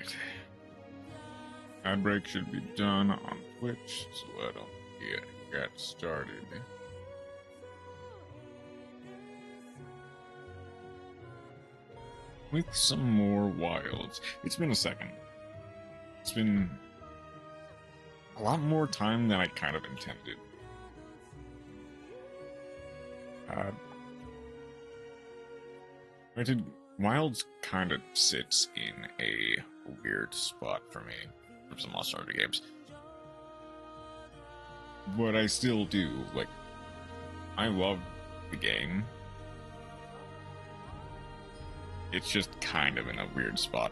Alright. Ad break should be done on Twitch, so I don't get started. With some more wilds. It's been a second. It's been a lot more time than I kind of intended. Granted, wilds kind of sits in a weird spot for me from some Monster Hunter games. But I still do, like, I love the game. It's just kind of in a weird spot.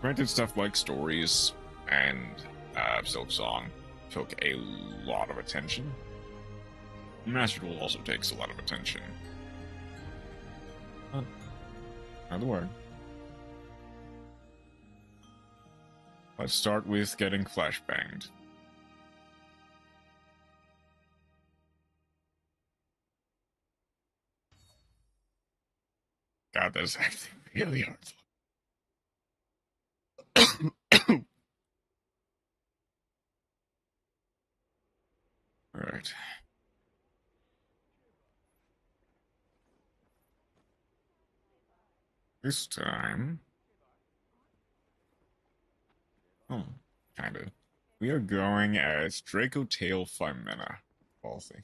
Granted, stuff like stories and Silksong took a lot of attention. Master Duel also takes a lot of attention. Another word. Let's start with getting flashbanged. God, that's actually really hard. Alright. This time... Oh, kind of. We are going as Draco Tail Phimena. All things.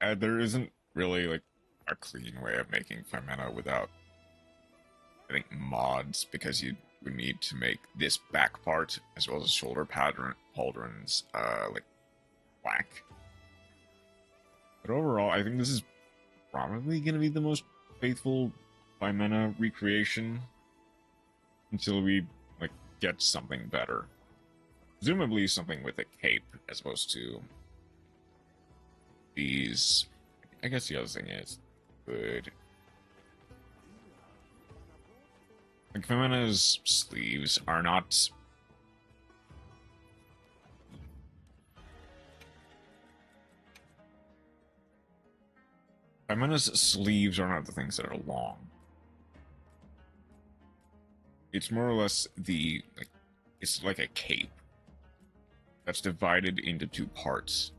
There isn't really, like, a clean way of making Phimena without, I think, mods, because you would need to make this back part, as well as shoulder pauldrons, like, black. But overall, I think this is probably going to be the most faithful Phimena recreation until we, like, get something better. Presumably something with a cape, as opposed to these. I guess the other thing is good. Like, Phimena's sleeves are not... Phimena's sleeves are not the things that are long. It's more or less the... like, it's like a cape that's divided into two parts.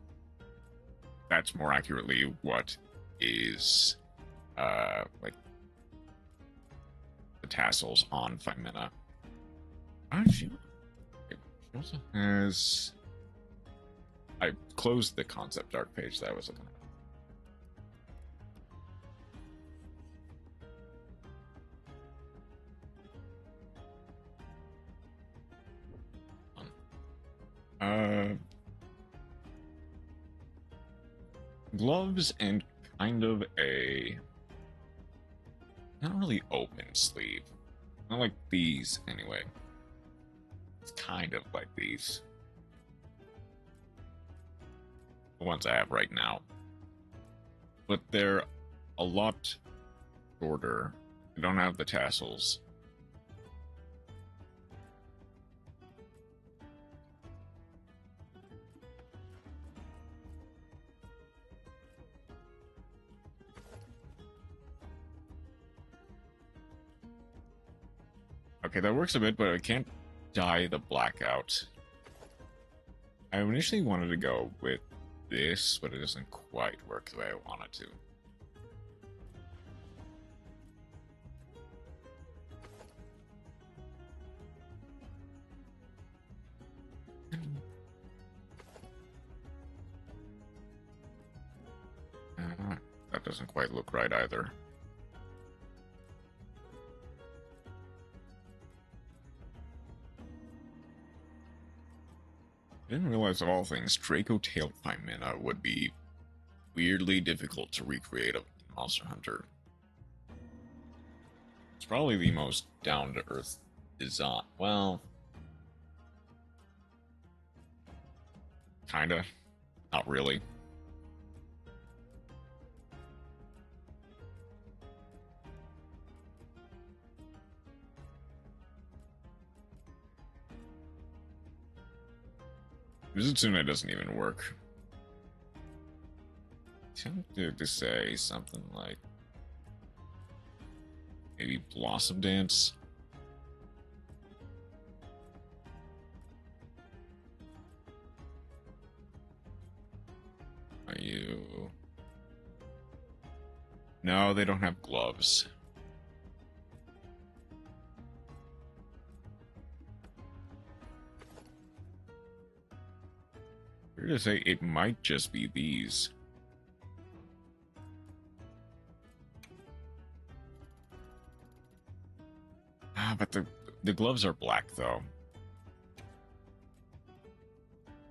That's more accurately what is, like, the tassels on Phimena. She also has... I closed the concept art page that I was looking at. Gloves and kind of a... not really open sleeve. Not like these, anyway. It's kind of like these. The ones I have right now. But they're a lot shorter. They don't have the tassels. Okay, that works a bit, but I can't dye the black out. I initially wanted to go with this, but it doesn't quite work the way I want it to. That doesn't quite look right either. I didn't realize of all things, Draco Tail Phimena would be weirdly difficult to recreate in Monster Hunter. It's probably the most down-to-earth design. Well, kinda. Not really. Mizutsune doesn't even work. Tempted to say something like Maybe Blossom Dance. Are you... No, they don't have gloves. Fair to say it might just be these. Ah, but the gloves are black though.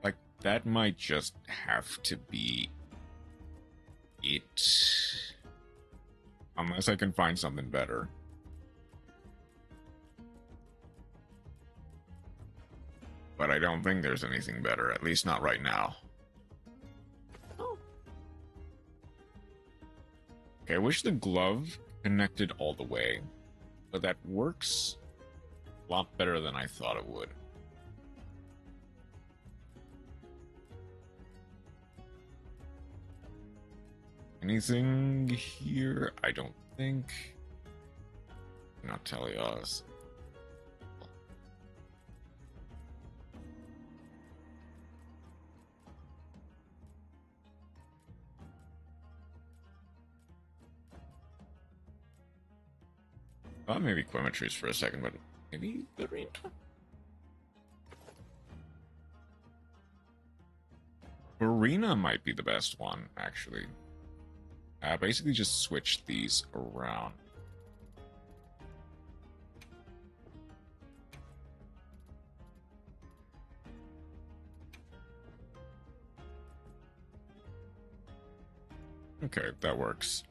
Like that might just have to be it. Unless I can find something better. But I don't think there's anything better, at least not right now. Okay, I wish the glove connected all the way, but that works a lot better than I thought it would. Anything here? I don't think. Not Telios. Thought maybe Quimetries for a second, but maybe the Arena? Arena might be the best one, actually. Basically just switch these around. Okay, that works.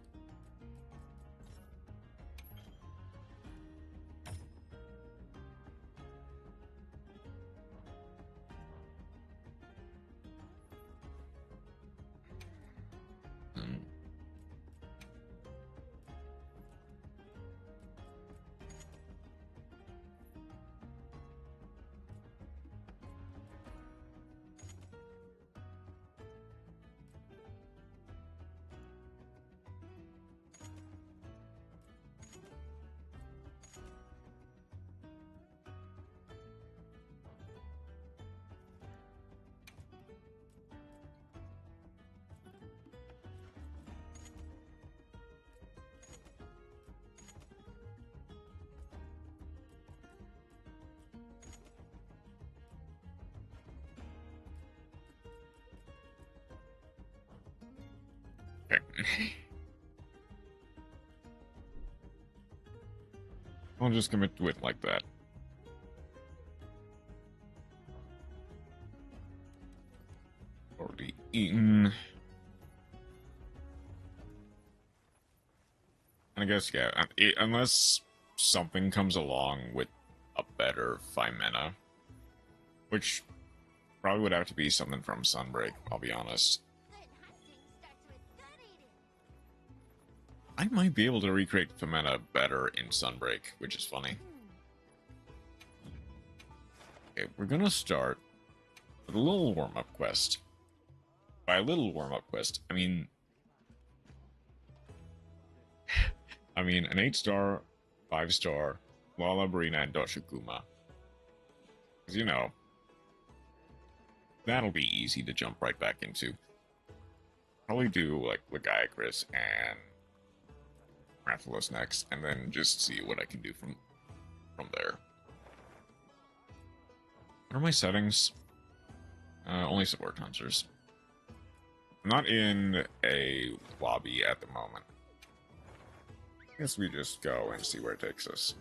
I'll just commit to it like that. Already eaten. I guess, yeah, unless something comes along with a better 5 mana, which probably would have to be something from Sunbreak, I'll be honest. I might be able to recreate Femena better in Sunbreak, which is funny. Okay, we're gonna start with a little warm-up quest. By a little warm-up quest, I mean an 8-star, 5-star, Lala Brina and Doshikuma. Because, you know, that'll be easy to jump right back into. Probably do, like, Lagiacrus and Rathalos next, and then just see what I can do from there. What are my settings? Only support hunters. I'm not in a lobby at the moment. I guess we just go and see where it takes us.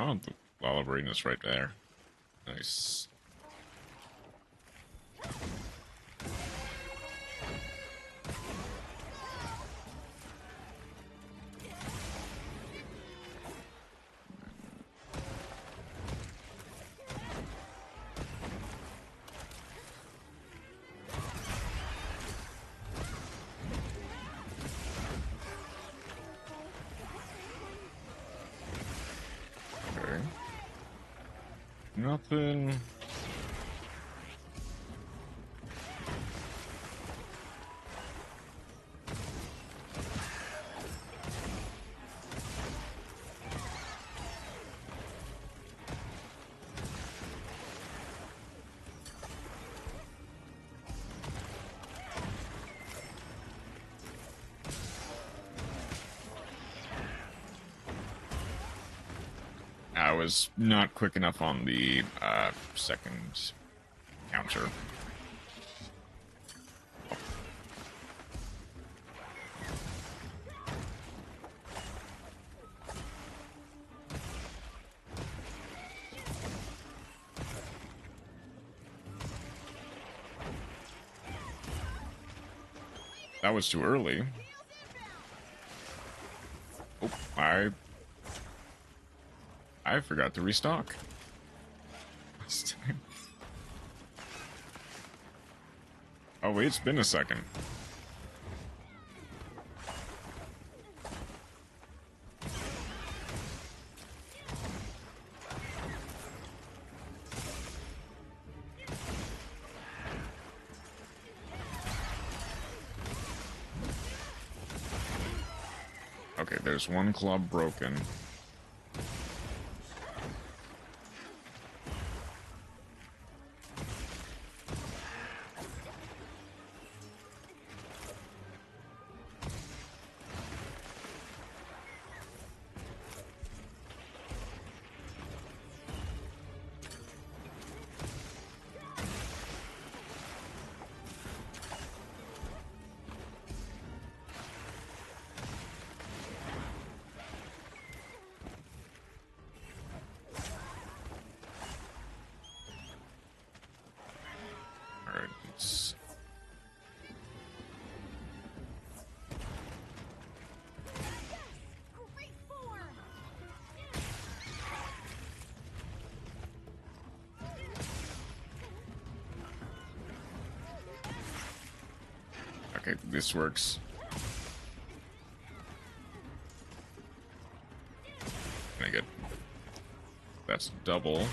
Oh, the Lalabrina's right there. Nice. Nothing. I was not quick enough on the second counter. That was too early. Oh, I forgot to restock. Oh wait, it's been a second. Okay, there's one club broken. Okay, this works. Pretty good. That's double.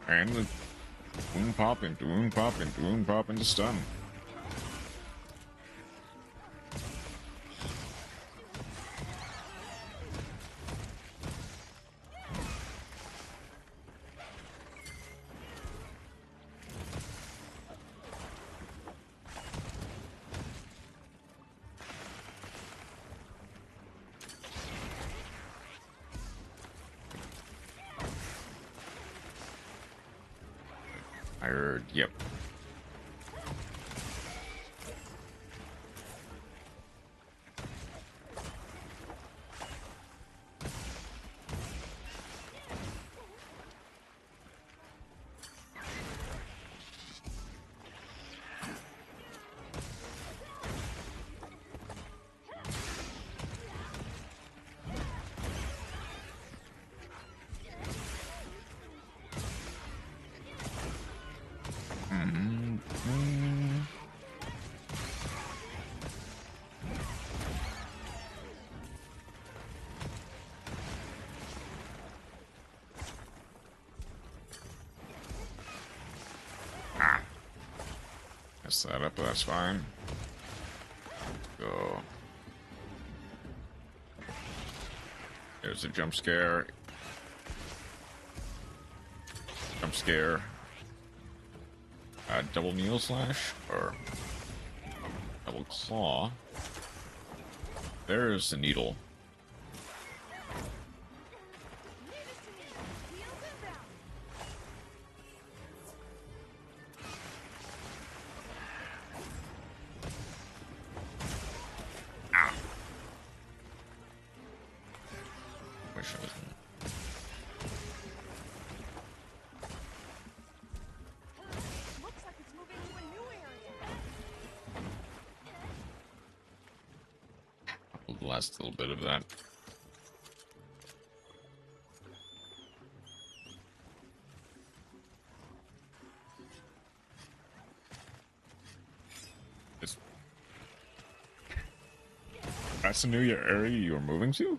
And the wound pop into wound pop into wound pop into stun. Yep. Mess that up, but that's fine. Go. There's a jump scare. Jump scare. Double needle slash or double claw. There's the needle. the last little bit of that. That's the new area you're moving to?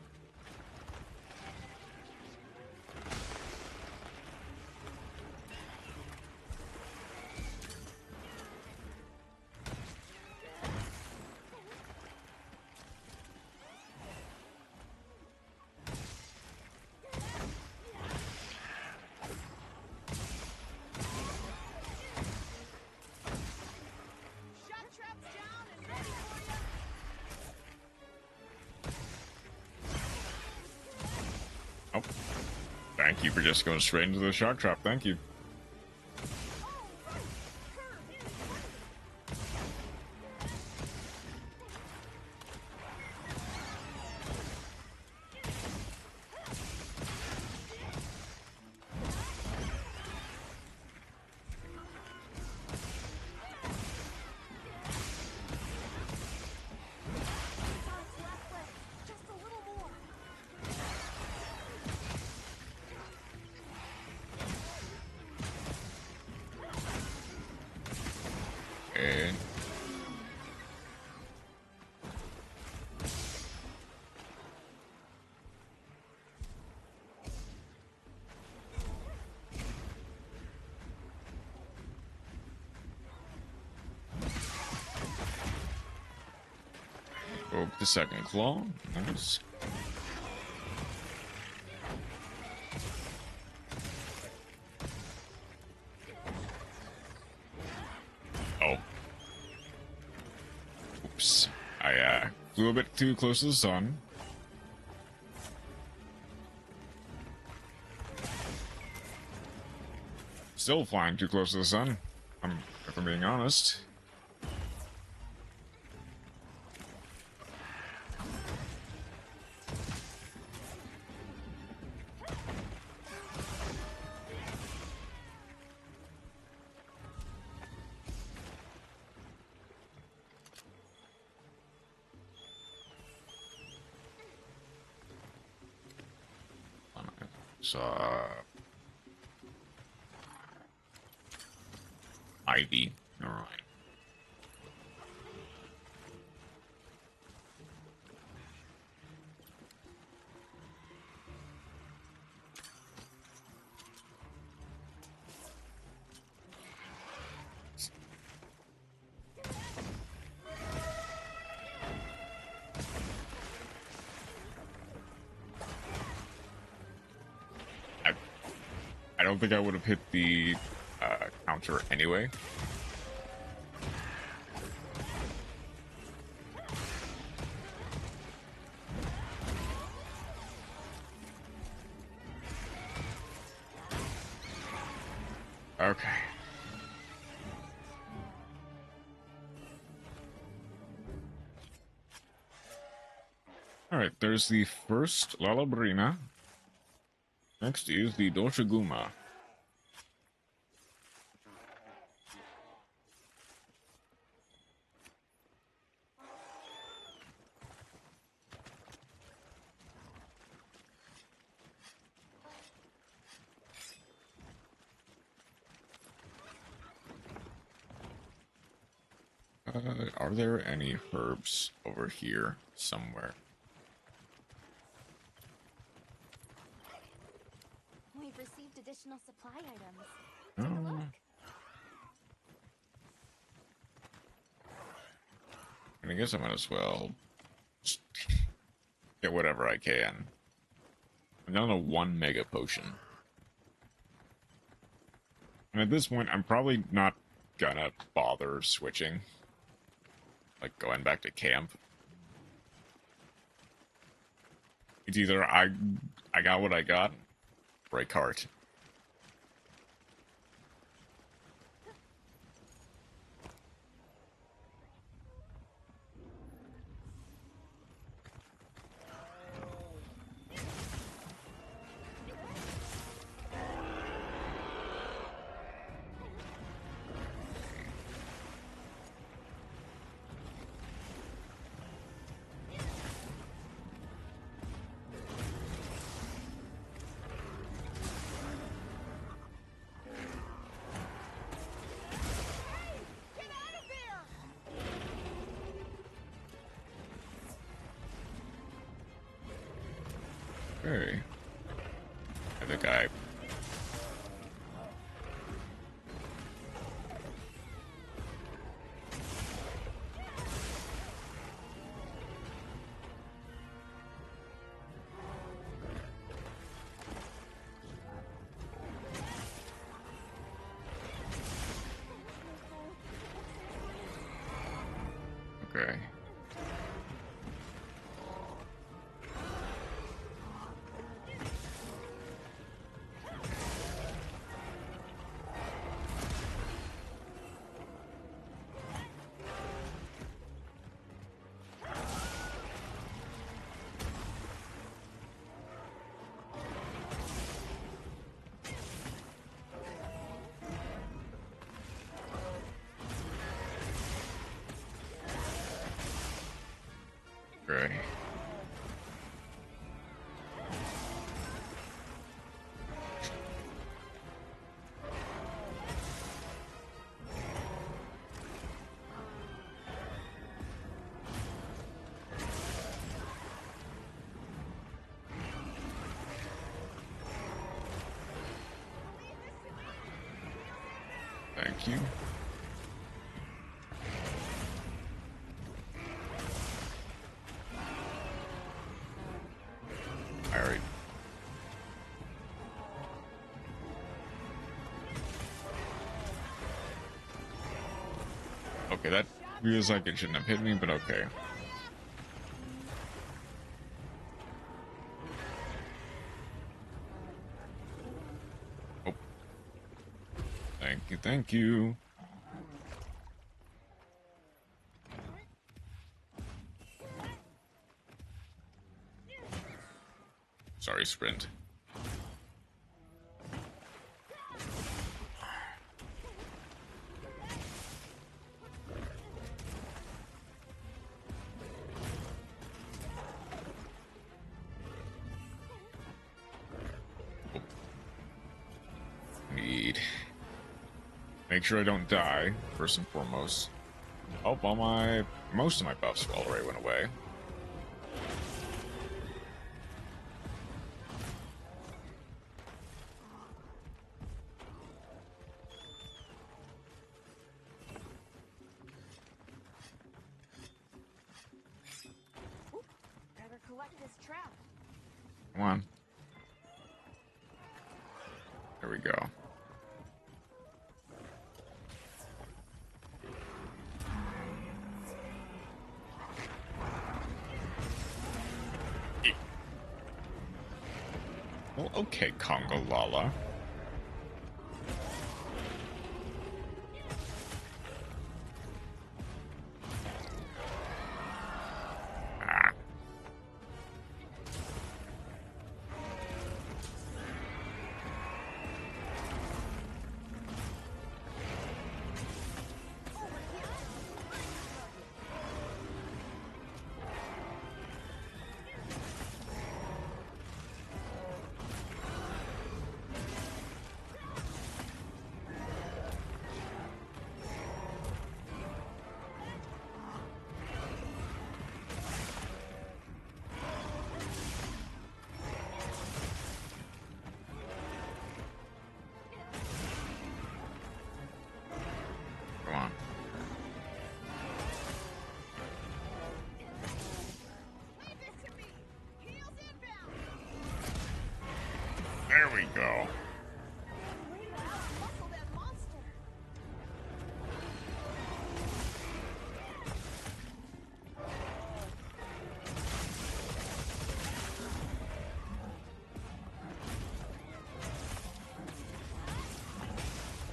Oh, thank you for just going straight into the shark trap. Thank you. And broke the second claw. Nice. Oh. Oops. I flew a bit too close to the sun. Still flying too close to the sun, if I'm being honest. Ivy. All right. I don't think I would have hit the counter anyway. Okay. Alright, there's the first Lalabrina. Next is the Doshiguma. Are there any herbs over here somewhere? We've received additional supply items. Oh. Take a look. I guess I might as well just get whatever I can. I'm down to 1 mega potion. And at this point, I'm probably not gonna bother switching. Like, going back to camp. It's either I got what I got, break heart. Okay. I think I... Okay. Okay. Thank you. Alright. Okay, that feels like it shouldn't have hit me, but okay. Oh. Thank you, thank you. Sorry, sprint. Make sure I don't die, first and foremost. Oh, most of my buffs already went away. Better collect this trap. Come on. There we go. Well, okay, Congo Lala. Ah. Come on. There we go.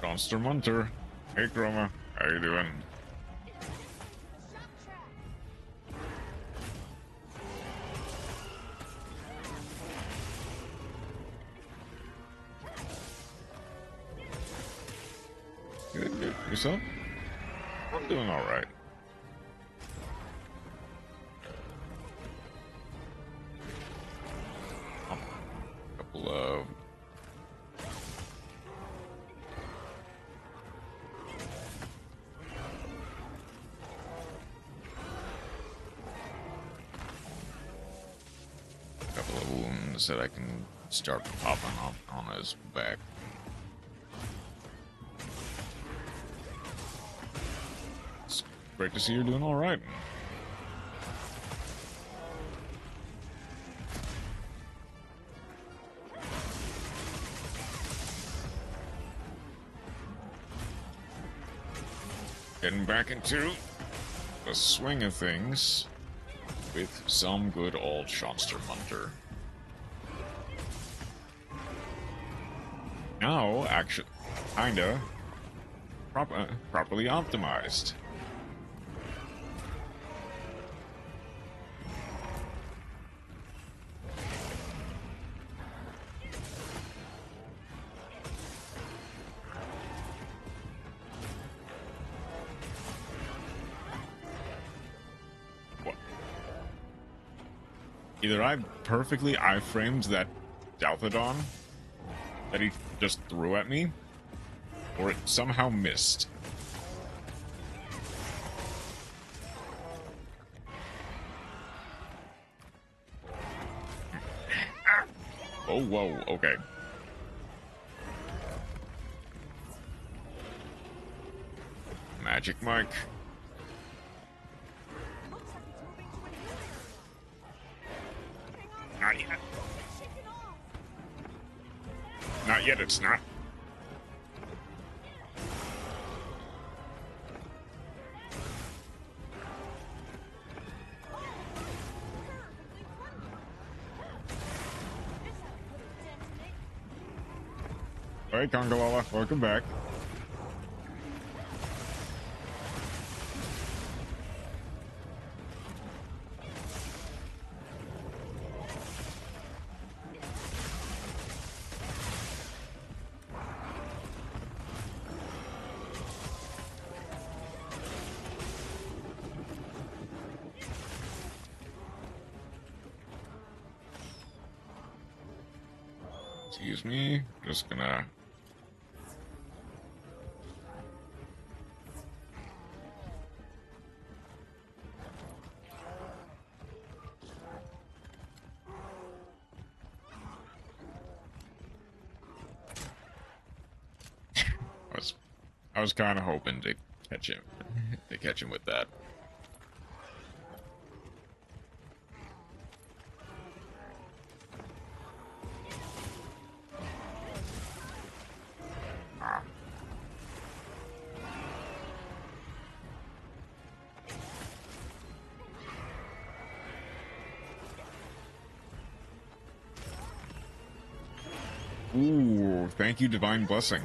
Monster Munter. Hey Chroma, how you doing? Good, good. Yourself? I'm doing alright. Couple of... couple of wounds. ones that I can start popping on his back. It's great to see you're doing all right. Getting back into the swing of things with some good old Shonstermunter. Now, actually, kinda properly optimized. Either I perfectly iframed that Dalthodon that he just threw at me, or it somehow missed. Oh, whoa, okay. Magic Mike. Not yet. Not yet, it's not. Hey, Congalala, welcome back. Excuse me, just gonna... I was kind of hoping to catch him with that. Ooh, thank you, Divine Blessing.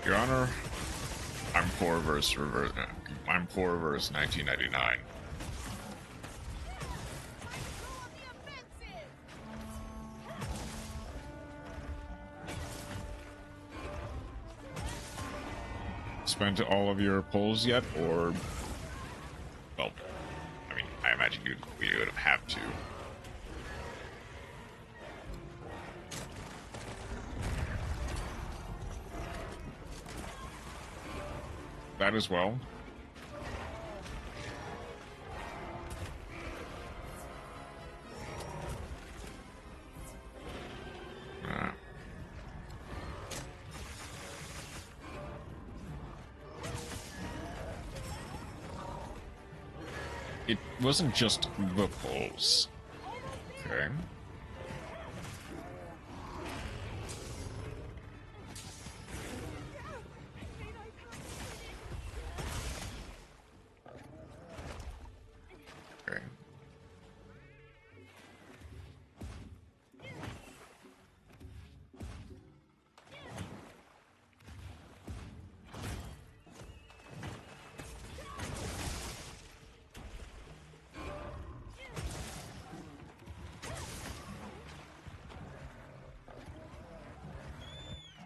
Your Honor, I'm poor versus 1999. Spent all of your pulls yet, or... Well, I mean, I imagine we would have had to. That as well. It wasn't just the pulls. Okay. Okay.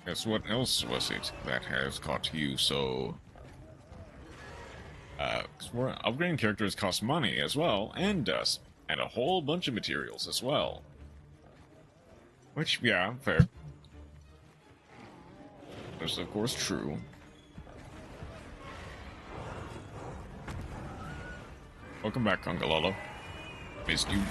Guess what else was it that has caught you so... Because upgrading characters cost money as well, and dust, and a whole bunch of materials as well. Which, yeah, fair. That's of course true. Welcome back, Congalolo. Missed you.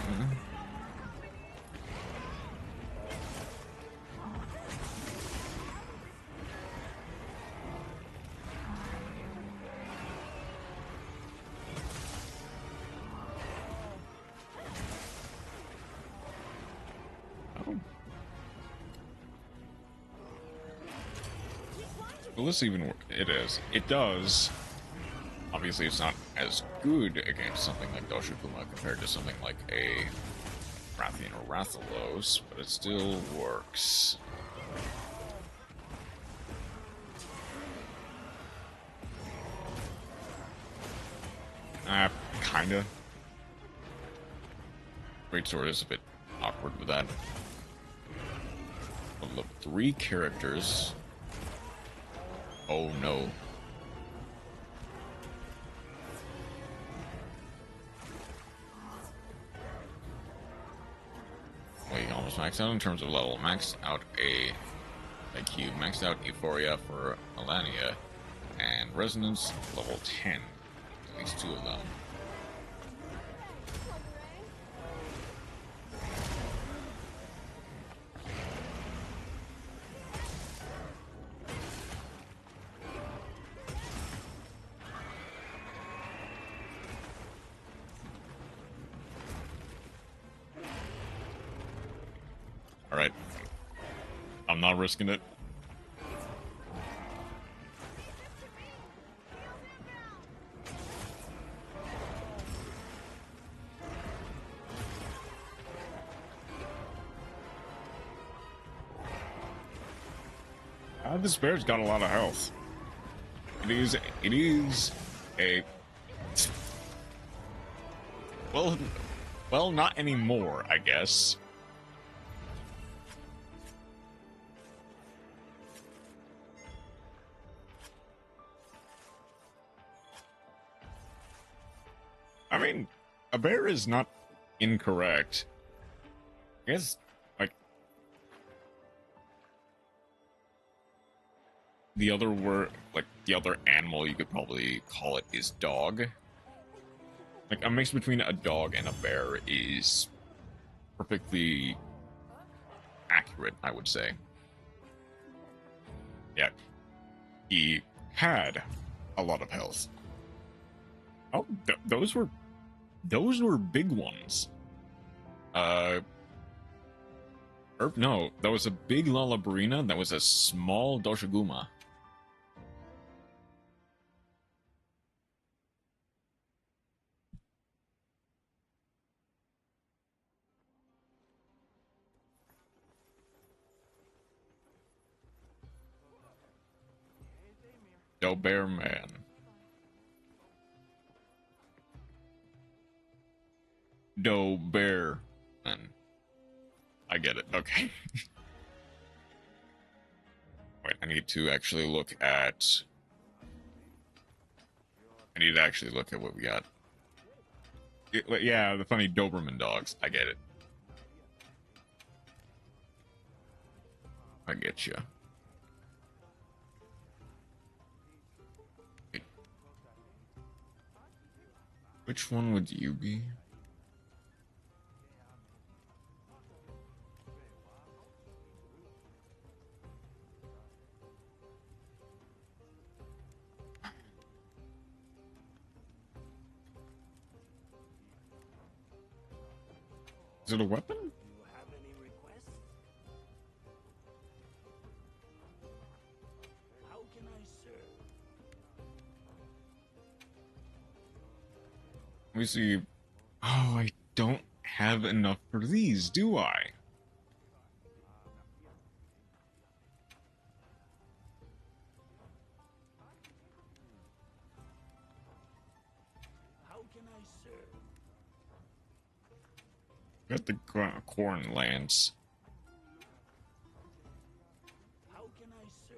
Will this even work? It is. It does. Obviously, it's not as good against something like Doshikuma compared to something like a Rathian or Rathalos, but it still works. Kinda. Greatsword is a bit awkward with that. Level up 3 characters. Oh no. Wait, almost maxed out in terms of level. Maxed out a IQ, maxed out Euphoria for Alania, and Resonance level 10. At least 2 of them. Alright. I'm not risking it. This bear's got a lot of health. It is a... Well, not anymore, I guess. I mean, a bear is not incorrect. I guess, like, the other word, like, the other animal you could probably call it is dog. Like, a mix between a dog and a bear is perfectly accurate, I would say. Yeah. He had a lot of health. Oh, those were big ones. No, that was a big Lalabrina. That was a small Doshiguma. Do Bear Man. Do Bear Man. I get it. Okay. Wait, I need to actually look at... I need to actually look at what we got. Yeah, the funny Doberman dogs. I get it. I get you. Wait. Which one would you be? Is it a weapon? Do you have any requests? How can I serve? Let me see. Oh, I don't have enough for these, do I? How can I serve? Got the corn lance. How can I serve?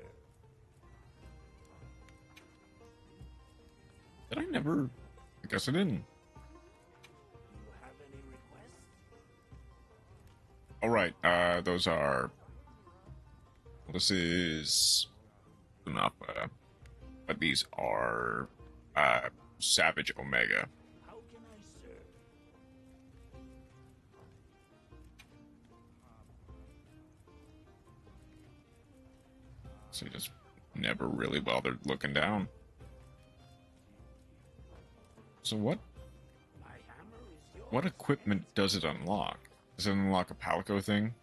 Did I never? I guess I didn't. Do you have any requests? All right. Those are. This is them up. But these are Savage Omega. How can I serve? So you just never really bothered looking down. So what My hammer is yours. what equipment does it unlock? Does it unlock a Palico thing?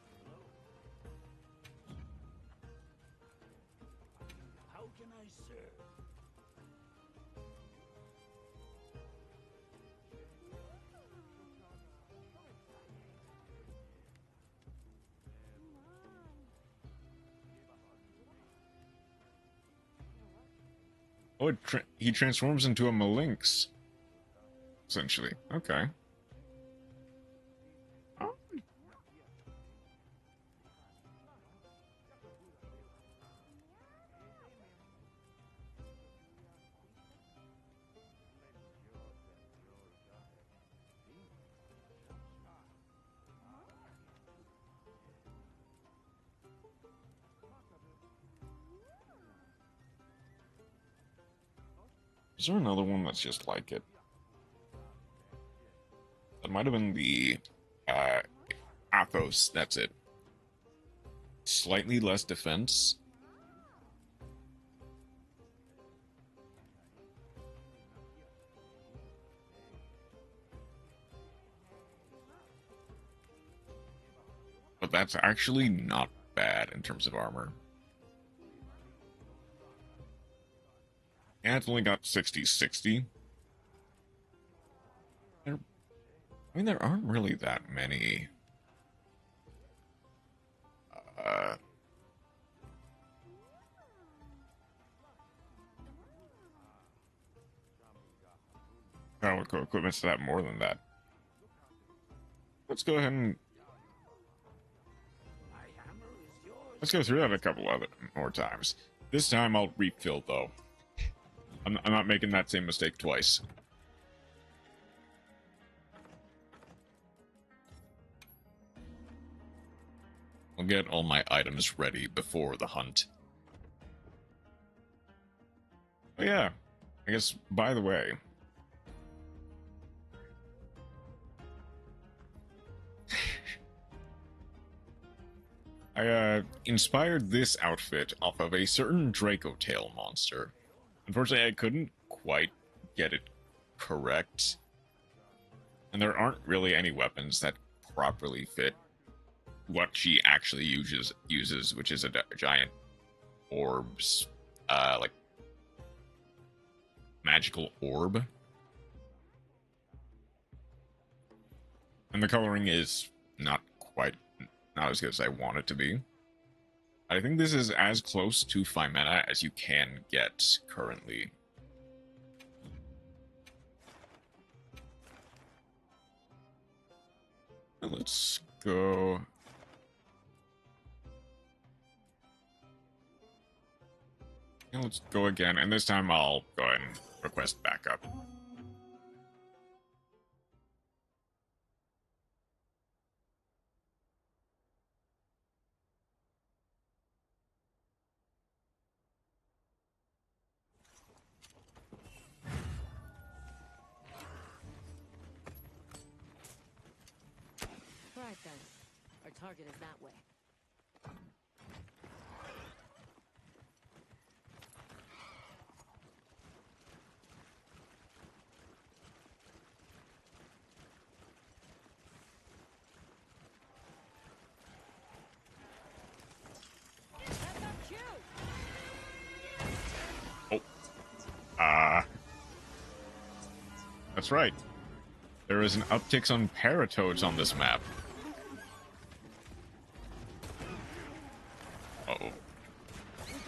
How can I serve? Oh, he transforms into a Malinx. Essentially. Okay. Oh. Is there another one that's just like it? That might have been the Athos, that's it. Slightly less defense. But that's actually not bad in terms of armor. Yeah, it's only got 60-60. I mean, there aren't really that many. Equipment's that more than that. Let's go ahead and My hammer is yours. let's go through that a couple other more times. This time I'll refill though. I'm not making that same mistake twice. I'll get all my items ready before the hunt. Oh yeah, I guess, by the way, I inspired this outfit off of a certain Draco Tail monster. Unfortunately, I couldn't quite get it correct. And there aren't really any weapons that properly fit what she actually uses, which is a giant orbs, like magical orb. And the coloring is not as good as I want it to be. I think this is as close to Phimena as you can get currently. Let's go. And let's go again, and this time I'll go ahead and request backup. Right then. Our target is that way. Oh. That's right. There is an uptick on paratoads on this map. Uh-oh.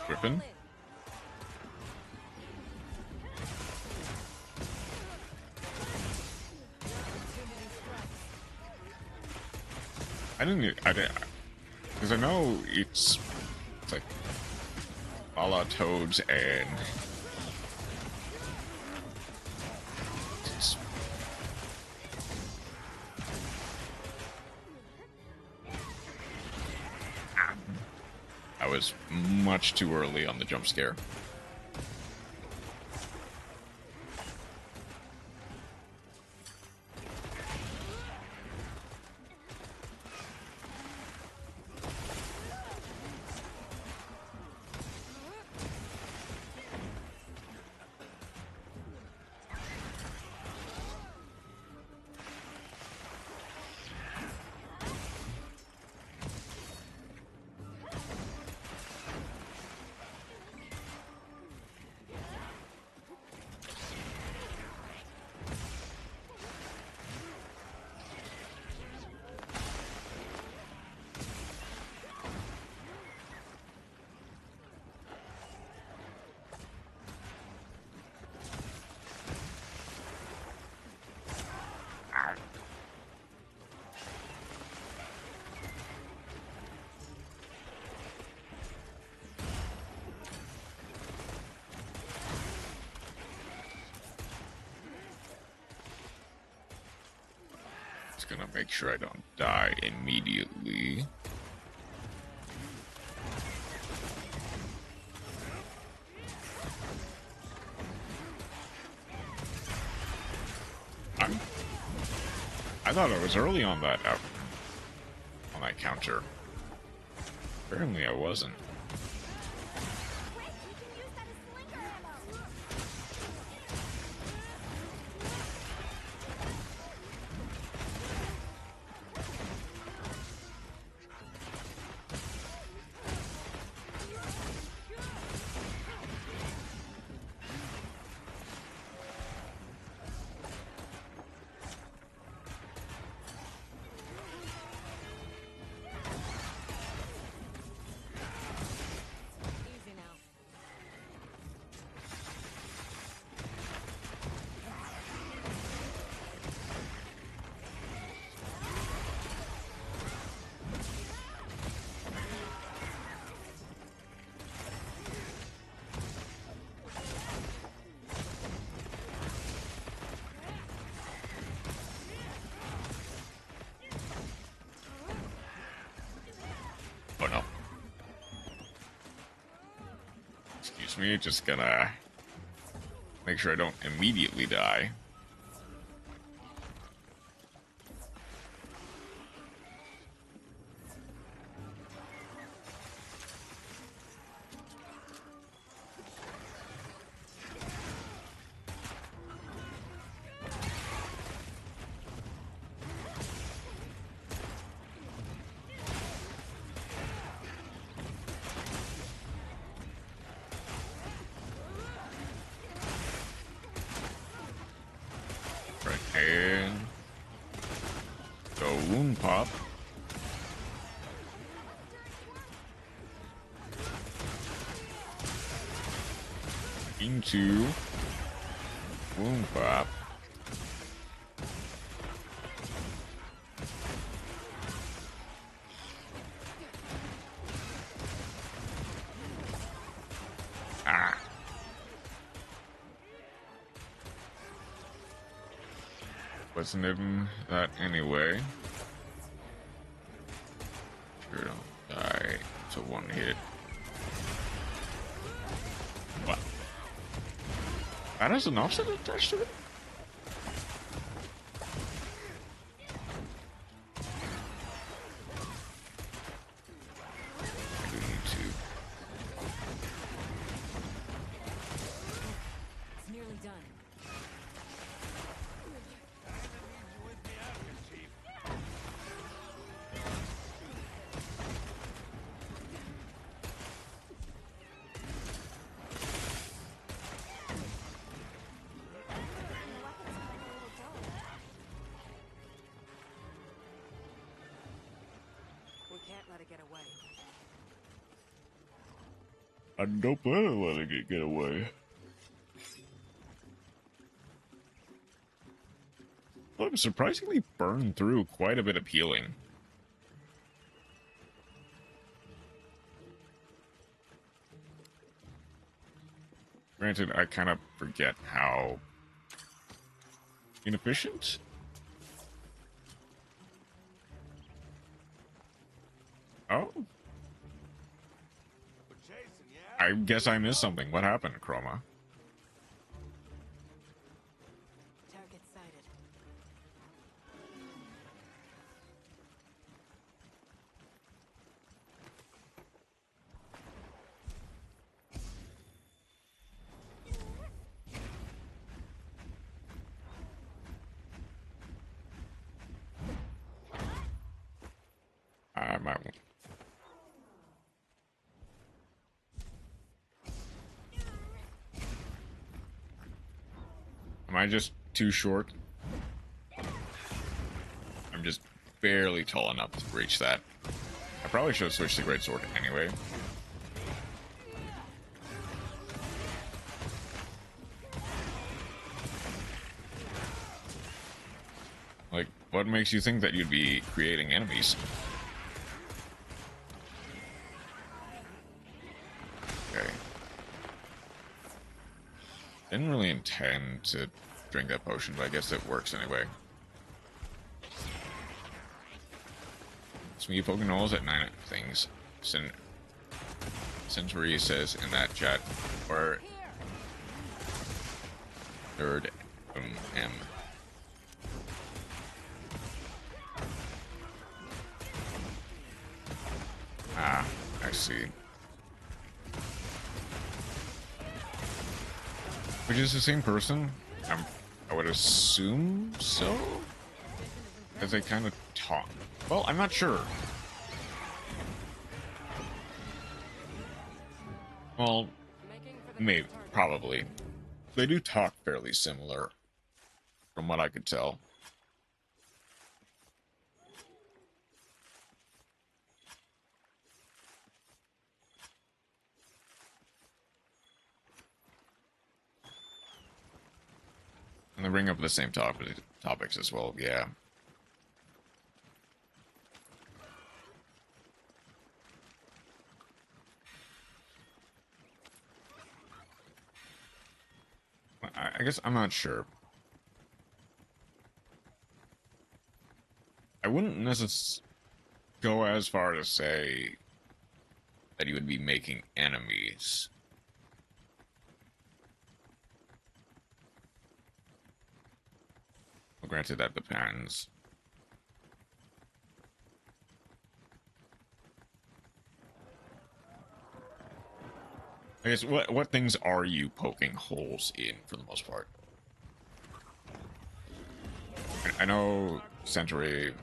Griffin? I didn't, because I know it's like a la toads and I was much too early on the jump scare. Just gonna make sure I don't die immediately. I thought I was early on that counter. Apparently I wasn't. Easy now. Oh no. Excuse me, just gonna make sure I don't immediately die. Right, and go wound pop. Into wound pop. Ah. Wasn't even that anyway. Sure don't die to one hit. What? That has an offset attached to it? I do need to. It's nearly done. We can't let it get away. I don't plan on letting it get away. I'm surprisingly burned through quite a bit of healing. Granted, I kind of forget how inefficient. Oh. I guess I missed something. What happened, Chroma? Target sighted. I might. Am I just too short? I'm just barely tall enough to reach that. I probably should have switched to greatsword anyway. Like, what makes you think that you'd be creating enemies? Okay. Didn't really intend to drink that potion, but I guess it works anyway. So you poking holes at 9 things. Century says in that chat, or third M. Ah, I see. Which is the same person? I would assume so? Because they kind of talk. Well, I'm not sure. Well, maybe, probably. They do talk fairly similar, from what I could tell. And they bring up the same topics as well, yeah. I guess I'm not sure. I wouldn't necessarily go as far to say that he would be making enemies. Well, granted, that depends. I guess, what things are you poking holes in, for the most part? I know Century...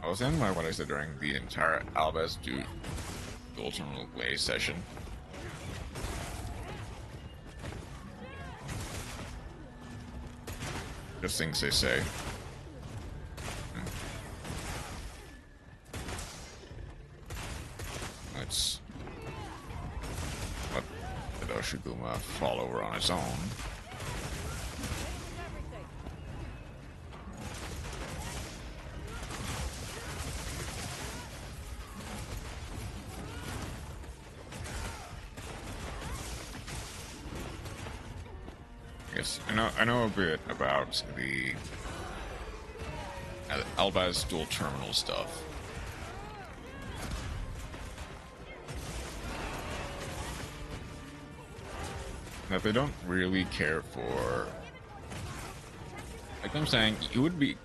I was in by what I said during the entire Albez dual terminal way session. Just things they say. Let's let the Doshiguma fall over on its own. Yes, I know a bit about the Albaz dual terminal stuff. That they don't really care for. Like I'm saying, you would be.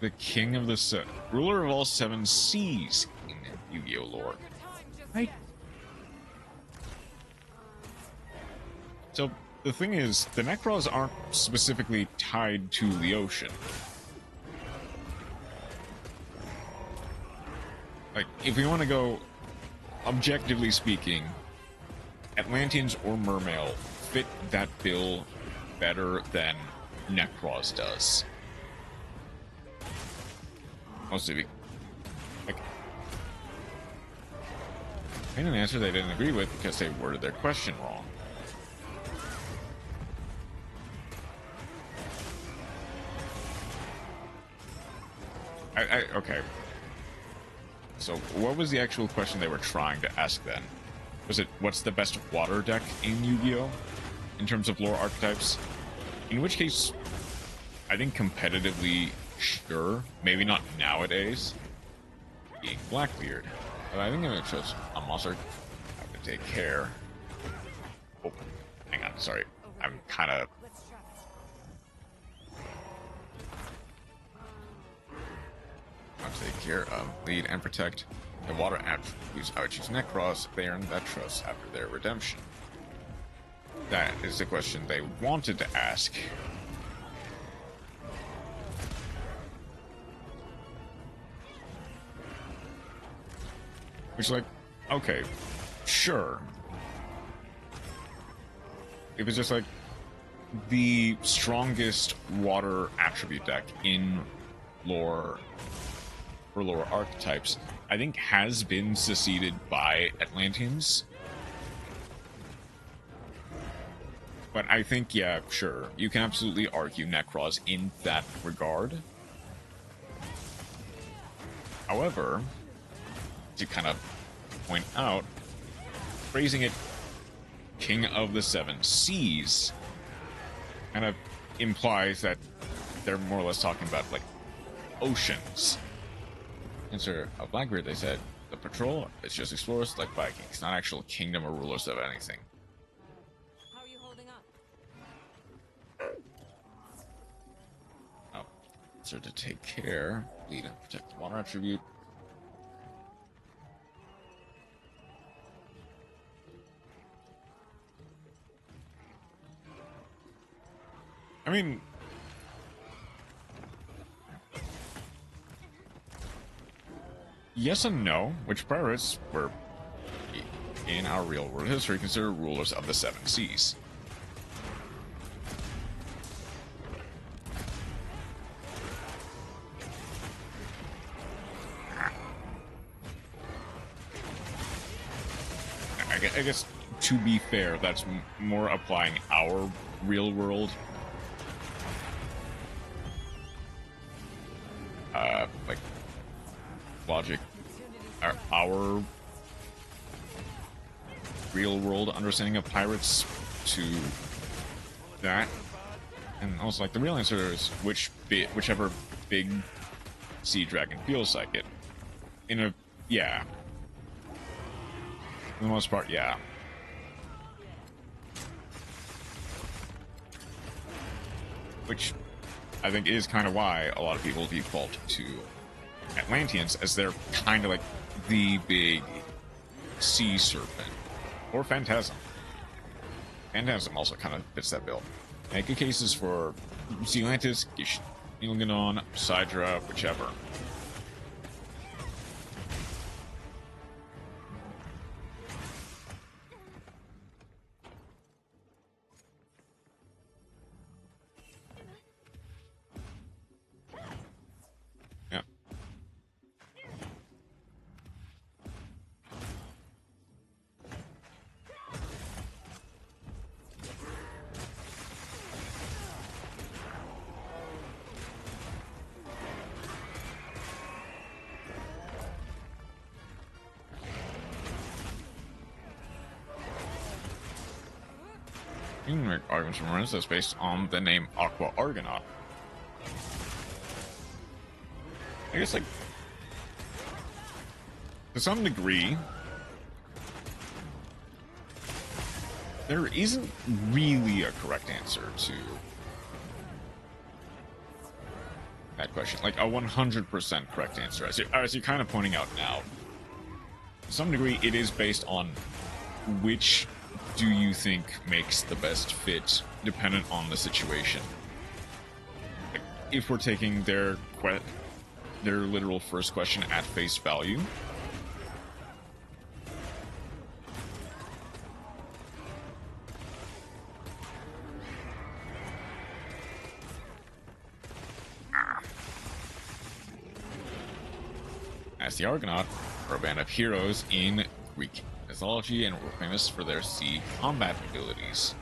The king of the ruler of all 7 seas in Yu-Gi-Oh lore. Right? So the thing is, the Necros aren't specifically tied to the ocean. Like, if we want to go objectively speaking, Atlanteans or Mermail fit that bill better than Necros does. Mostly, like, I made an answer they didn't agree with because they worded their question wrong. Okay. So, what was the actual question they were trying to ask then? Was it, what's the best water deck in Yu-Gi-Oh? In terms of lore archetypes? In which case, I think competitively, sure, maybe not nowadays, being Blackbeard. But I think I'm gonna choose a monster. I have to take care. Oh, hang on, sorry. I'm kind of. Let's try it. I'll take care of lead and protect the water attributes. I would choose Necros. They earned that trust after their redemption. That is the question they wanted to ask. Which, like, okay, sure. It was just like the strongest water attribute deck in lore for lore archetypes, I think has been seceded by Atlanteans. But I think, yeah, sure, you can absolutely argue Necros in that regard. However, to kind of point out, phrasing it King of the Seven Seas kind of implies that they're more or less talking about, like, oceans. Answer of Blackbeard, they said, the patrol is just explorers like Vikings, not actual kingdom or rulers of anything. How are you holding up? Oh, so to take care, lead and protect the water attribute. I mean, yes and no. Which pirates were, in our real world history, considered rulers of the Seven Seas? I guess, to be fair, that's more applying our real world like logic, our real world understanding of pirates to that. And also, like, the real answer is whichever big sea dragon feels like it. In a, yeah, for the most part, yeah. Which I think is kind of why a lot of people default to Atlanteans, as they're kind of like the big sea serpent. Or Phantasm. Phantasm also kind of fits that bill. Make good cases for Sealantis, Ilganon, Sidra, whichever. Yeah. You can make arguments from runs that's based on the name Aqua Argonaut. I guess, like, to some degree, there isn't really a correct answer to that question. Like, a 100% correct answer. As you're kind of pointing out now, to some degree, it is based on which do you think makes the best fit, dependent on the situation. Like, if we're taking their literal first question at face value, as the Argonaut are a band of heroes in Greek mythology and were famous for their sea combat abilities.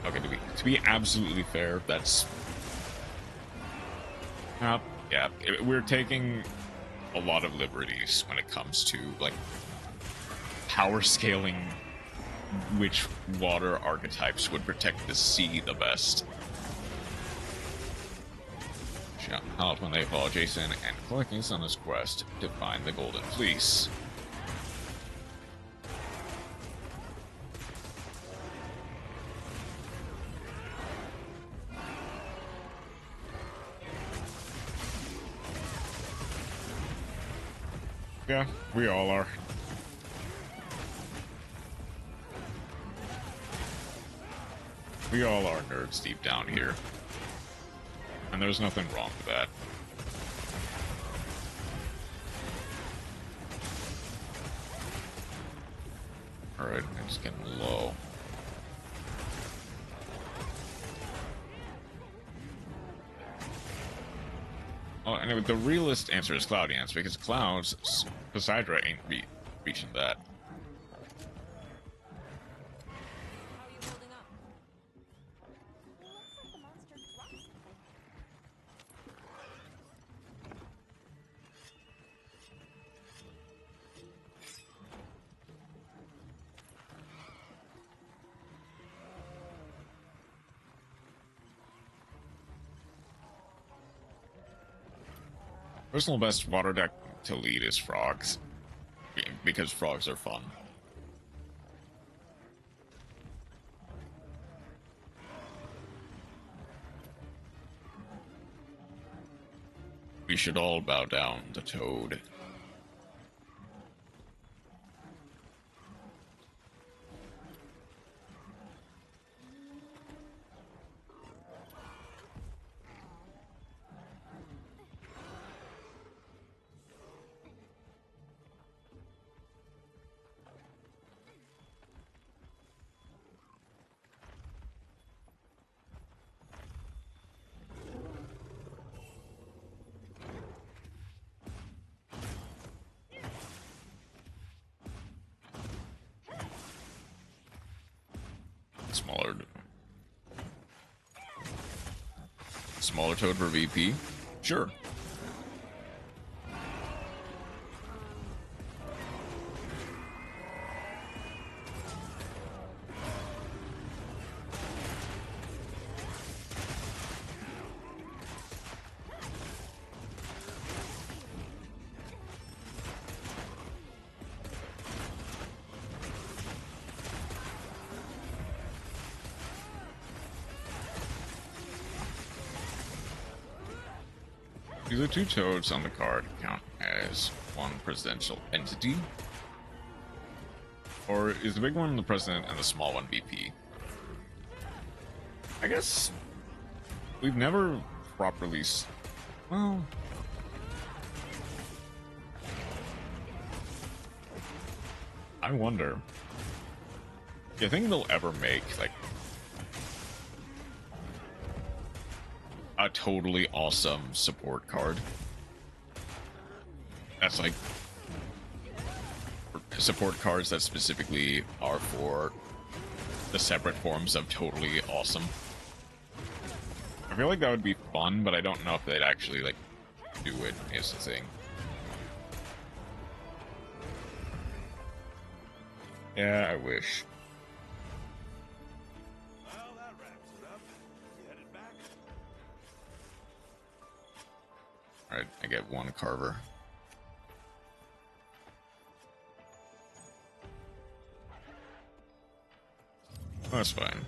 Okay, to be absolutely fair, that's yeah, we're taking a lot of liberties when it comes to, like, power scaling which water archetypes would protect the sea the best. Shout out when they follow Jason and Clickus on his quest to find the Golden Fleece. Yeah, we all are. We all are nerds deep down here. And there's nothing wrong with that. Alright, I'm just getting low. Oh, anyway, the realist answer is Cloudy answer, because Clouds, Poseidra ain't reaching that. How are you holding up? Looks like the monster dropped something. Personal best water deck to lead is frogs, because frogs are fun. We should all bow down to Toad. Smaller Toad for VP? Sure. Do the two toads on the card count as one presidential entity? Or is the big one the president and the small one VP? I guess we've never properly... Well... I wonder. Do you think they'll ever make, like, a totally awesome support card that's like support cards that specifically are for the separate forms of totally awesome? I feel like that would be fun, but I don't know if they'd actually like do it is the thing. Yeah, I wish. Well, that wraps it up. You headed back? Alright, I get one carver. That's fine.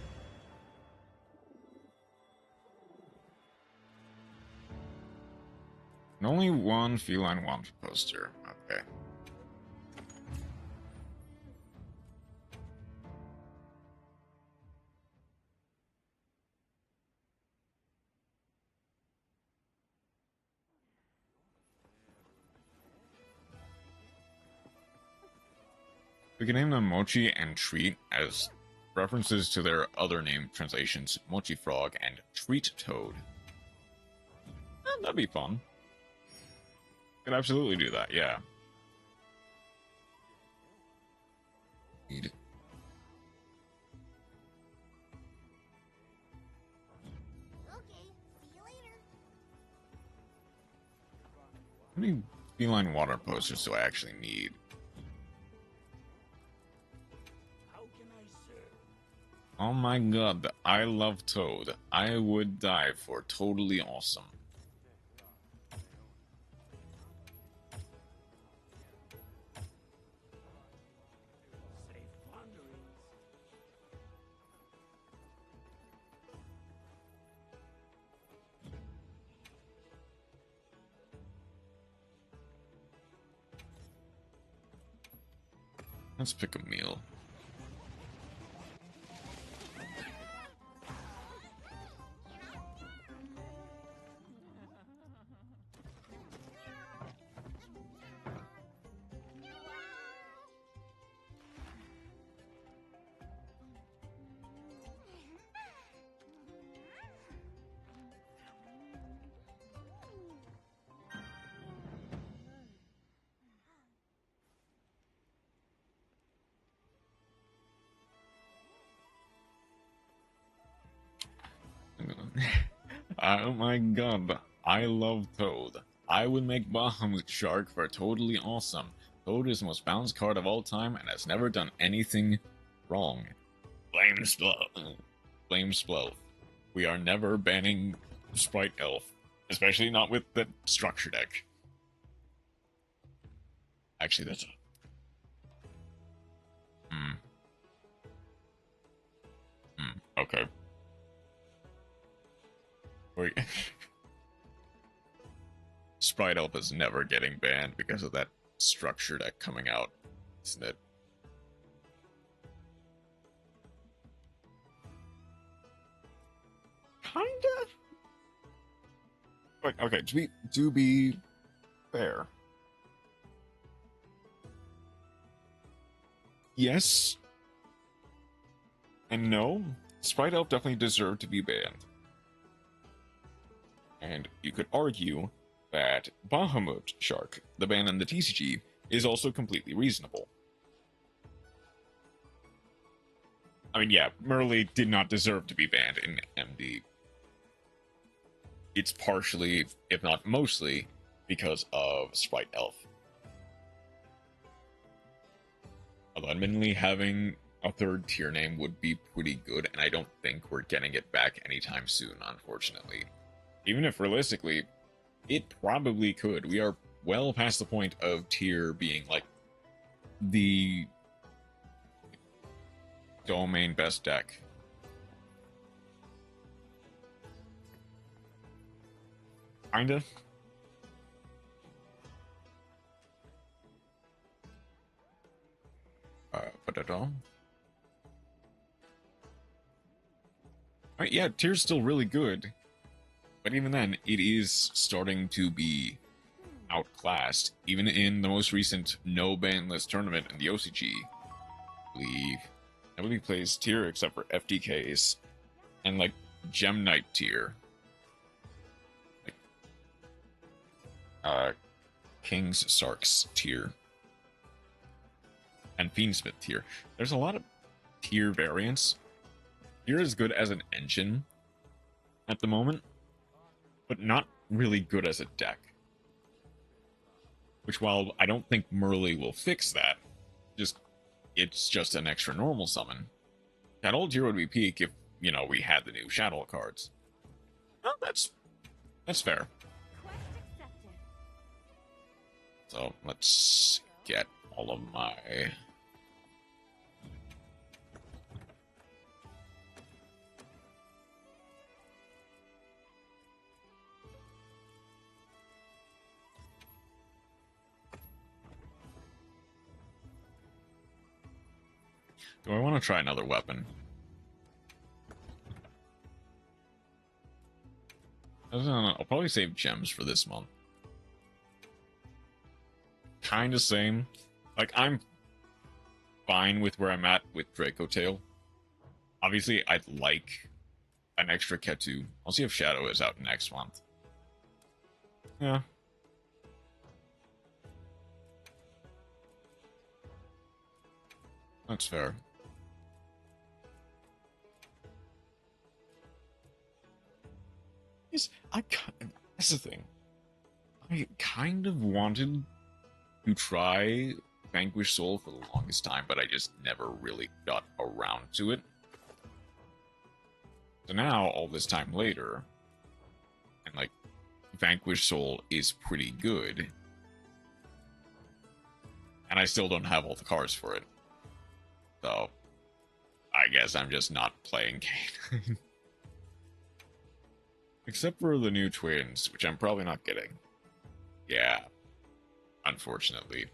And only one feline wand poster. Okay. We can name them Mochi and Treat as references to their other name translations, Mochi Frog and Treat Toad. That'd be fun. Could absolutely do that, yeah. Need. Okay, see you later. How many feline water posters do I actually need? How can I Oh my god, I love Toad. I would die for totally awesome. Let's pick a meal. Oh my god, I love Toad. I would make Bahamut Shark for totally awesome. Toad is the most balanced card of all time and has never done anything wrong. Blame Splow. Blame Splow. We are never banning Sprite Elf, especially not with the structure deck. Actually, that's a... Okay. Wait. Sprite Elf is never getting banned because of that structure deck coming out, isn't it? Kinda. Wait, okay, to be fair. Yes. And no. Sprite Elf definitely deserved to be banned. And you could argue that Bahamut Shark, the ban in the TCG, is also completely reasonable. I mean, yeah, Merle did not deserve to be banned in MD. It's partially, if not mostly, because of Sprite Elf. Although admittedly, having a third tier name would be pretty good, and I don't think we're getting it back anytime soon, unfortunately. Even if realistically, it probably could. We are well past the point of tier being like the domain best deck. Kinda. But at all. Right, yeah, tier's still really good. But even then, it is starting to be outclassed. Even in the most recent no ban list tournament in the OCG, nobody plays tier except for FDKs and like Gem Knight tier, like King's Sarks tier, and Fiendsmith tier. There's a lot of tier variants. Tier is good as an engine at the moment, but not really good as a deck. Which, while I don't think Merle will fix that, it's just an extra normal summon. That old tier would be peak if, you know, we had the new Shadow cards. Well, that's fair. So, let's get all of my... Do I want to try another weapon? I don't know. I'll probably save gems for this month. Kind of same. Like, I'm fine with where I'm at with Draco Tail. Obviously, I'd like an extra Ketu. I'll see if Shadow is out next month. Yeah. That's fair. Yes, that's the thing. I kind of wanted to try Vanquish Soul for the longest time, but I just never really got around to it. So now, all this time later, and like, Vanquish Soul is pretty good, and I still don't have all the cards for it. So, I guess I'm just not playing Kane. Except for the new twins, which I'm probably not getting. Yeah, unfortunately.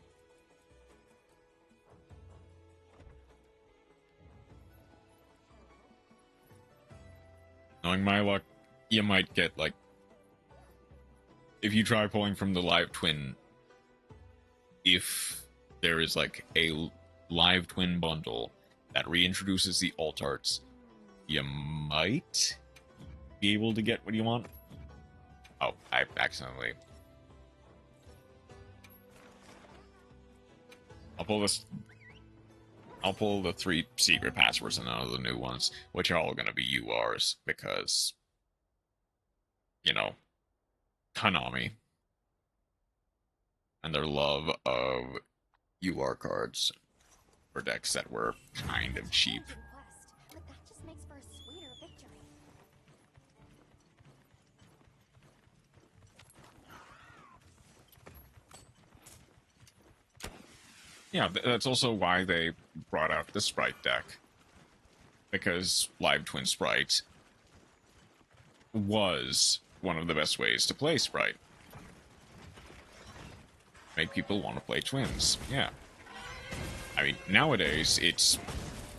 Knowing my luck, you might get, like, if you try pulling from the live twin, if there is, like, a live twin bundle that reintroduces the alt arts, you might be able to get what you want. Oh, I accidentally. I'll pull this. I'll pull the 3 secret passwords and none of the new ones, which are all going to be URs because, you know, Konami and their love of UR cards for decks that were kind of cheap. But that just makes for a sweeter victory. Yeah, that's also why they brought out the Sprite deck. Because Live Twin Sprite was one of the best ways to play Sprite. Make people want to play twins, yeah. I mean, nowadays, it's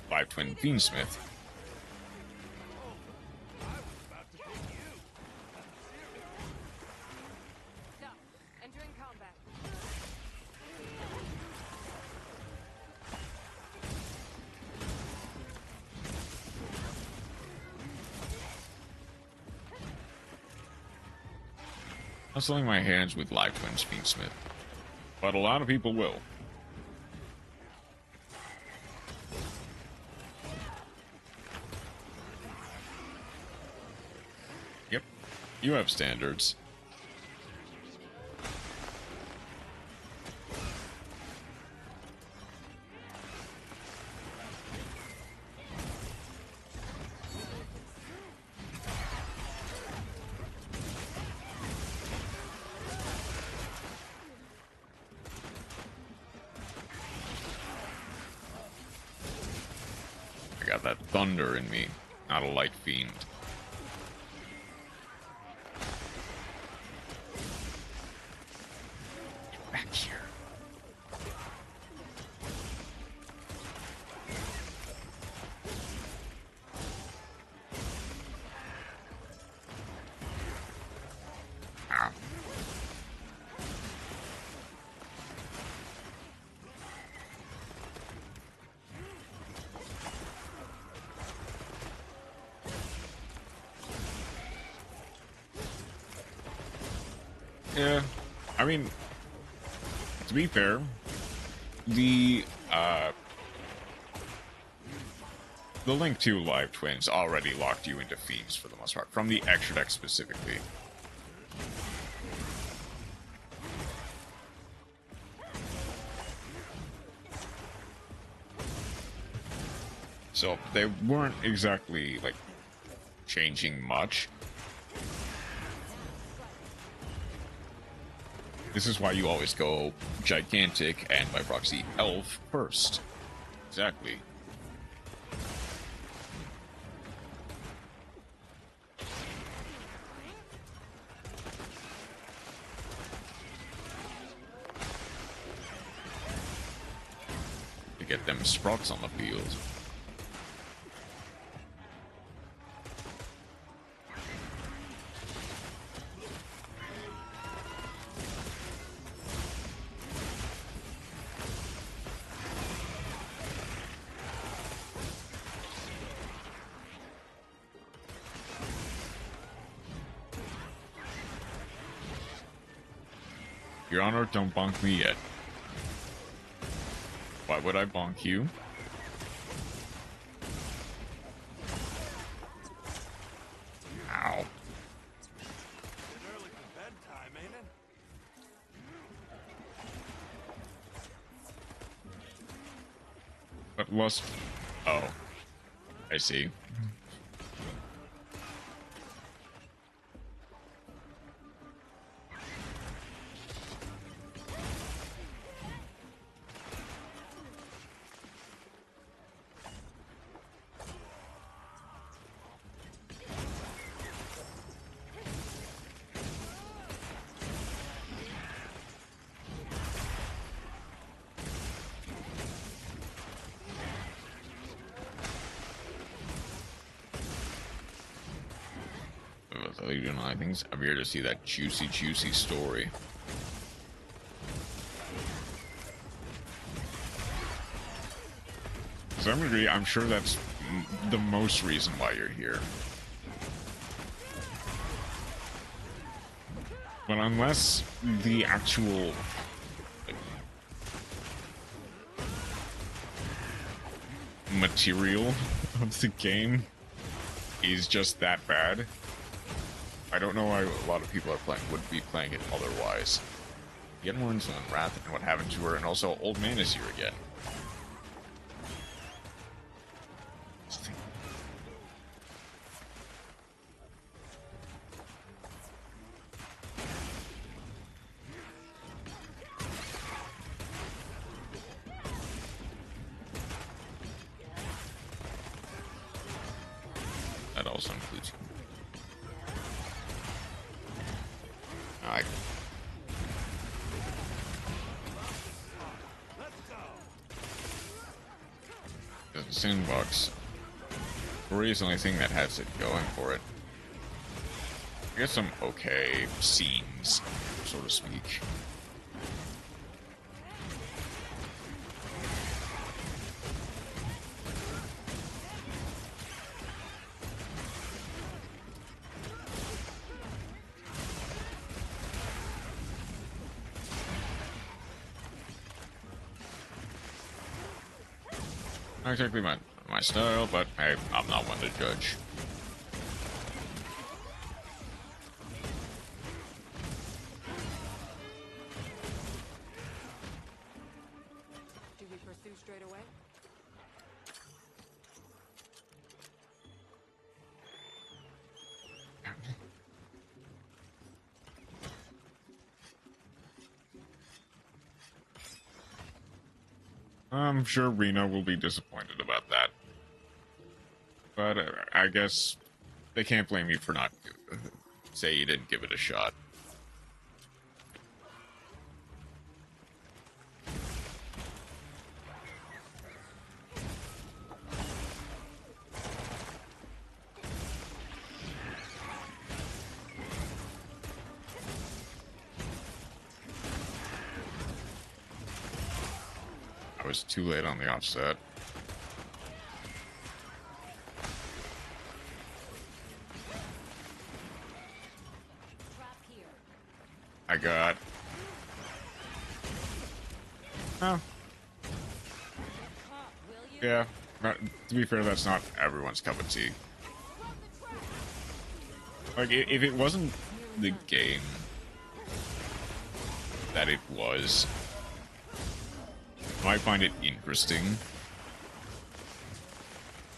Live Twin Fiendsmith. Stop. Entering combat. I'm selling my hands with Live Twin Fiendsmith, but a lot of people will. Yep, you have standards. I got that thunder in me, not a light fiend. Get back here. Ow. Yeah, I mean, to be fair, the link to Live Twins already locked you into Fiends for the most part, from the extra deck specifically. So they weren't exactly, like, changing much. This is why you always go Gigantic and, by proxy, Elf first. Exactly. To get them Sprots on the field. Your Honor, don't bonk me yet. Why would I bonk you? Ow. It's early for bedtime, ain't it? lost. Oh, I see. You doing a lot of things. I'm here to see that juicy story. To some degree, I'm sure that's the most reason why you're here. But unless the actual material of the game is just that bad, I don't know why a lot of people would be playing it otherwise. Get more into Wrath and what happened to her, and also Old Man is here again. That also includes you. The sandbox story is the only thing that has it going for it. I guess some okay scenes, so to speak. Not exactly my style, but hey, I'm not one to judge. Do we pursue straight away? I'm sure Reno will be disappointed about that. But I guess they can't blame you for not say you didn't give it a shot. I was too late on the offset. I got... Oh. Yeah, to be fair, that's not everyone's cup of tea. Like, if it wasn't the game that it was, I might find it interesting.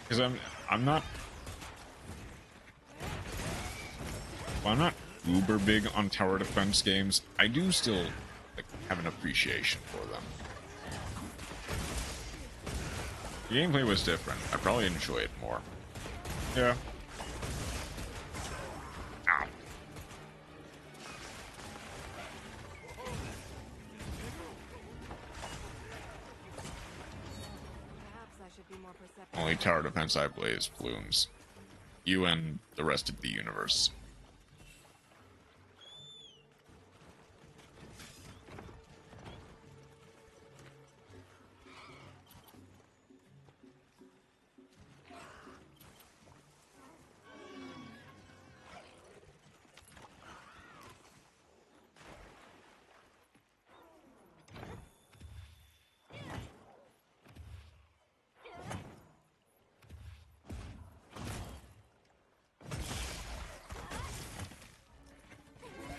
Because I'm not... Well, I'm not uber big on tower defense games. I do still have an appreciation for them. The gameplay was different. I probably enjoy it more. Yeah. Ow. Perhaps I should be more perceptive. Only tower defense I play is Bloons. You and the rest of the universe.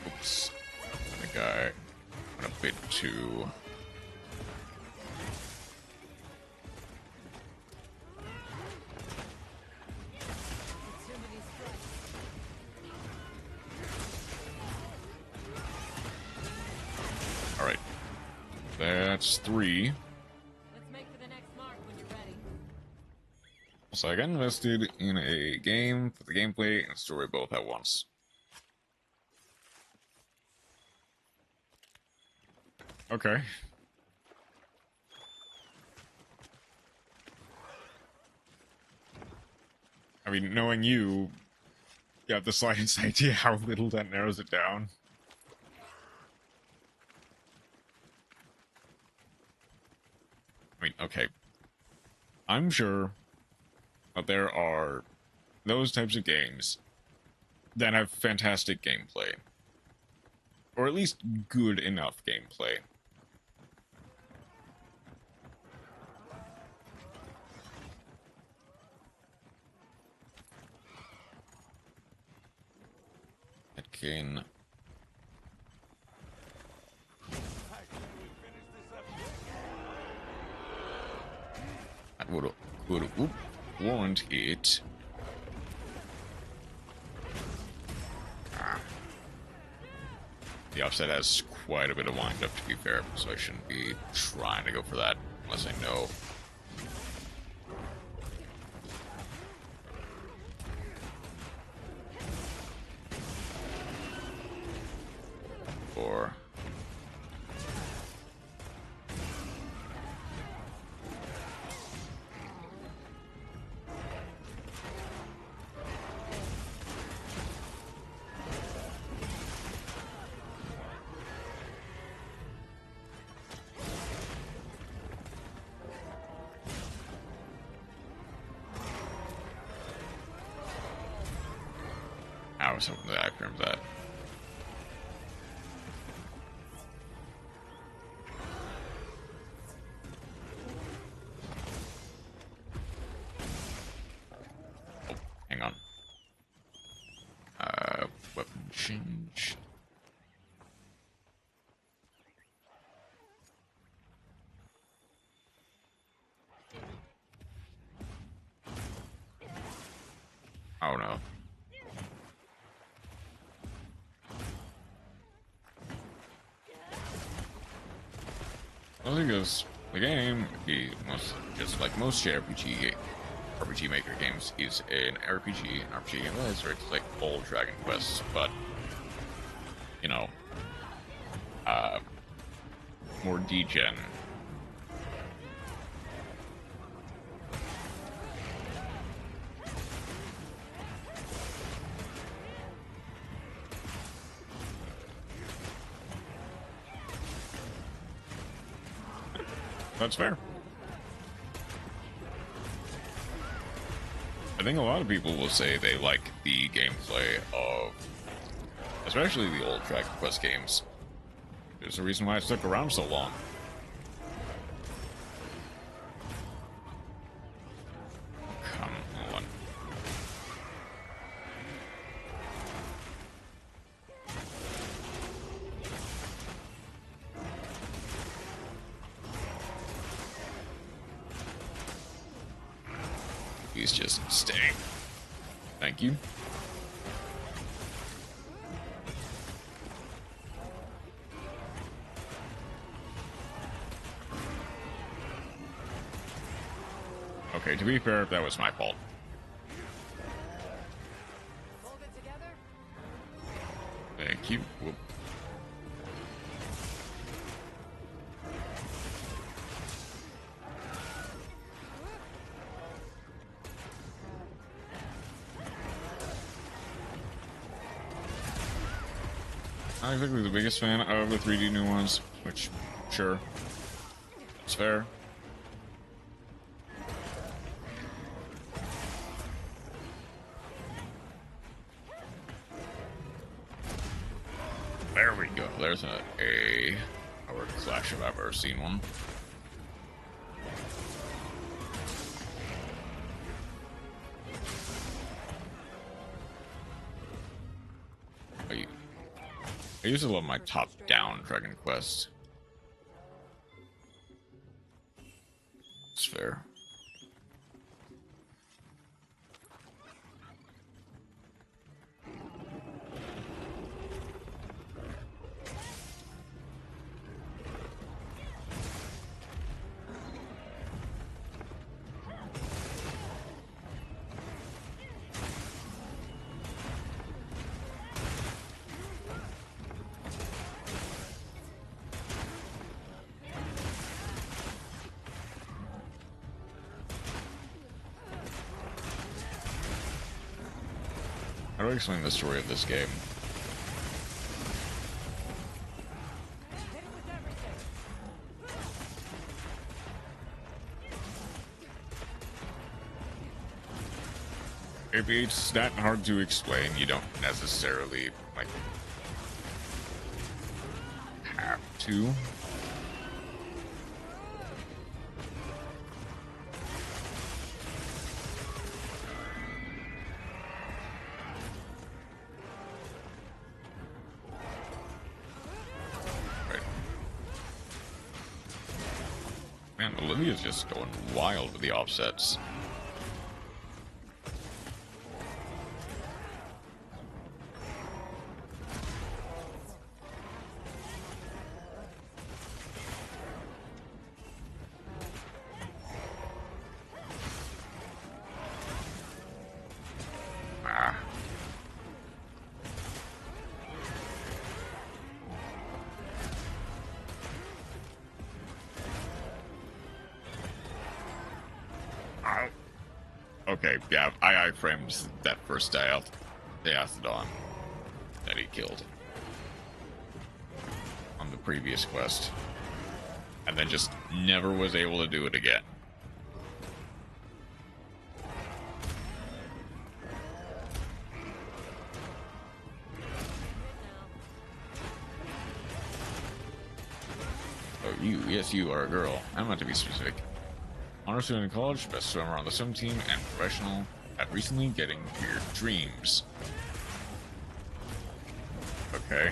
Oops. I think I went a bit too... that's 3. Let's make for the next mark when you're ready. So I got invested in a game for the gameplay and story both at once. Okay. I mean, knowing you have the slightest idea how little that narrows it down. I mean, okay. I'm sure that there are those types of games that have fantastic gameplay. Or at least good enough gameplay. Again. I would want it. The offset has quite a bit of windup, to be fair, so I shouldn't be trying to go for that unless I know. Or I was hoping that I could remember that. Oh, hang on. Weapon change. Oh no. Well, because the game, just like most RPG Maker games, is an RPG game. Well, it's like old Dragon Quest, but you know, more degen. That's fair. I think a lot of people will say they like the gameplay of, especially the old Dragon Quest games. There's a reason why it stuck around so long. Come on. He's just staying. Thank you. Okay, to be fair, that was my fault. Hold it together. Thank you. Whoop. Not exactly the biggest fan of the 3D new ones, which, sure, it's fair. There we go. There's a word clash if I've ever seen one. I used to love my top-down Dragon Quest. It's fair. How do I explain the story of this game? Hit it with everything. If it's that hard to explain, you don't necessarily, like, have to. Right. Man, Olivia's just going wild with the offsets. Ah. Ow. Okay, yeah, I framed that first Diathodon that he killed on the previous quest, and then just never was able to do it again. Oh, you, yes, you are a girl. I'm not to be specific. Honor student in college, best swimmer on the swim team, and professional at recently getting weird dreams. Okay.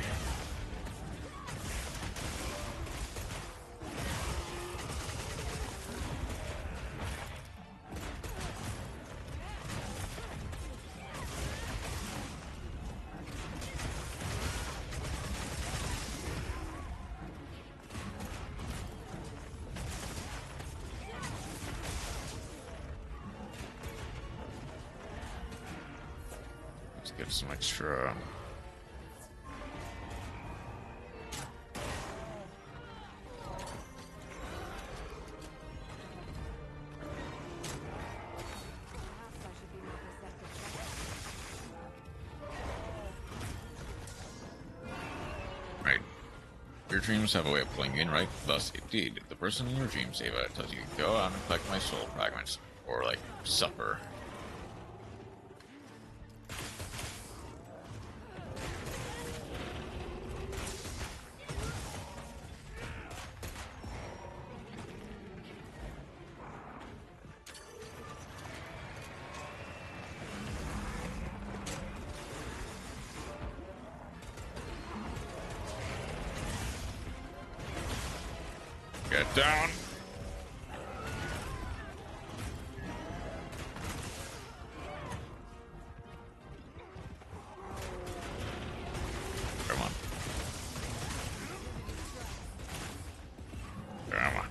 Let's get some extra. Perhaps I should be more perceptive. Right. Your dreams have a way of pulling you in, right? Thus, indeed, the person in your dream Ava tells you, go out and collect my soul fragments, or like supper. Get down. Come on. Come on.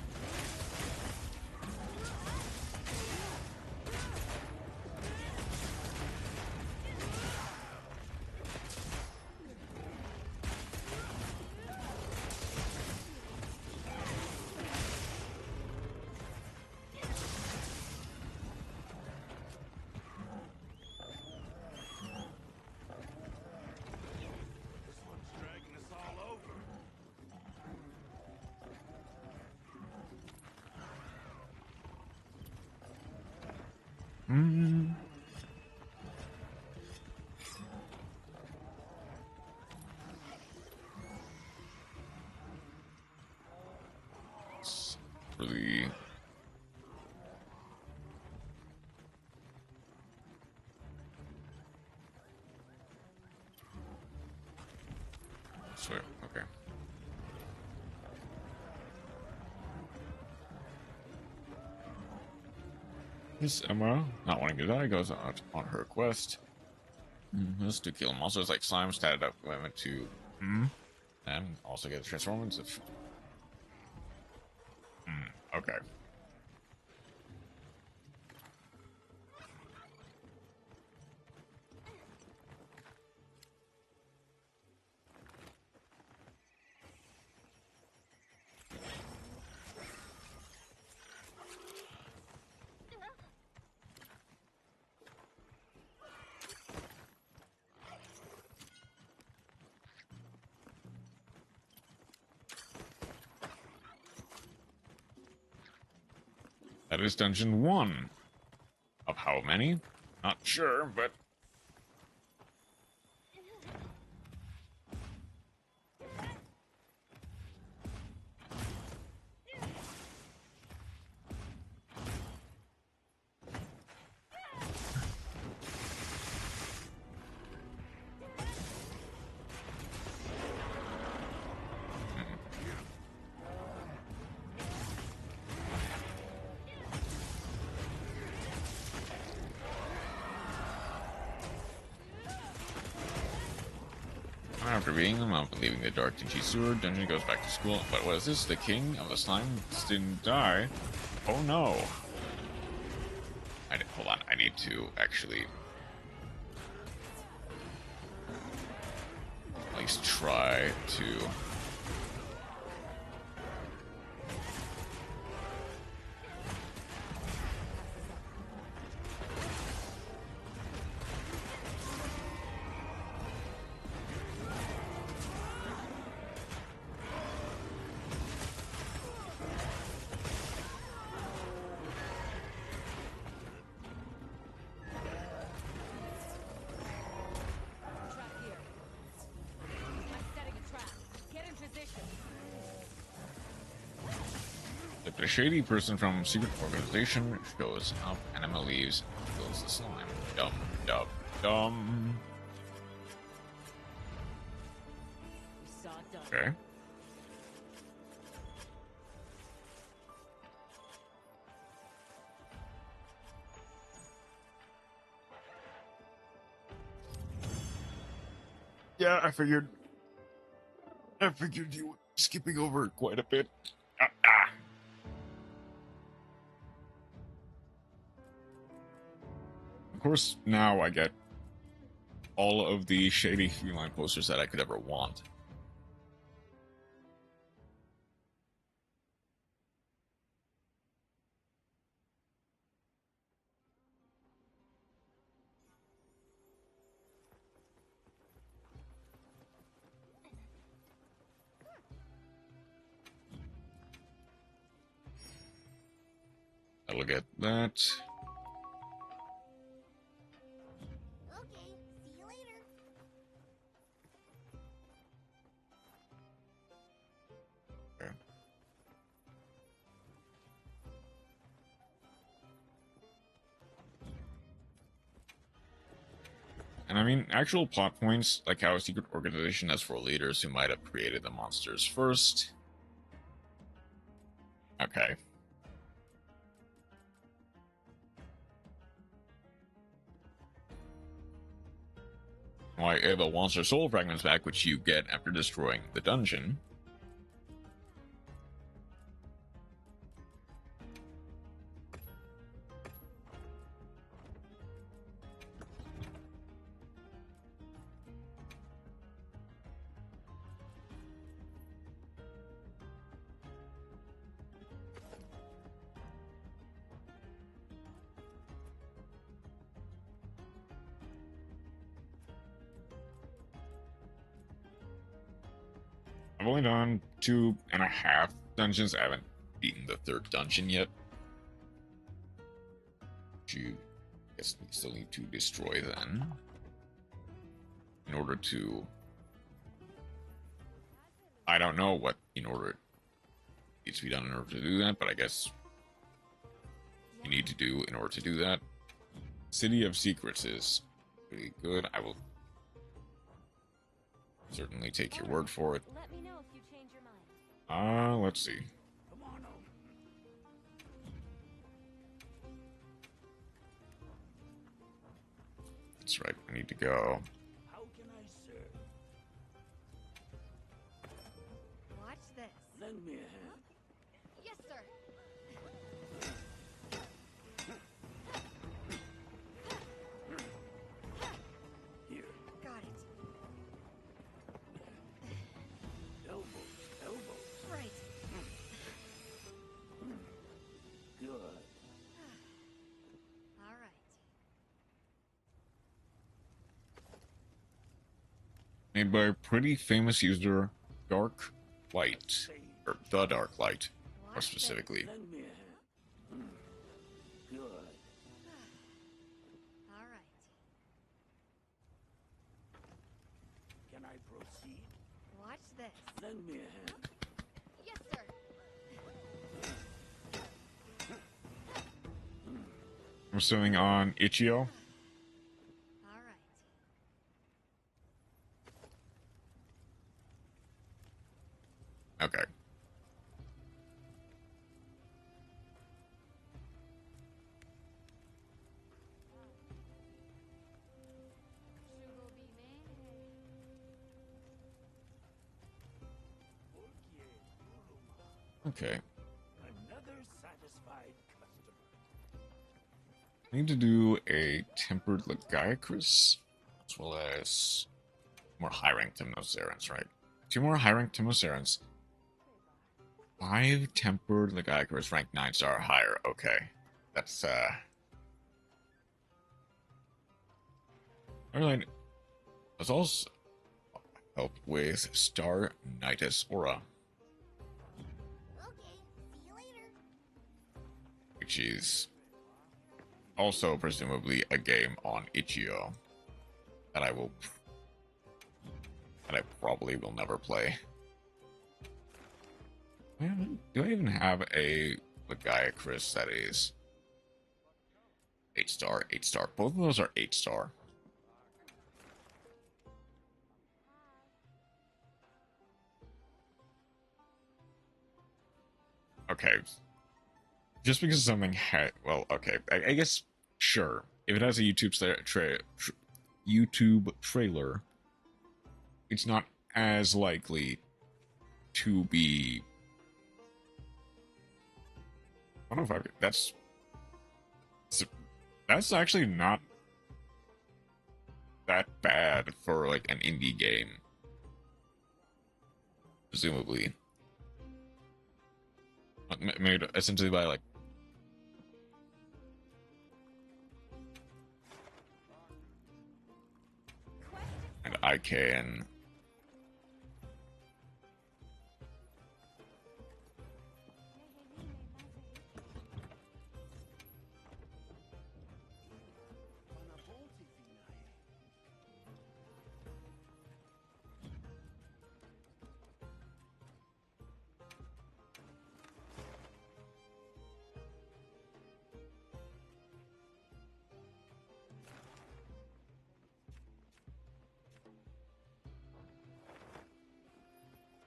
This one's dragging us all over. It's really. Swear. Okay. This Emma, not wanting to die, goes out on her quest. This to kill monsters like slime, statted up commitment to and also get the transformance of. Okay. That is dungeon 1. Of how many? Not sure, but... After beating them up and leaving the dark dingy sewer, Dungeon goes back to school. But what is this? The king of the slime didn't die? Oh no. Hold on, I need to actually at least try to... Trap here. I'm setting a trap. Get in position. If a shady person from secret organization shows up, Anima leaves and kills the slime. Dumb, dumb, dumb. We saw it done. Okay. Yeah, I figured you were skipping over quite a bit. Of course, now I get all of the shady feline posters that I could ever want. I'll get that. Okay, see you later. Okay. And I mean, actual plot points, like how a secret organization has 4 leaders who might have created the monsters first. Okay. Why, the monster soul fragments back, which you get after destroying the dungeon. I've only done 2.5 dungeons. I haven't beaten the 3rd dungeon yet. You guess we still need to destroy then. In order to... I don't know what in order needs to be done in order to do that, but I guess you need to do in order to do that. City of Secrets is pretty good. I will certainly take your word for it. Let me know if you change your mind. Let's see. Come on over. That's right, I need to go. How can I serve? Watch this. Lend me a hand. Yes, sir. Here. Got it. Elbows. Elbows. Right. Good. All right. Made by a pretty famous user, Dark Light. Or The Dark Light, more Watch specifically. Lend me a hand. proceed? Watch this. Lend me a hand. Yes, sir. I'm swimming on Ichio. All right. Okay. Sugar be made. Okay. Another satisfied customer. I need to do a tempered Lagiacrus, as well as more high-ranked Temnocerans, right? 2 more high-ranked Temnocerans. 5 tempered Lagiacrus, ranked 9-star or higher. Okay. That's, Alright. Let's also help with Star Nitus Aura, Okay. See you later. which is also presumably a game on Ichio that I probably will never play. Do I even have a Lagiacrus that is 8-star, 8-star? Both of those are 8-star. Okay. Just because something had, well, okay, I guess, sure. If it has a YouTube trailer, it's not as likely to be. I don't know if that's actually not that bad for like an indie game, presumably. Made essentially by like and I can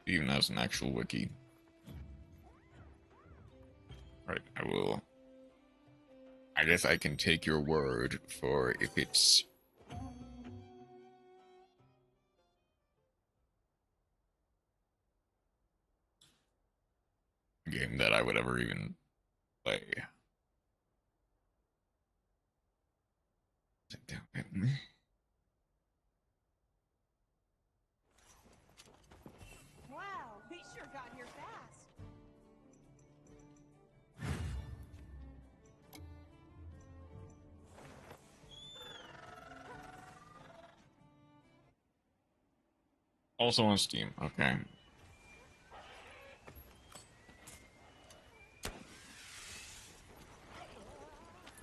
even as an actual wiki. Right, I guess I can take your word for if it's a game that I would ever even play. Wow, we sure got here fast. Also on Steam, okay.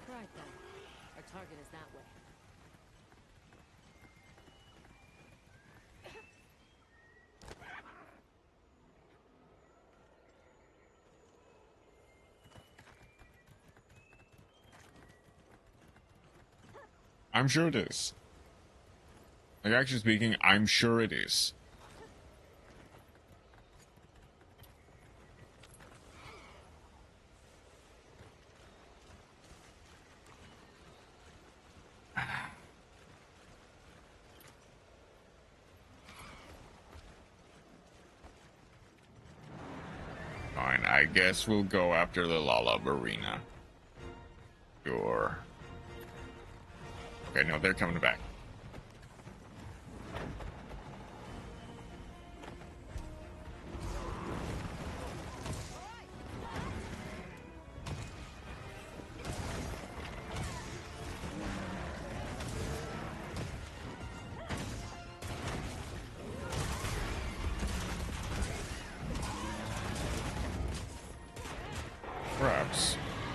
Right then. Our target is that way. I'm sure it is. Like, actually speaking, I'm sure it is. Fine, I guess we'll go after the Lalabarina. Sure. Okay, no, they're coming back.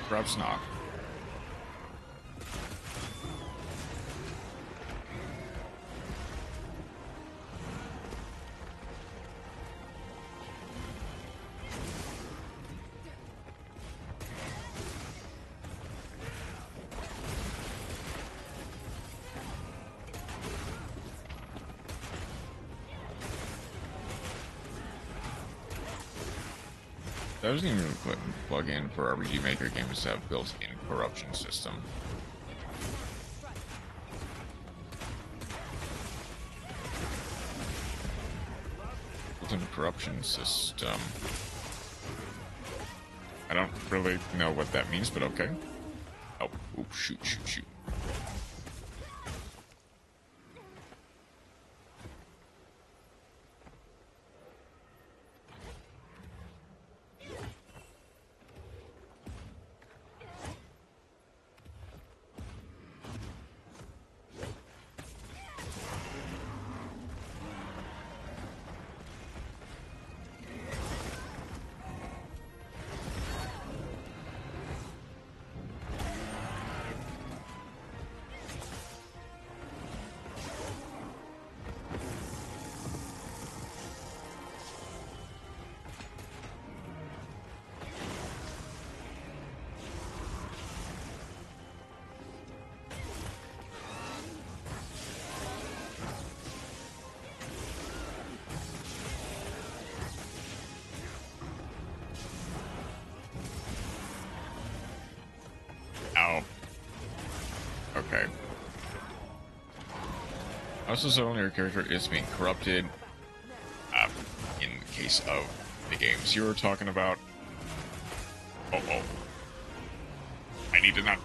Perhaps not. That doesn't even plug in for RPG Maker games to have built-in corruption system. Built-in corruption system. I don't really know what that means, but okay. Oh, oops, shoot. Ow. Okay. Also, so your character is being corrupted. In case of the games you were talking about. Oh. I need to not.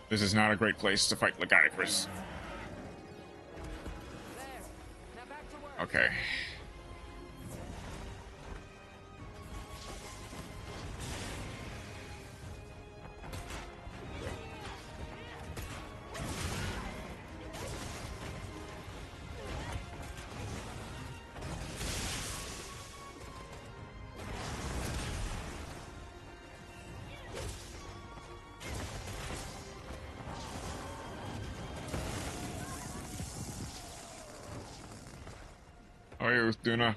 This is not a great place to fight Legiacris. Okay. How are you, Duna?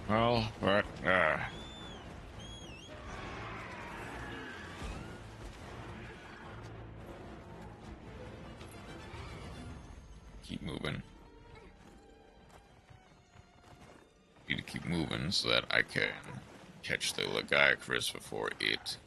Well, but, keep moving. Need to keep moving so that I can catch the Legiacris before it.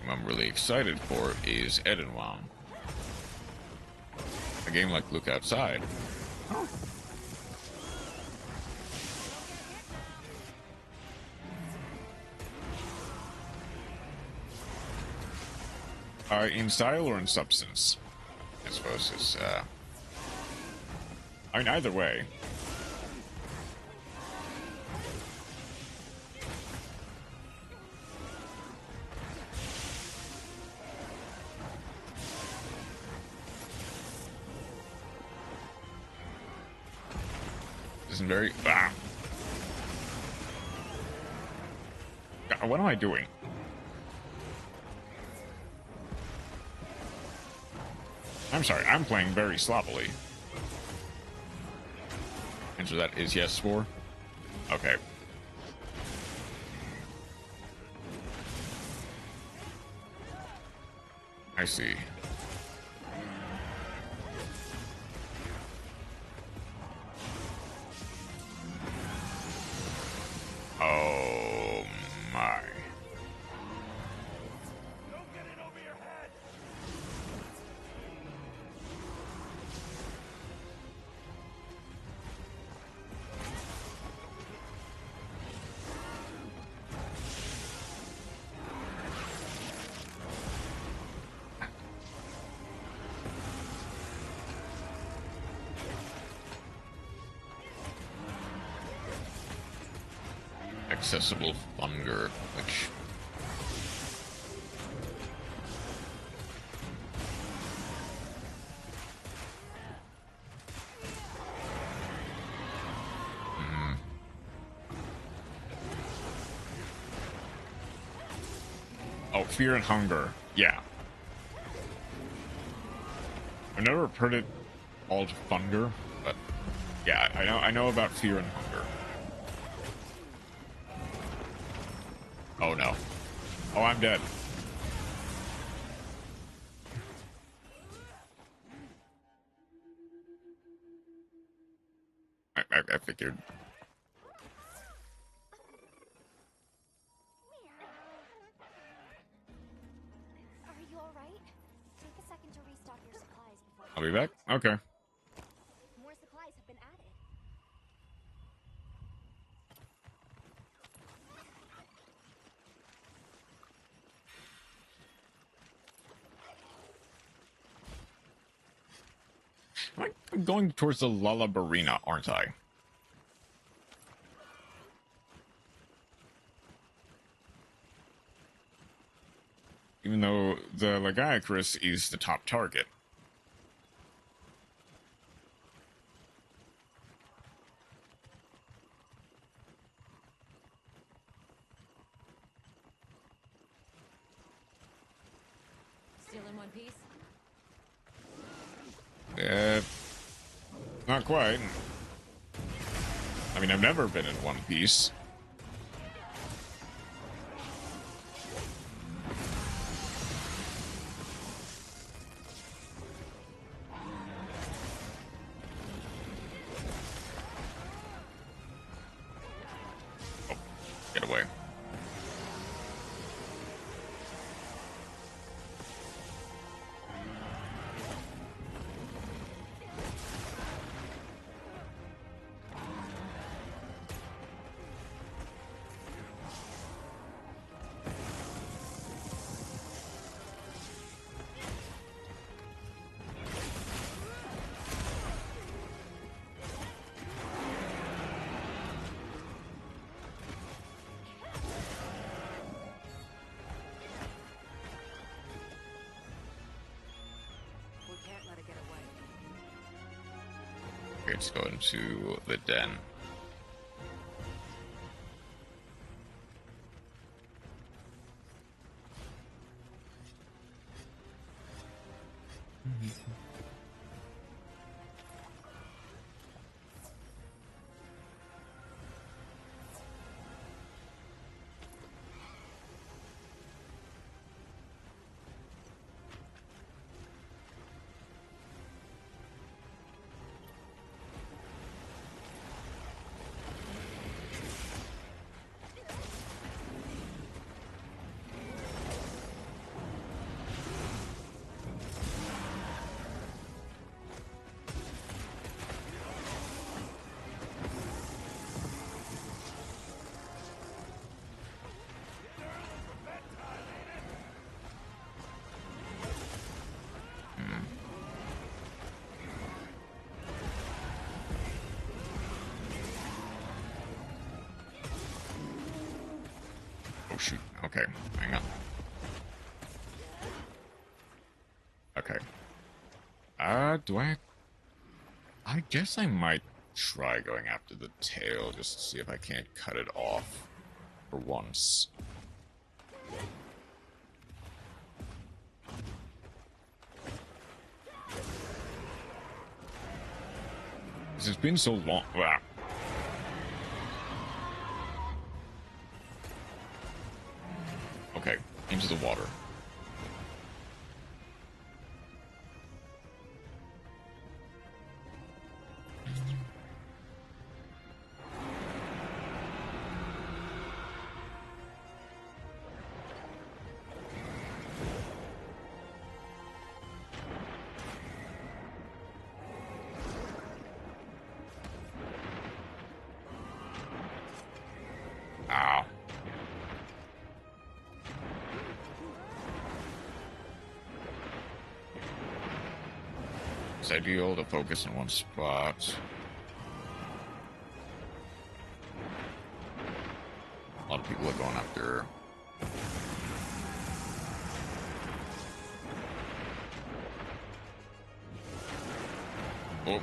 I'm really excited for is Edenwalm. A game like Look Outside. In style or in substance? I suppose it's, I mean, either way. Isn't very... Ah. God, what am I doing? I'm sorry, I'm playing very sloppily. Answer that is yes, Spore. Okay. I see. Oh my. Don't get it over your head. accessible hunger, which... Oh, fear and hunger. Yeah. I've never heard it called thunder, but yeah, I know about fear and hunger. Oh no. Oh, I'm dead. I figured. Are you alright? Take a second to restock your supplies before. I'll be back. Okay. More supplies have been added. I'm going towards the Lullabarina, aren't I? Even though the Lagiacrus is the top target. Still in one piece? Not quite. I mean, I've never been in one piece. Oh, get away. We can't let it get away. Okay, let's go into the den. Oh shoot. Okay, hang on. Okay. Do I guess I might try going after the tail just to see if I can't cut it off for once. 'Cause it's been so long. Ah. Okay, into the water. Ow. It's ideal to focus in one spot. A lot of people are going after. Oh.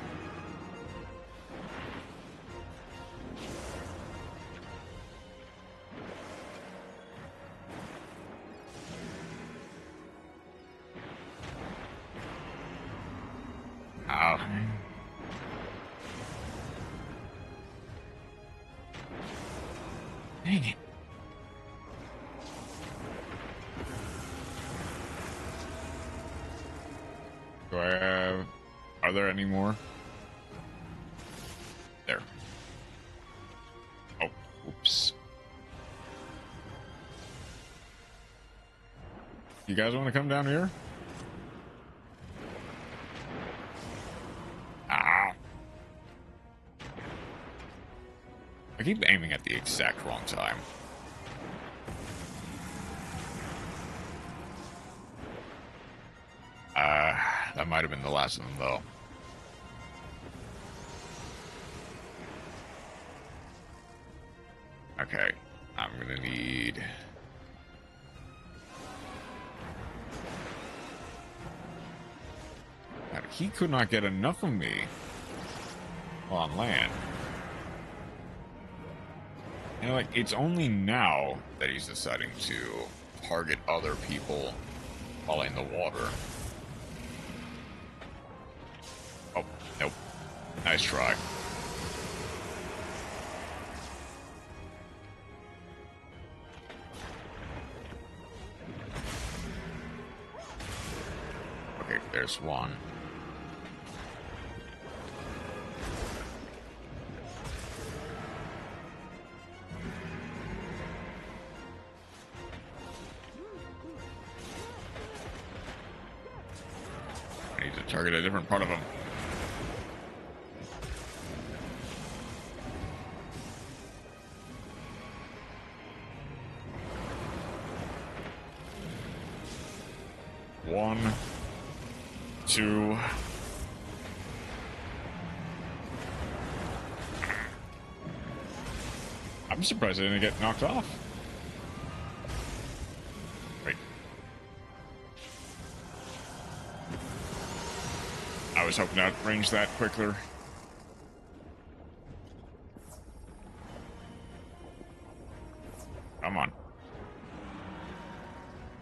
Ow. Dang it. Do I have... Are there any more? There. Oh, oops. You guys want to come down here? Ah. I keep aiming at the exact wrong time. That might have been the last of them, though. Okay, I'm gonna need... God, he could not get enough of me on land. And like, it's only now that he's deciding to target other people while in the water. Oh, nope. Nice try. Okay, there's one. I need to target a different part of him. One, two. I'm surprised I didn't get knocked off. Wait. I was hoping to outrange that quicker. Come on.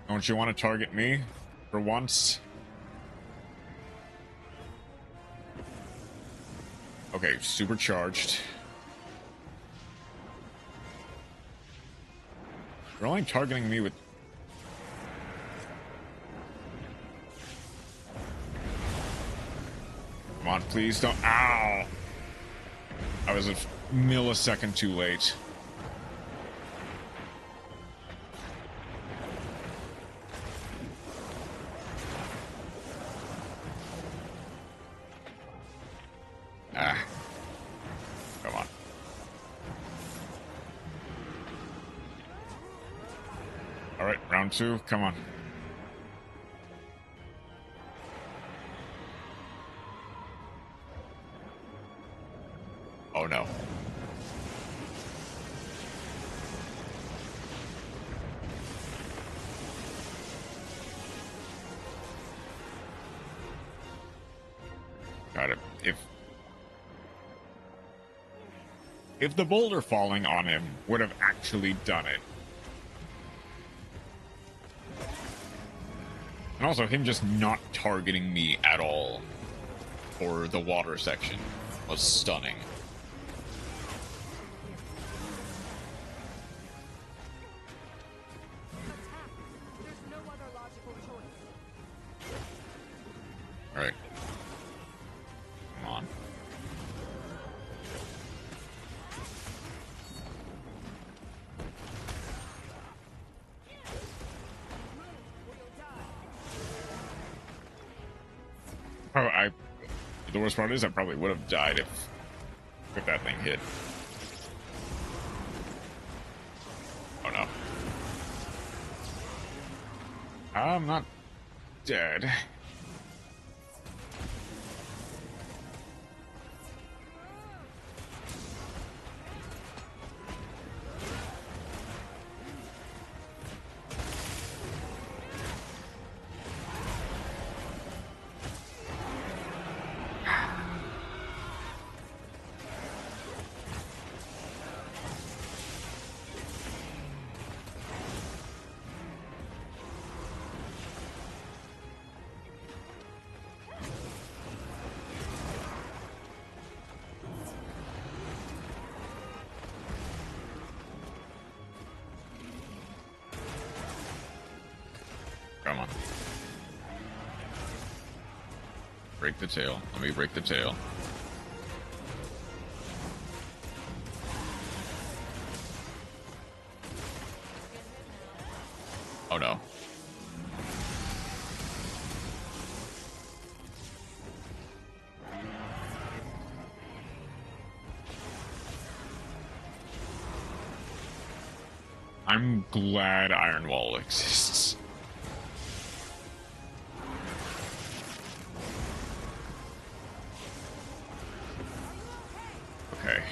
Don't you want to target me for once? Okay, supercharged. You're only targeting me with... Come on, please don't... Ow! I was a millisecond too late. Ah. Come on. Alright, round two, come on. Oh no. Got it. If the boulder falling on him would have actually done it. And also him just not targeting me at all for the water section was stunning. Alright. Come on. Oh, the worst part is I probably would have died if that thing hit. Oh no. I'm not dead. Come on. Break the tail. Let me break the tail. Oh no. I'm glad Iron Wall exists. Okay.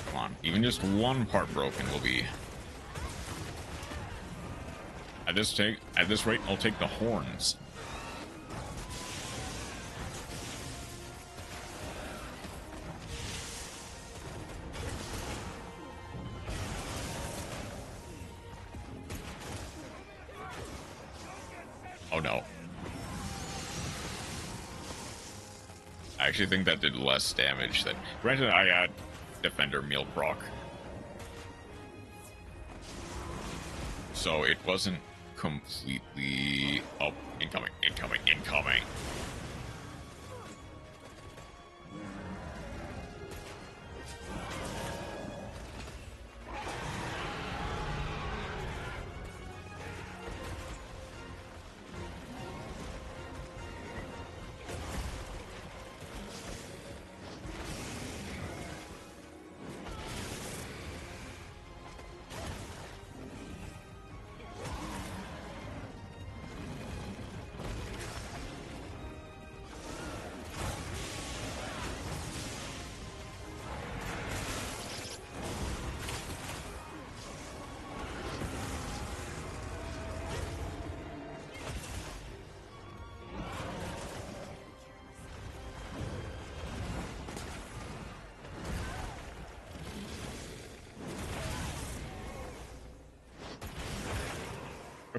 Come on. Even just one part broken will be... At this rate, I'll take the horns. Oh no. I actually think that did less damage than... Granted, I had Defender meal proc. So it wasn't completely... Oh, incoming, incoming, incoming.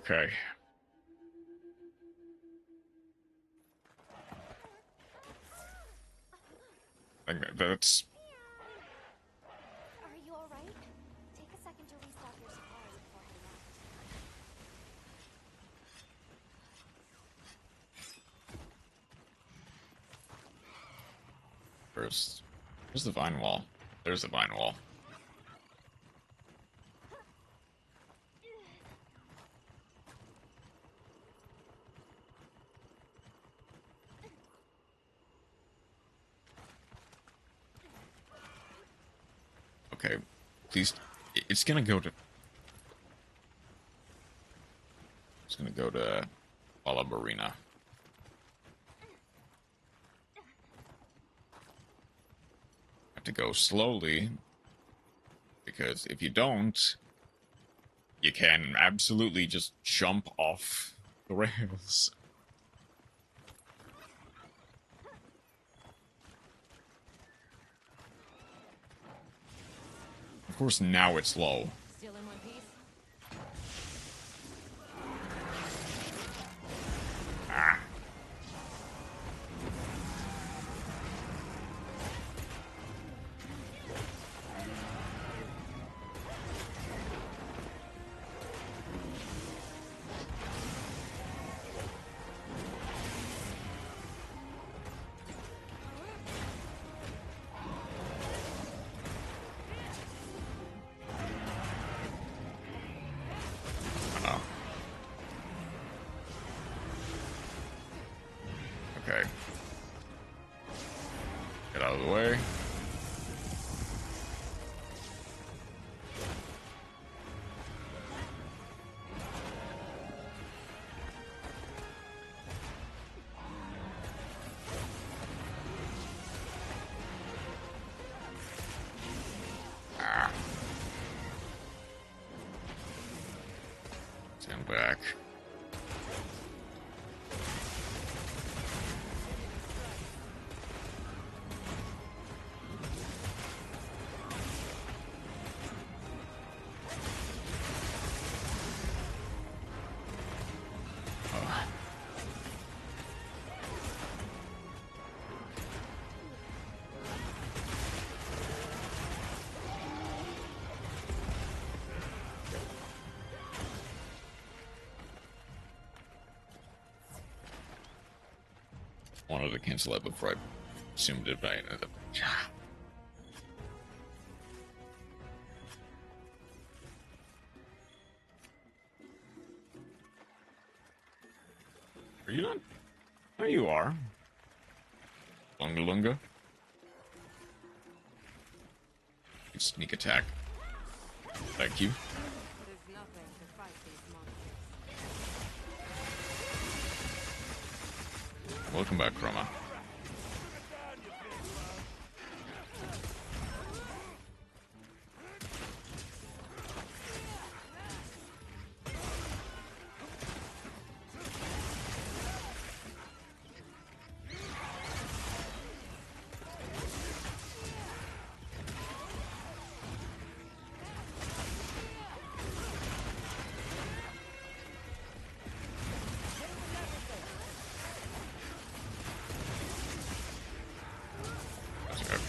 Okay. I think that's... Are you alright? Take a second to restock your supplies before heading out. Where's the vine wall? There's the vine wall. Okay, please. It's gonna go to... It's gonna go to Walabarina. Have to go slowly, because if you don't, you can absolutely just jump off the rails. Of course, now it's low. Still in one piece? Ah. Okay. Get out of the way. Ah. Stand back. Wanted to cancel that before I assumed it, but I ended up. Are you not? There you are. Lunga Lunga. Sneak attack. Thank you. There's nothing to fight these monsters. Welcome back, Chroma.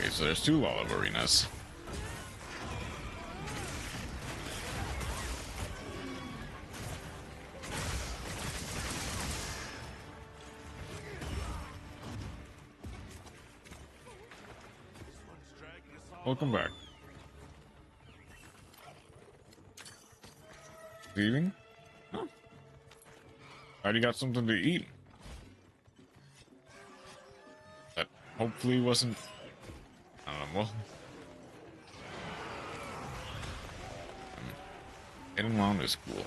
Okay, so there's 2 Olive Arenas. Welcome back. Leaving? Huh. Already got something to eat. That hopefully wasn't... well... Getting along is cool.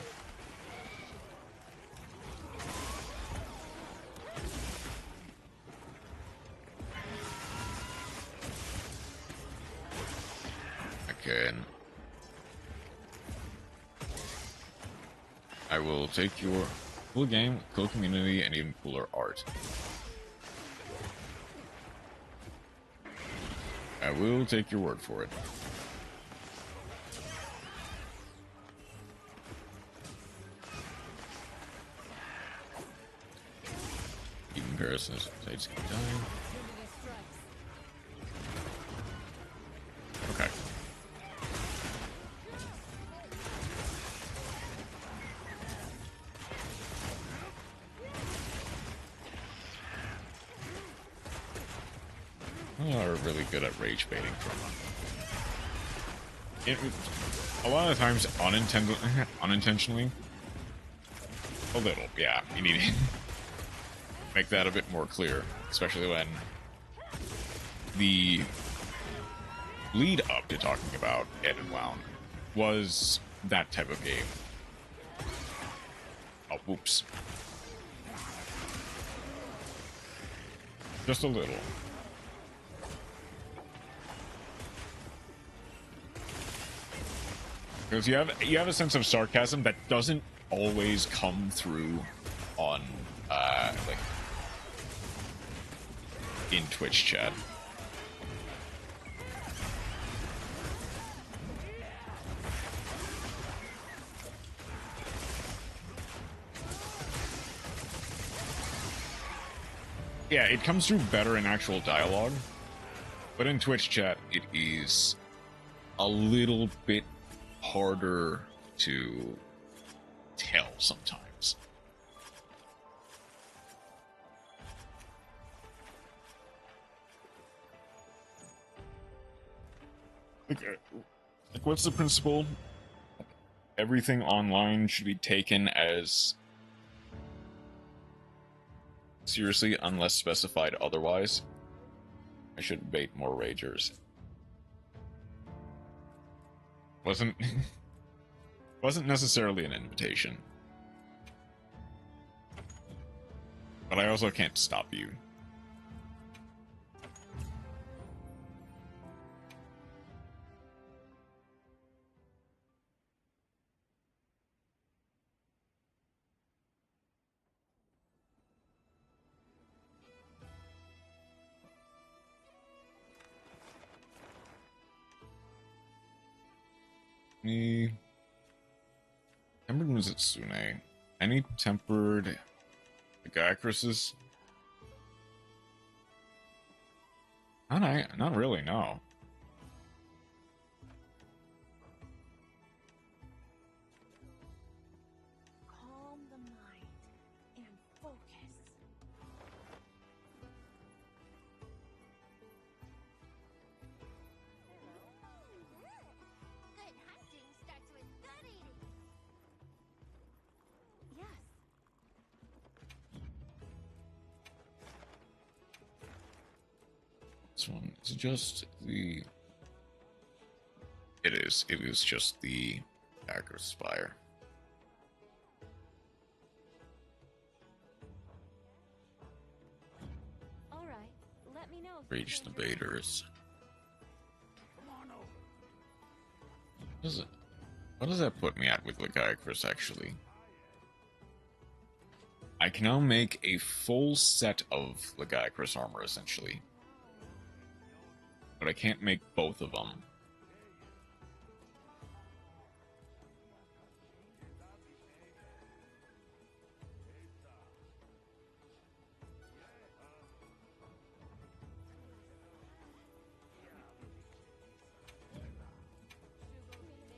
Okay, and I will take your cool game, cool community, and even cooler art. I will take your word for it. Even comparisons, sites keep dying. Okay. We are really good at rage baiting from a lot of times unintentionally. A little, yeah. You need to make that a bit more clear, especially when the lead up to talking about Ed and Wound was that type of game. Oh, whoops. Just a little. Because you have a sense of sarcasm that doesn't always come through on like in Twitch chat. Yeah, it comes through better in actual dialogue, but in Twitch chat it is a little bit harder to tell sometimes. Like what's the principle? Everything online should be taken as seriously unless specified otherwise. I should bait more ragers. Wasn't necessarily an invitation. But I also can't stop you. Tempered Mizitsune. Any tempered actresses? Not really, no. Calm the mind and focus. This one is just the. It is. It was just the Dagger Spire. All right. Let me know if you Reach the change your mind. baiters. Come on over. What does that put me at with Legiacris, actually? I can now make a full set of Legiacris armor, essentially. But I can't make both of them.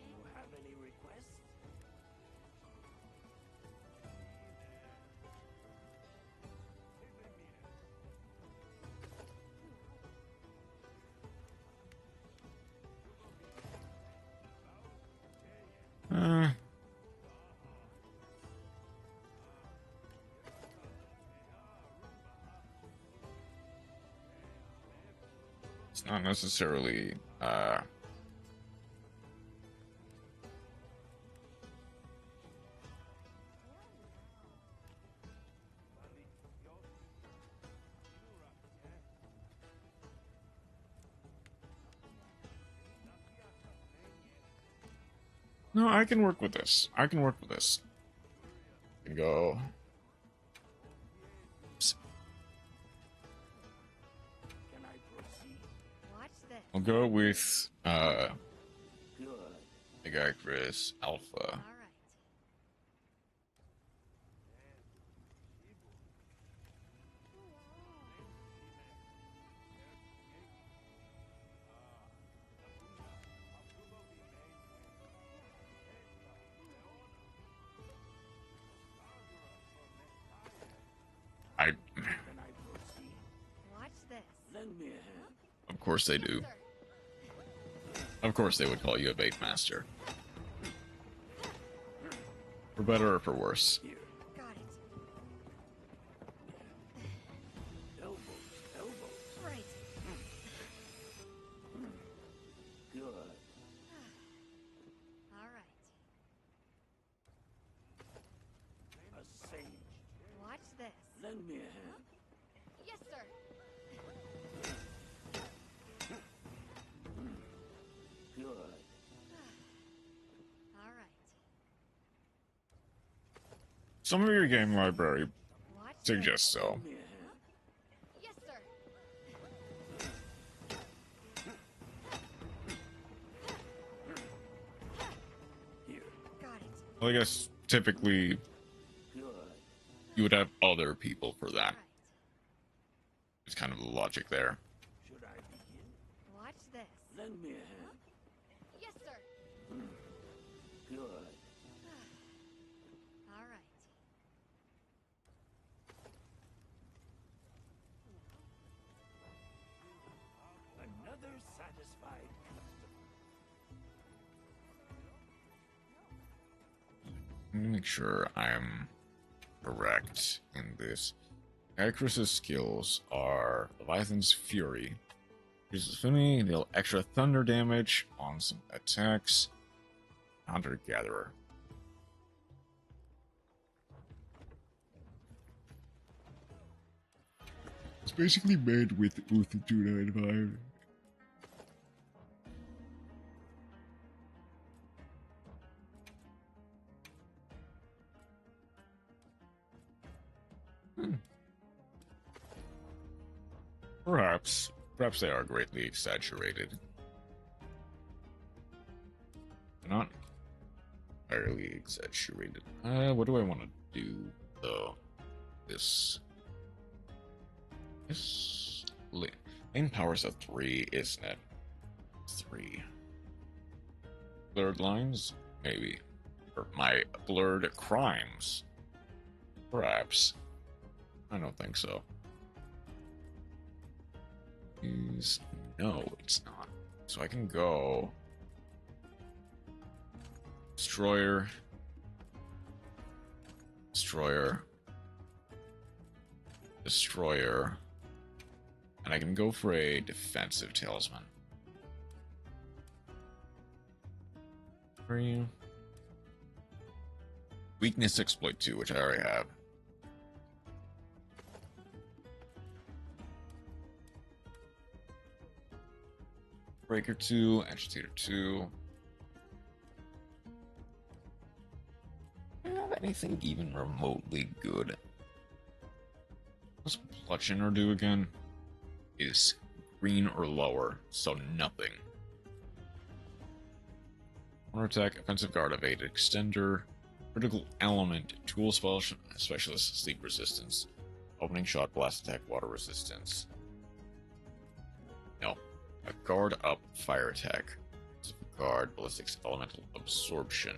You have any requests? It's not necessarily, No, I can work with this. I can work with this. I can go... Can I proceed? Watch this. I'll go with, Good. Legiacris Alpha. All right. I... Can I proceed? Watch this. Lend me a hand. Of course they do. Of course they would call you a bait master. For better or for worse. Here. Got it. Elbows. Elbows. Right. Good. All right. A sage. Watch this. Lend me a hand. Yes, sir. Good. All right. Some of your game library Watch suggests so. Lend me a hand. this. Yes, sir. Here. Got it. Well, I guess typically Good. you would have other people for All that. right. It's kind of the logic there. Should I begin? Watch this. Lend me a hand. Yes, sir. Good. All right. Another satisfied customer. Let me make sure I'm correct in this. Legiacris' skills are Leviathan's Fury. Uses Affinity, deal extra thunder damage on some attacks. Hunter Gatherer. It's basically made with Uth Tuna environment. Perhaps they are greatly exaggerated. Not entirely exaggerated. What do I want to do though? This main power's a 3, isn't it? 3. Blurred lines, maybe, or my blurred crimes, perhaps. I don't think so. No, it's not. So I can go Destroyer, Destroyer, Destroyer, And I can go for a defensive talisman. For you. Weakness exploit 2, which I already have. Breaker 2, Agitator 2. Do I have anything even remotely good? What's Bludgeoner do again? Is green or lower, so nothing. Counter attack, offensive guard, evade, extender, critical element, tool specialist, sleep resistance, opening shot, blast attack, water resistance. No, a guard up, fire attack, guard, ballistics, elemental absorption.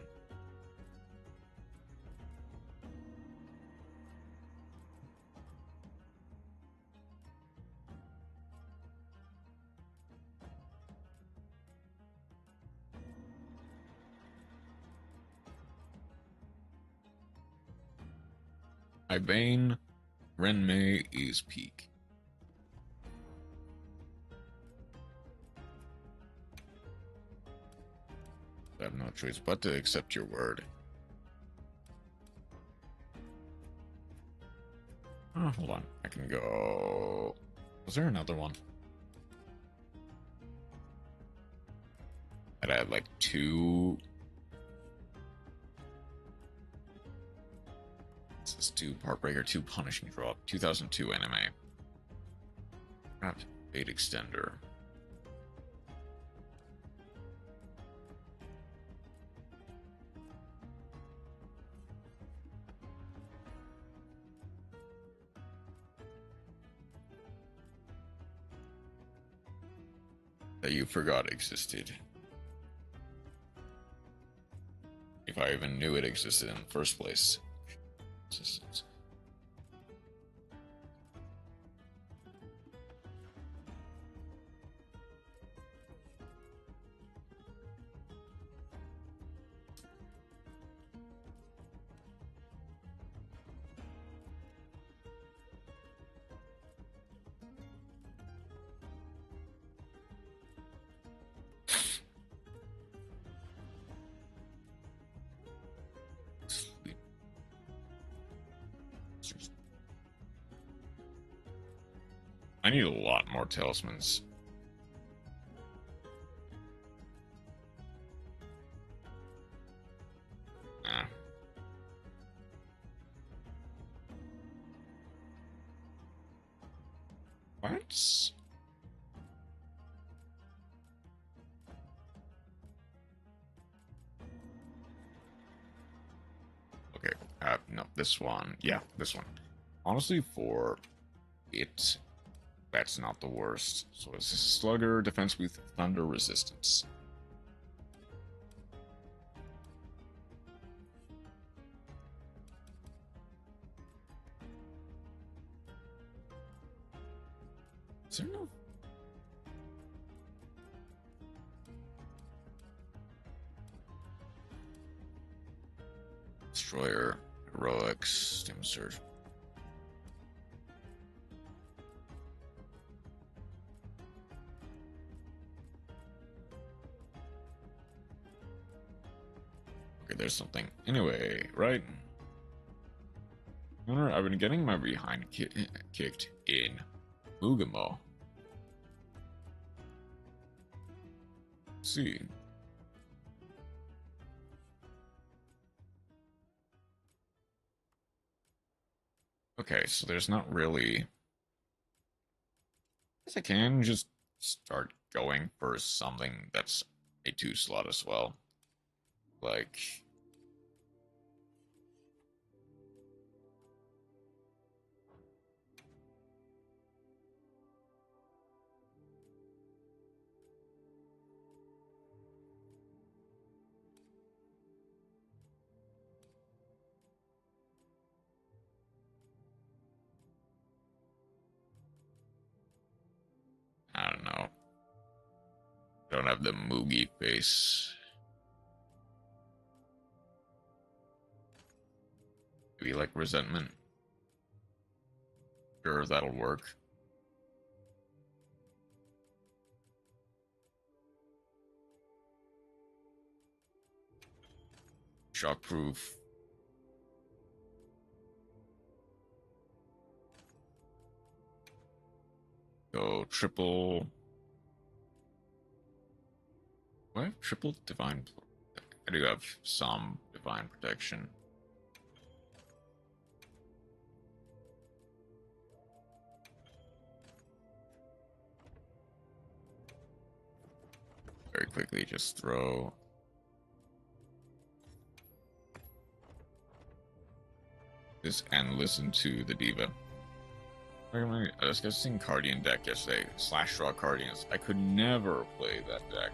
My Bane, Renmei is peak. I have no choice but to accept your word. Oh, hold on. I can go... Was there another one? That had like 2... This is 2 Heartbreaker, 2 Punishing Drop, 2002 anime. Crap, Fate Extender. That you forgot existed. If I even knew it existed in the first place. Existence. I need a lot more talismans. Ah. What? Okay, no, this one. Yeah, this one. Honestly, for it, that's not the worst. So it's a slugger, defense with thunder resistance. Is there no... Destroyer, Heroics, Stem Surge. Okay, there's something. Anyway, right? I've been getting my behind kicked in Mugamo. Let's see. Okay, so there's not really... I guess I can just start going for something that's a 2 slot as well. Like... I don't know. Don't have the Moogie face. Maybe like resentment. Sure, that'll work. Shockproof. Go triple. What? Triple divine. I do have some divine protection. Very quickly, just throw. This and listen to the diva. I was guessing Cardian deck yesterday. Slash draw Cardians. I could never play that deck.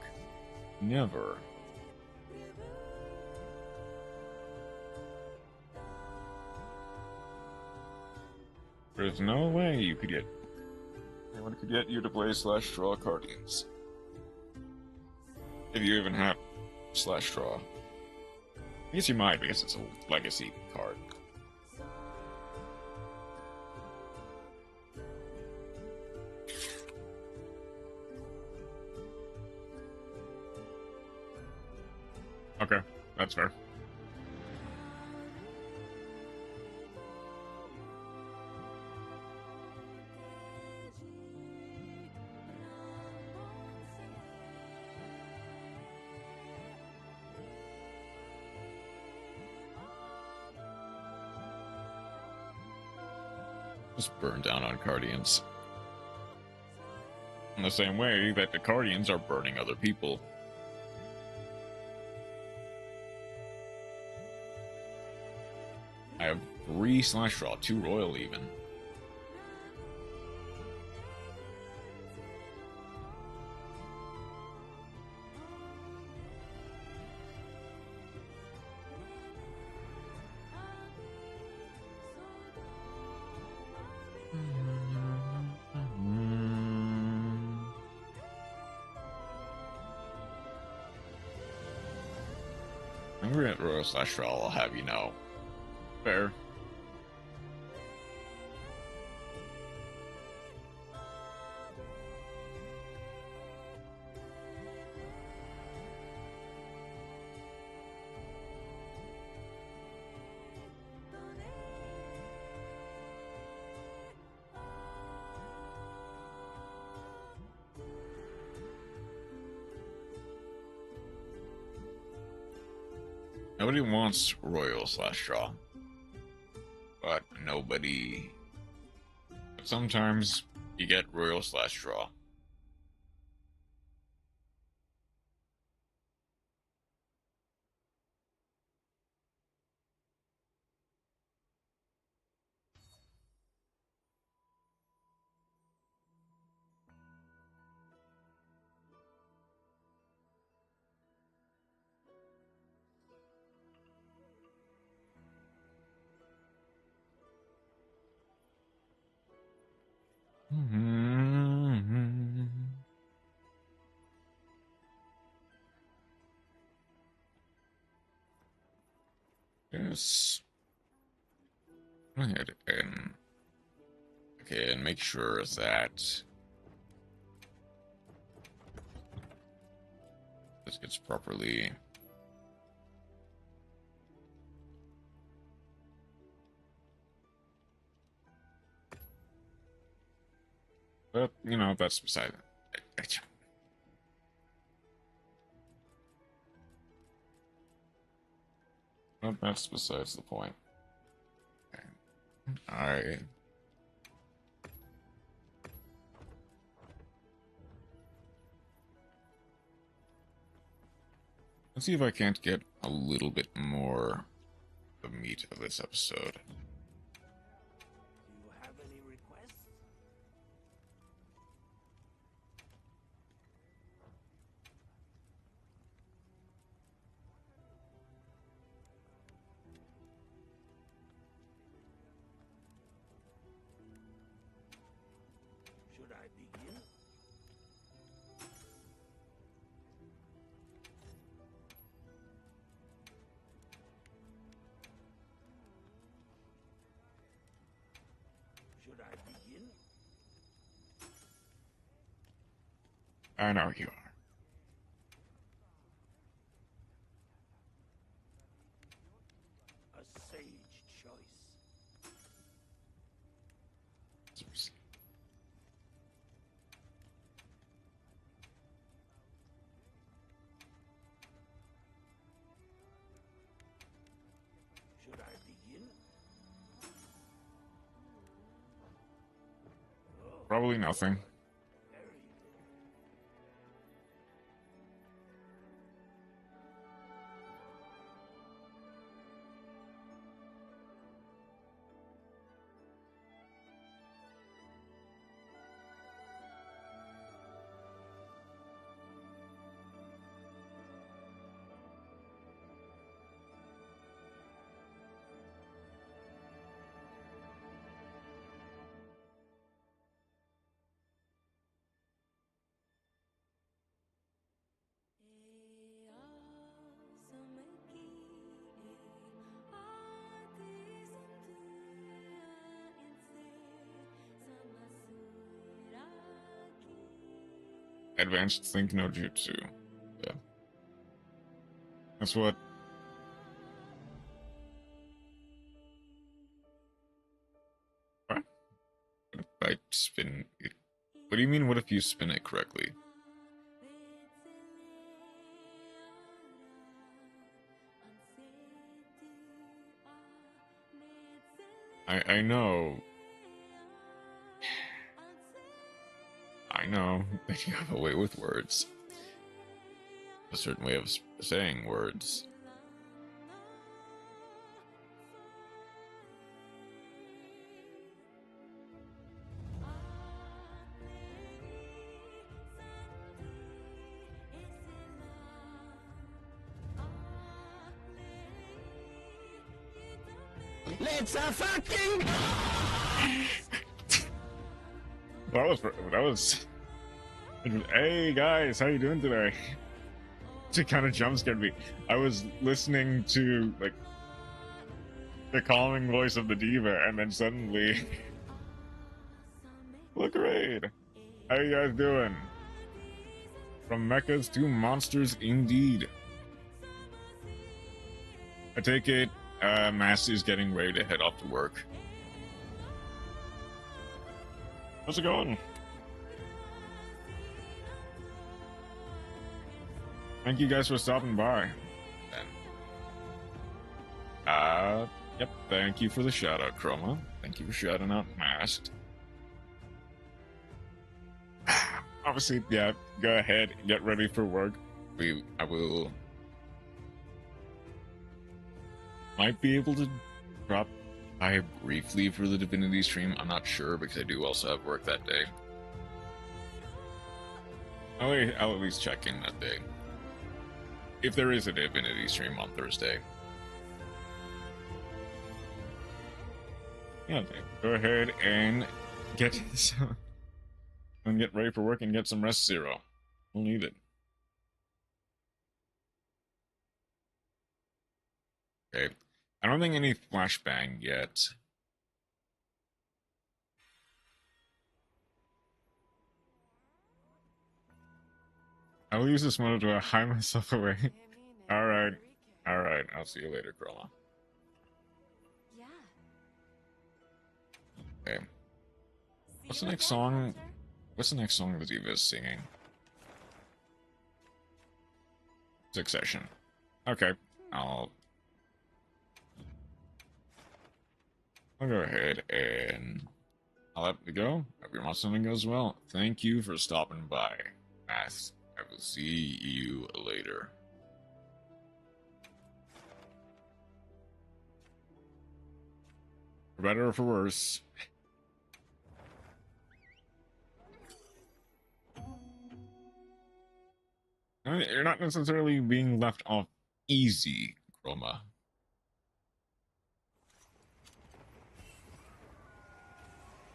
Never. There's no way you could get anyone could get you to play slash draw Cardians. If you even have slash draw. I guess you might because it's a legacy card. Okay, that's fair. Just burn down on Guardians. In the same way that the Guardians are burning other people. I have 3 slash draw, 2 royal even. When we're at royal slash draw, I'll have you know. Fair. Nobody wants royal slash draw. But nobody. But sometimes you get royal slash draw. Yes. Go ahead and okay, and make sure that this gets properly. But you know that's beside it. Well, that's besides the point. Okay. Alright. Let's see if I can't get a little bit more of the meat of this episode. Do you have any requests? Should I begin? Should I begin? I know you are. Probably nothing. Advanced Think no Jutsu. Yeah. That's what. What? What if I spin it? What do you mean, what if you spin it correctly? I know. I know that you have a way with words. A certain way of saying words. Let's a fucking. That was. Hey guys, how you doing today? It kind of jump scared me. I was listening to like the calming voice of the diva, and then suddenly, look great. How you guys doing? From mechas to monsters, indeed. I take it, Massey's getting ready to head off to work. How's it going? Thank you guys for stopping by. Yep, thank you for the shout out, Chroma. Thank you for shouting out Masked. Obviously, yeah, go ahead, get ready for work. I will... Might be able to drop by briefly for the Divinity stream. I'm not sure because I do also have work that day. I'll at least check in that day. If there is a Divinity stream on Thursday. Yeah, go ahead and get some, and get ready for work and get some rest, Zero. We'll need it. Okay. I don't think any flashbang yet. I'll use this mode to hide myself away. Alright. Alright, I'll see you later, Chroma. Yeah. Okay. What's the next song? What's the next song the diva is singing? Succession. Okay. I'll go ahead and I'll let it go. Hope your something goes well. Thank you for stopping by, Math. I will see you later. For better or for worse. I mean, you're not necessarily being left off easy, Chroma.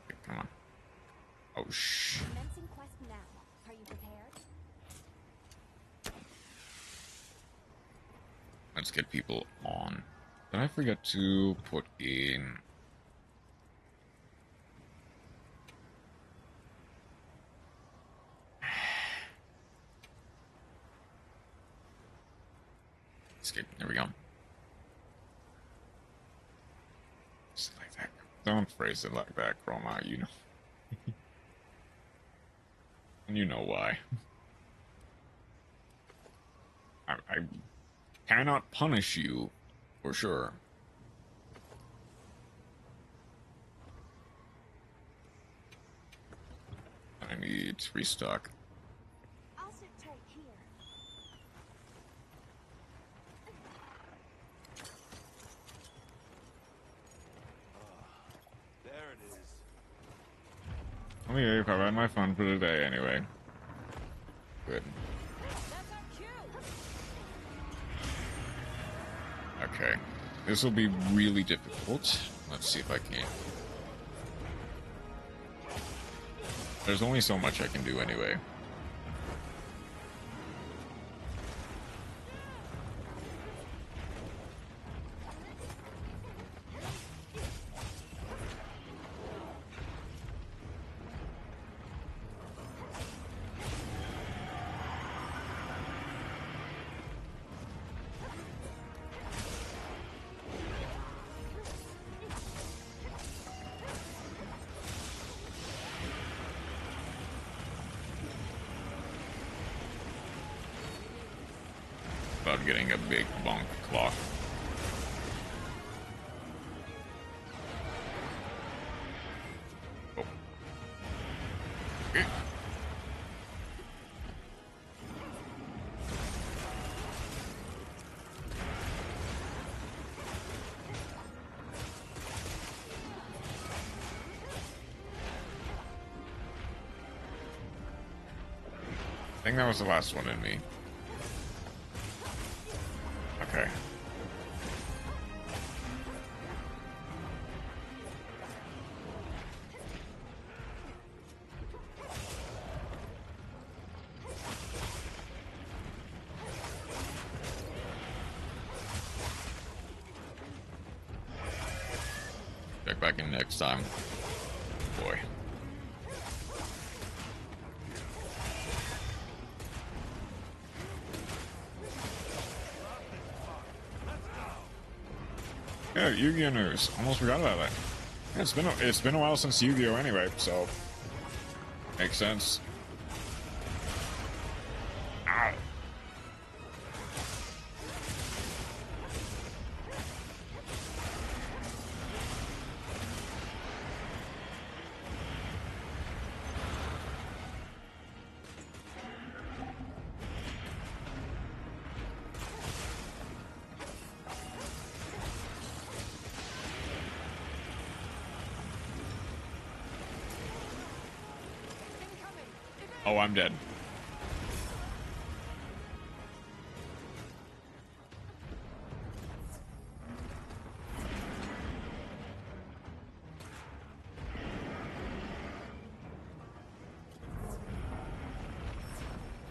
Okay, come on. Oh, shh. Commencing quest now. Are you prepared? Let's get people on. Did I forget to put in... Escape. There we go. Just like that. Don't phrase it like that, Chroma. You know. And you know why. I cannot punish you, for sure. I need to restock. I'll sit tight here. There it is. Oh yeah, I've had my fun for the day anyway. Good. That's our cue. Okay. This will be really difficult. Let's see if I can. There's only so much I can do anyway. About getting a big bonk clock. Oh. Okay. I think that was the last one in me. Okay. Check back in next time. Boy. Yeah, Yu-Gi-Oh news. Almost forgot about that. Yeah, it's been a while since Yu-Gi-Oh anyway, so makes sense. Ow. Oh, I'm dead.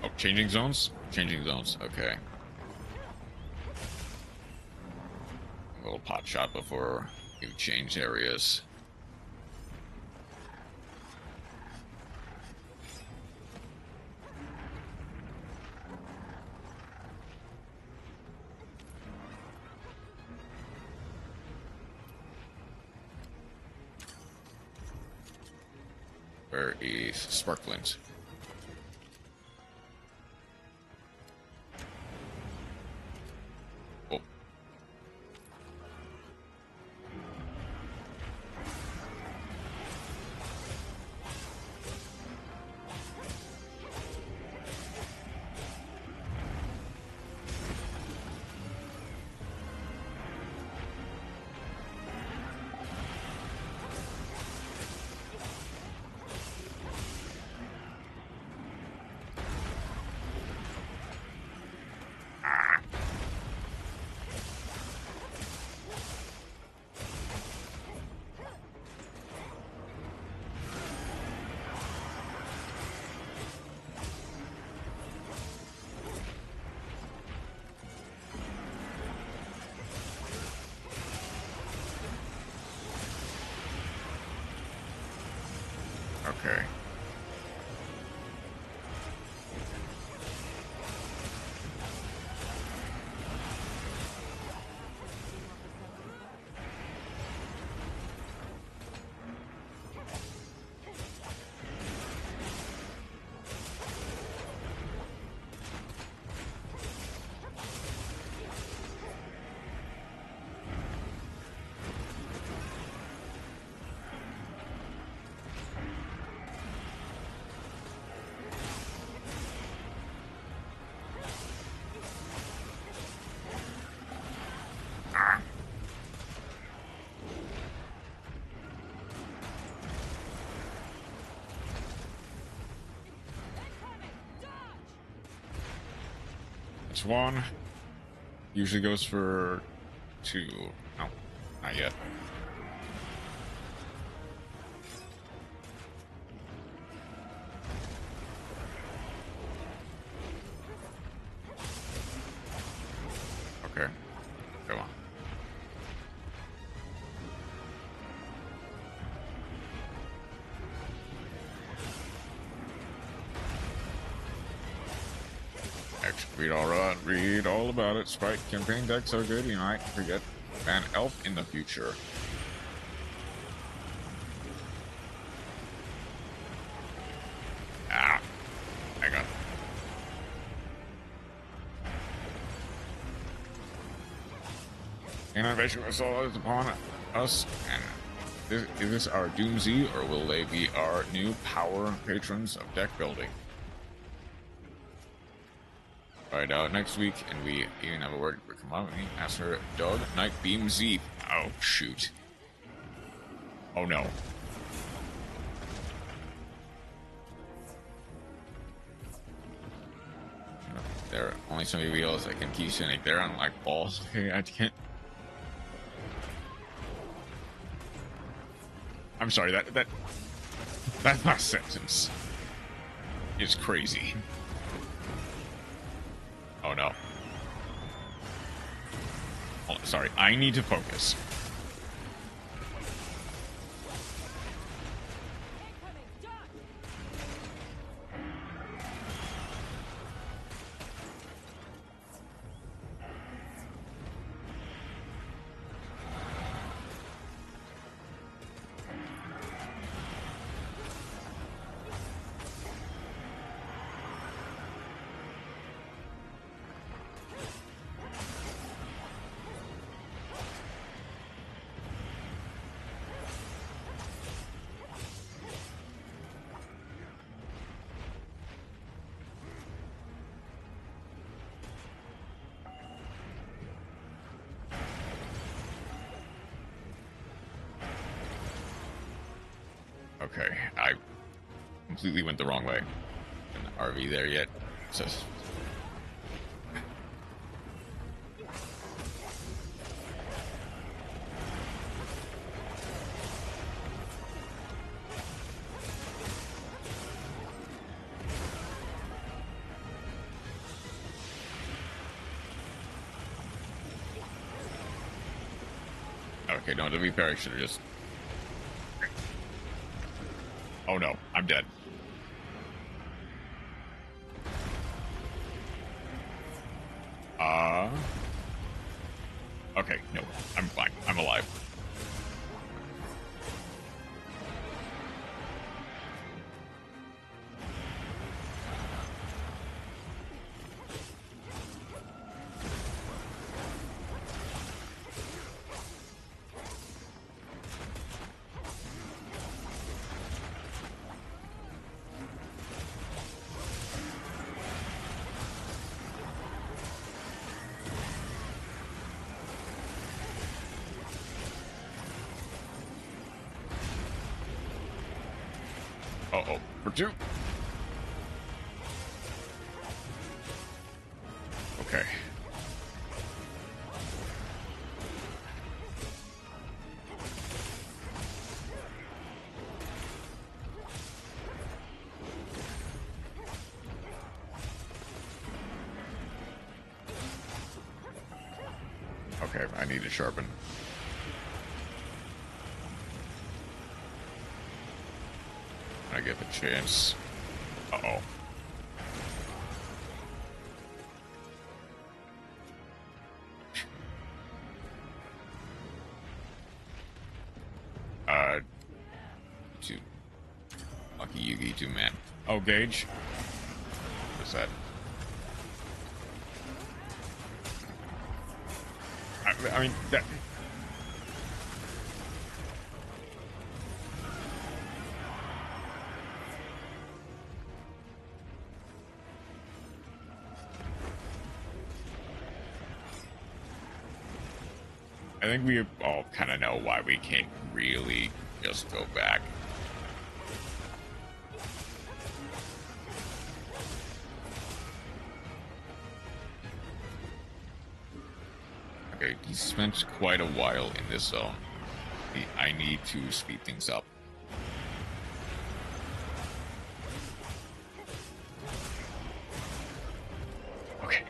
Oh, changing zones? Changing zones, okay. A little pot shot before you change areas. Where is Sparklins? Oh. Okay. This one usually goes for 2. No, not yet. Okay, come on. Read all about it. Sprite campaign decks are good. You might forget an elf in the future. Ah, hang on. Innovation assault upon us, and is this our doomsday, or will they be our new power patrons of deck building? Find out next week, and we even have a word for Chromawyn. Ask her, Dog, Night Beam Z. Oh, shoot. Oh, no. There are only so many wheels I can keep sitting there on like balls. Okay, I can't. I'm sorry, that last sentence is crazy. Oh no. Oh, sorry, I need to focus. Okay, I completely went the wrong way. An RV there yet? It says. Okay, no, to be fair, I should have just. Oh no, I'm dead. Okay, no, I'm fine. I'm alive. Uh-oh, for 2. Okay. Okay, I need to sharpen. I get the chance. Uh-oh. Two. Lucky Yugi, 2 man. Oh, Gage. What is that? I mean, that... I think we all kind of know why we can't really just go back. Okay, he spent quite a while in this zone. I need to speed things up. Okay.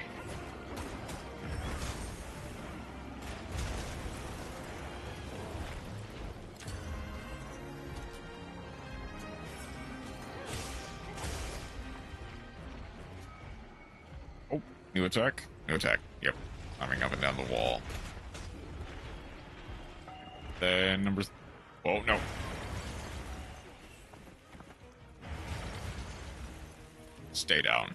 Oh, new attack? New attack. Yep. Climbing up and down the wall. Then number... Oh, no. Stay down.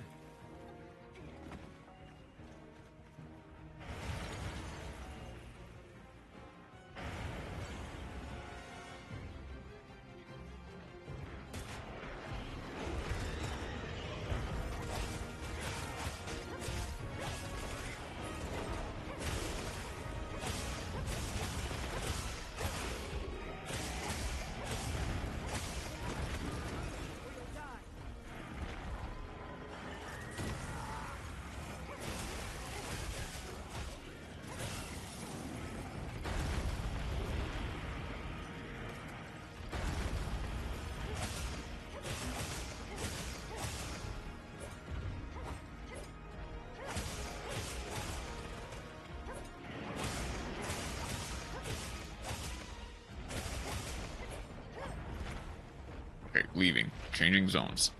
Okay, leaving. Changing zones.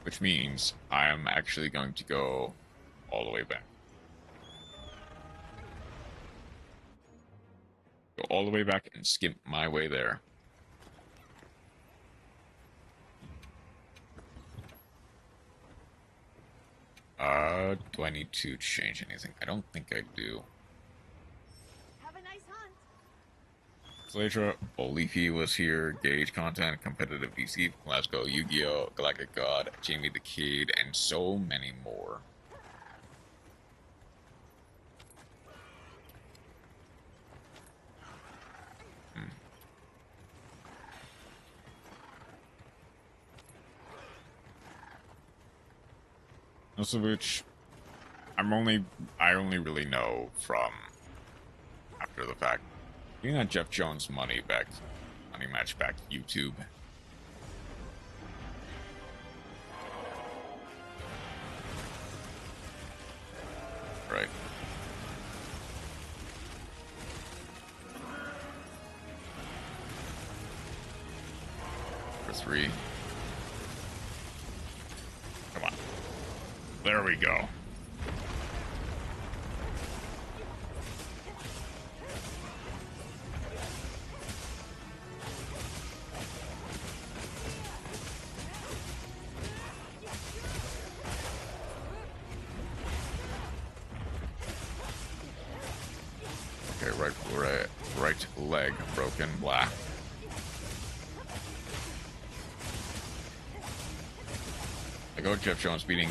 Which means I am actually going to go all the way back. Go all the way back and skip my way there. Do I need to change anything? I don't think I do. Have a nice hunt. Sladra, Leafy was here, Gauge content, competitive VC, Glasgow, Yu-Gi-Oh, Galactic God, Jamie the Cade, and so many more. Most of which I only really know from after the fact. Getting that Jeff Jones money match back YouTube. Right. For 3. Come on. There we go. Right leg broken, blah. I go Jeff Jones beating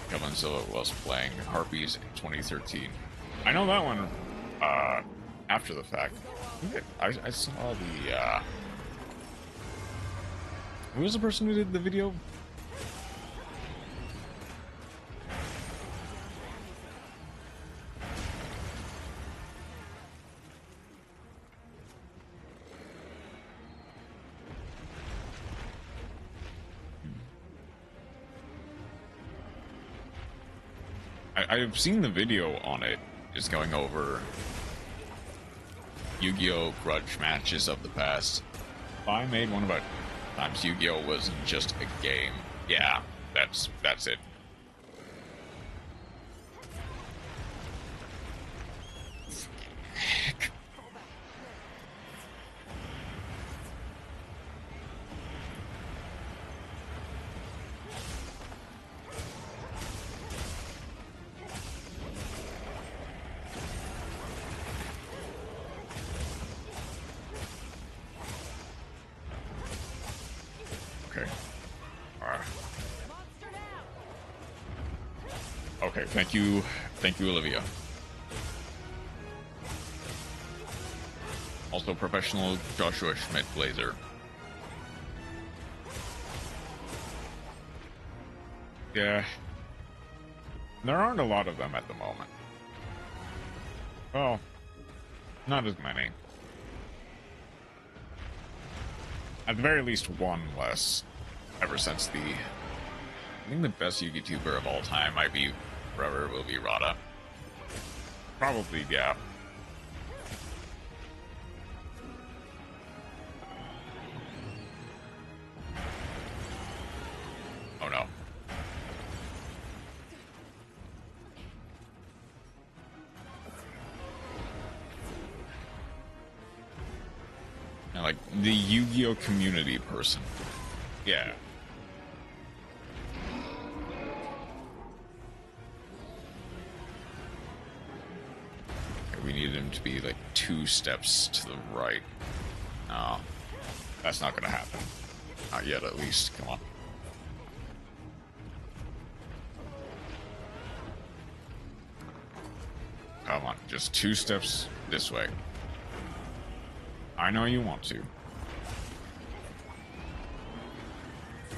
Kevin Silva whilst playing Harpies in 2013. I know that one after the fact. I saw the who was the person who did the video? I've seen the video on it, just going over Yu-Gi-Oh! Grudge matches of the past. Pfp Made one about times Yu-Gi-Oh! Wasn't just a game. Yeah, that's it. Okay, thank you, Olivia. Also, professional Joshua Schmidt Blazer. Yeah, there aren't a lot of them at the moment. Well, not as many. At the very least, one less. Ever since I think the best YouTuber of all time might be forever will be Rada. Probably, yeah. Oh no. And like the Yu-Gi-Oh community person. Yeah. Okay, we needed him to be like 2 steps to the right. No. That's not gonna happen. Not yet, at least. Come on. Come on, just 2 steps this way. I know you want to.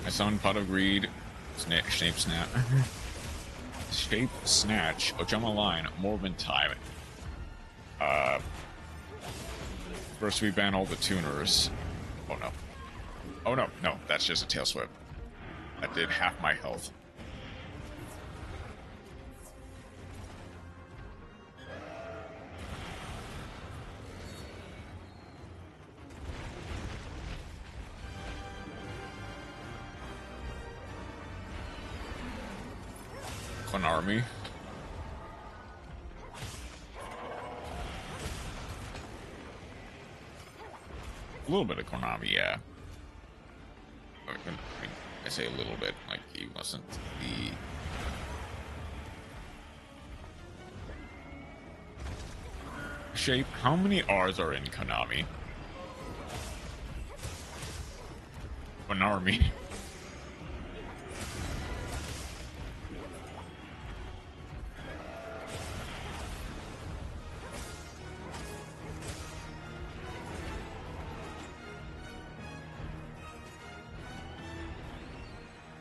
I summon Pot of Greed, Shape Snatch, Shape Snatch, Ochama Line, Morbid Time. First we ban all the tuners. Oh no. Oh no, no, that's just a Tail Sweep. That did half my health. Army. A little bit of Konami, yeah. I say a little bit, like he wasn't the... Shape, how many R's are in Konami? Konami.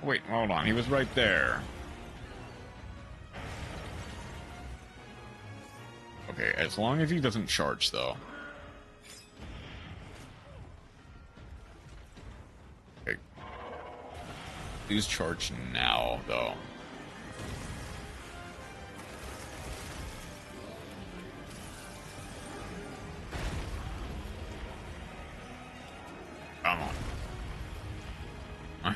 Wait, hold on. He was right there. Okay, as long as he doesn't charge, though. Okay. Please charge now, though. Come on.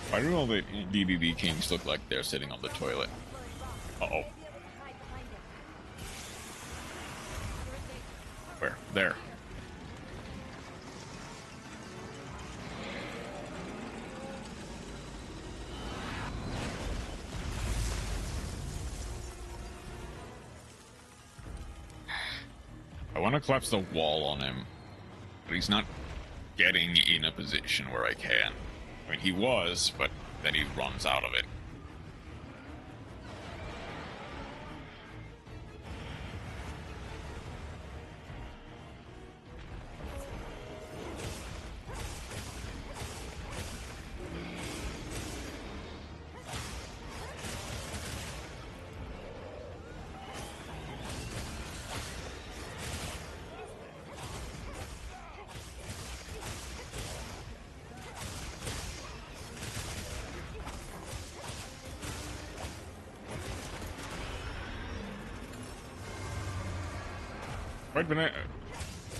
Why do all the DBB Kings look like they're sitting on the toilet? Uh-oh. Where? There. I want to collapse the wall on him, but he's not getting in a position where I can. I mean, he was, but then he runs out of it.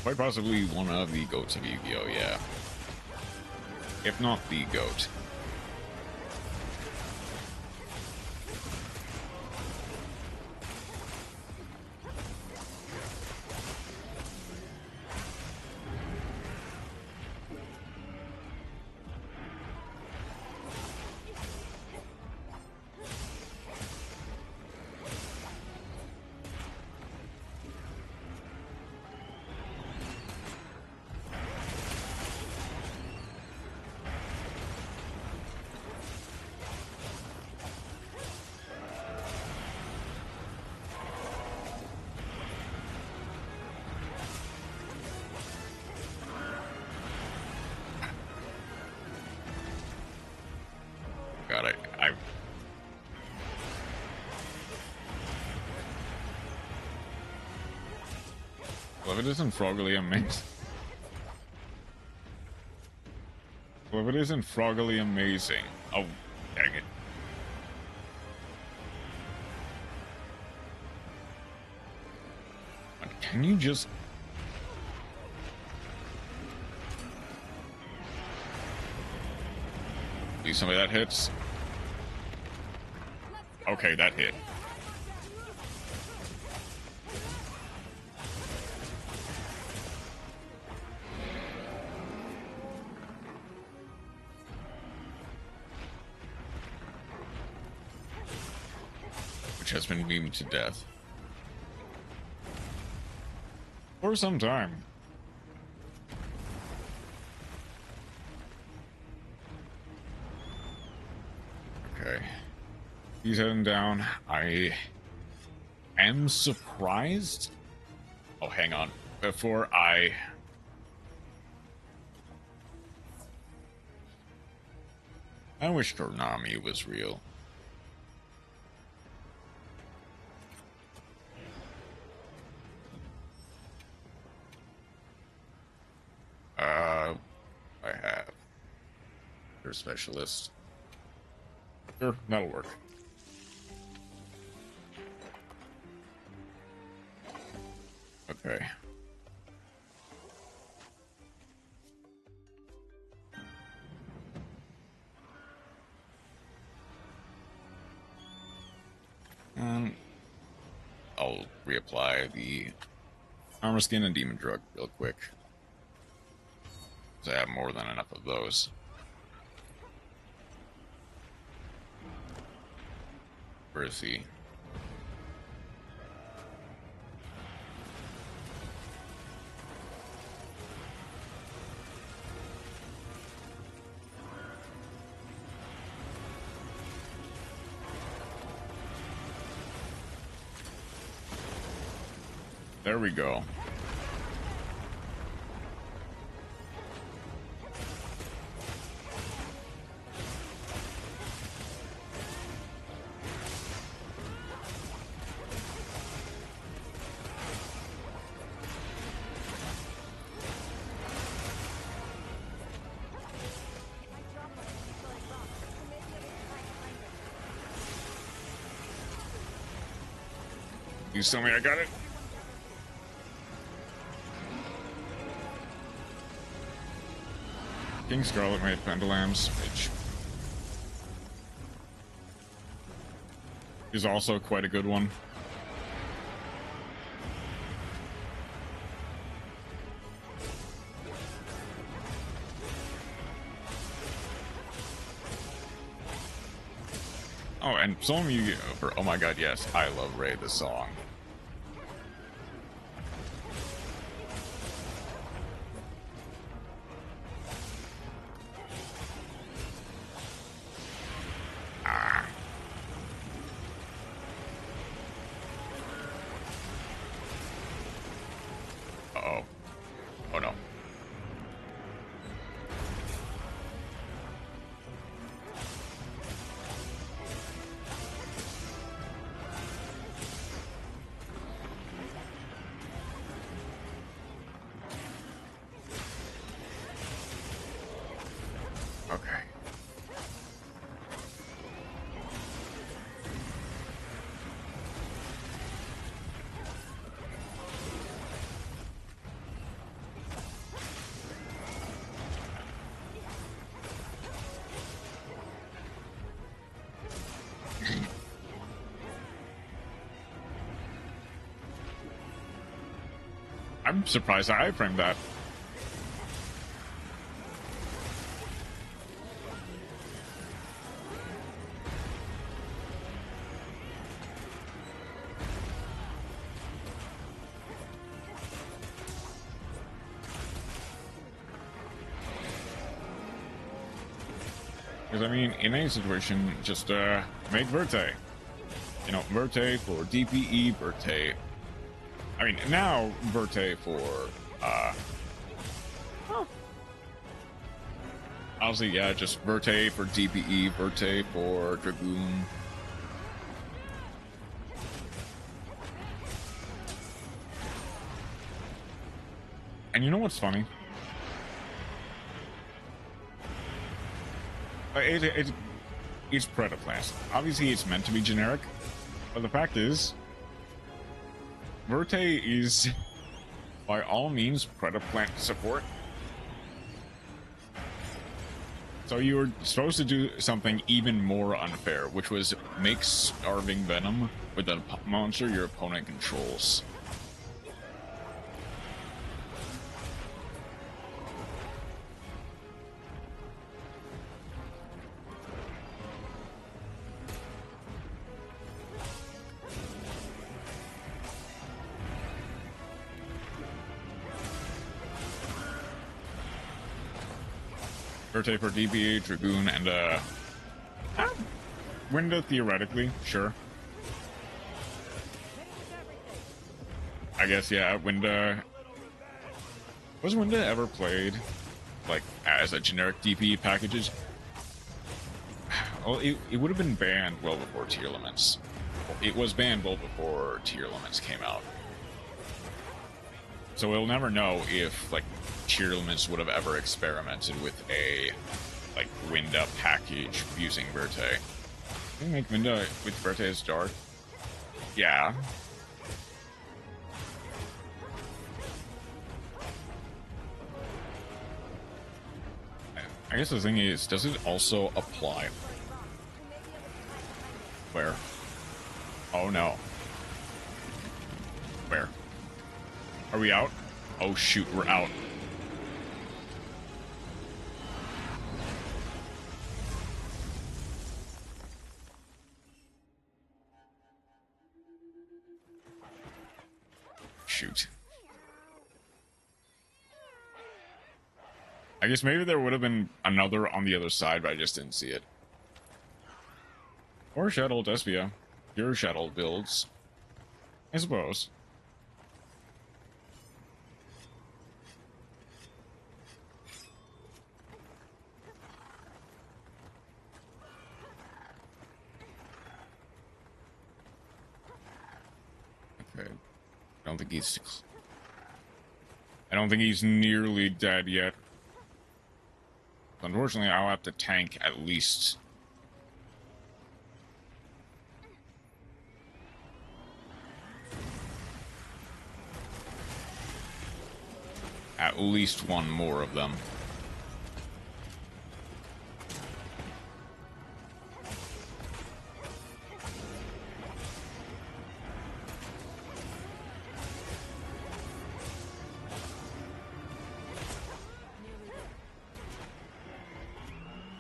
Quite possibly one of the goats of Yu-Gi-Oh, yeah. If not the goat. Well, if it isn't froggily amazing. Well, if it isn't froggily amazing. Oh, dang it. Can you just... Please tell me that hits. Okay, that hit. Which has been memed to death. For some time. Okay. He's heading down. I am surprised. Oh, hang on. Before I wish Konami was real. I have your specialist. Sure, that'll work. Okay. I'll reapply the armor skin and demon drug real quick. I have more than enough of those. Where is he? There we go. You tell me I got it? King Scarlet made Pendulams, which is also quite a good one. Oh, and some of you, oh my god, yes, I love Ray the song. I'm surprised I framed that. Because, I mean, in any situation, just make Verte. You know, Verte for DPE, Verte. I mean, now Verte for, honestly, yeah, just Verte for DPE, Verte for Dragoon. And you know what's funny? It's Predaplant. Obviously, it's meant to be generic, but the fact is, Verte is, by all means, Predaplant support. So you were supposed to do something even more unfair, which was make starving venom with a monster your opponent controls. Verte for DB, Dragoon, and Winda theoretically, sure. I guess, yeah, Winda. Was Winda ever played, like, as a generic DP packages? Well, it would have been banned well before Tier Limits. It was banned well before Tier Limits came out. So we'll never know if, like, Tier Limits would have ever experimented with a, like, Winda package using Verte. Can you make Winda with Verte as dark? Yeah. I guess the thing is, does it also apply? Where? Oh no. Where? Are we out? Oh shoot, we're out. Shoot. I guess maybe there would have been another on the other side, but I just didn't see it. Or Shadow Despia. Your Shadow builds. I suppose. Okay. I don't think he's nearly dead yet. Unfortunately, I'll have to tank at least. At least one more of them.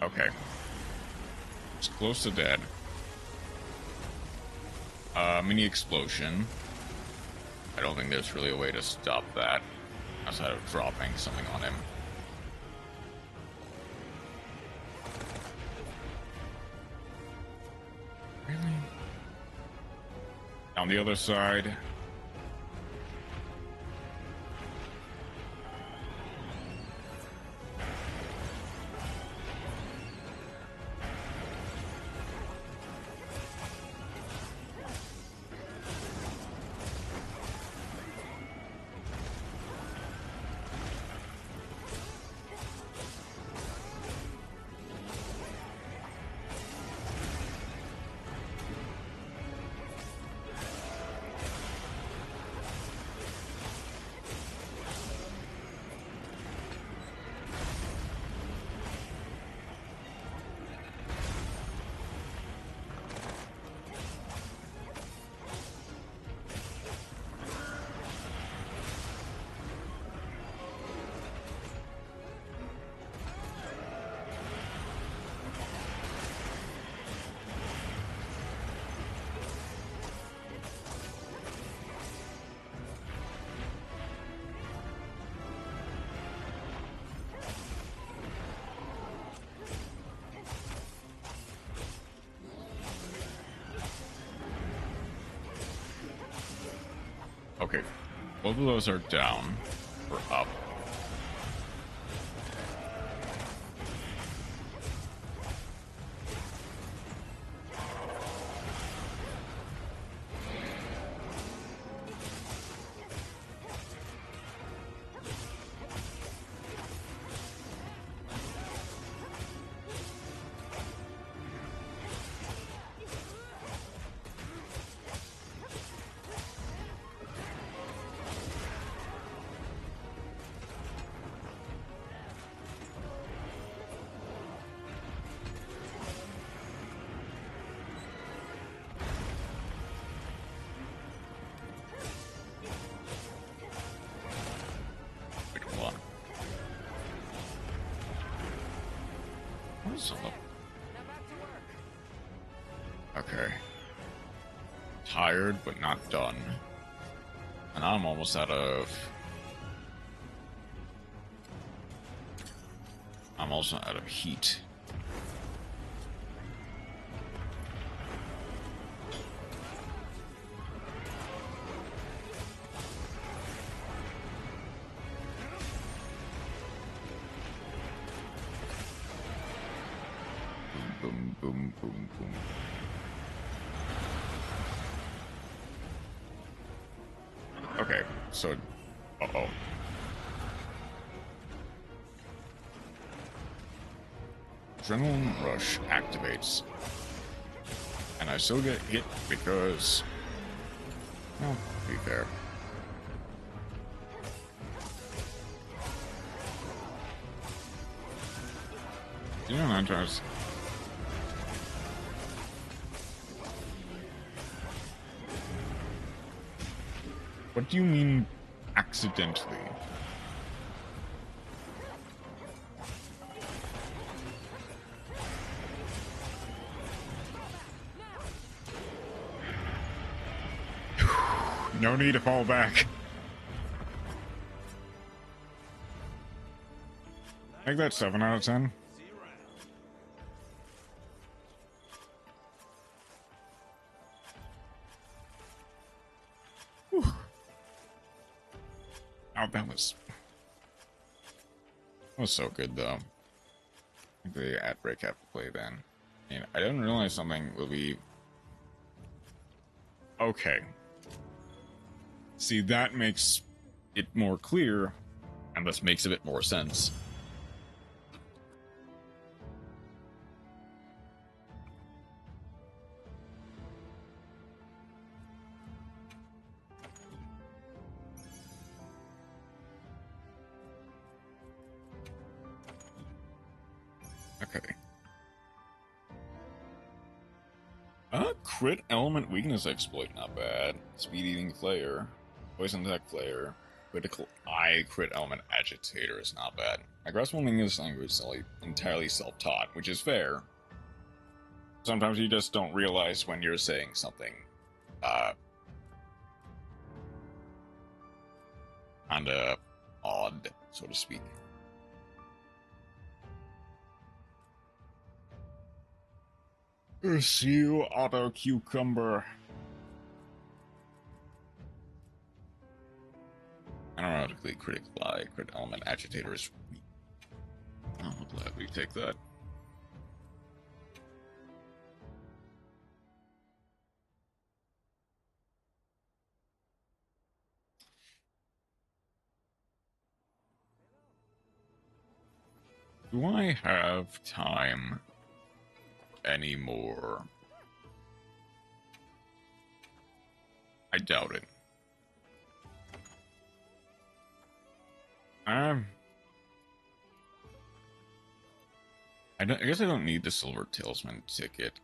Okay. It's close to dead. Mini explosion. I don't think there's really a way to stop that outside of dropping something on him. Really? On the other side. Okay, both of those are down. We're up. Son of... Okay. Tired, but not done. And I'm almost out of... I'm also out of heat. Boom, boom, boom, boom. Okay, so... Uh-oh. Adrenaline Rush activates. And I still get hit because... Well, to be fair. You know, sometimes... What do you mean, accidentally? No need to fall back. I think that's 7 out of 10. Whew. Oh, that was so good, though. The ad break have to play then. And I didn't realize something will be... Okay. See, that makes it more clear, and this makes a bit more sense. Okay. Crit element weakness exploit, not bad. Speed eating flare. Poison attack flare. Critical eye crit element agitator is not bad. My grasp on English language is entirely self-taught, which is fair. Sometimes you just don't realize when you're saying something, kinda odd, so to speak. See you, Auto Cucumber. Automatically critical eye, crit element agitator is weak. Oh, I'll gladly take that. Do I have time anymore? I doubt it. I guess I don't need the Silver Talisman ticket.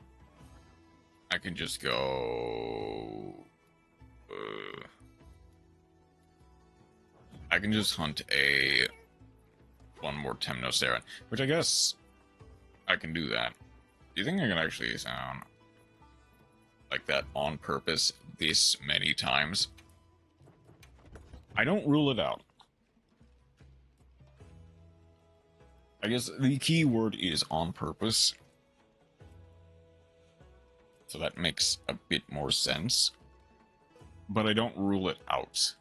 I can just go... I can just hunt one more Temnoceran, which I guess I can do that. Do you think I can actually sound like that on purpose this many times? I don't rule it out. I guess the key word is on purpose. So that makes a bit more sense. But I don't rule it out.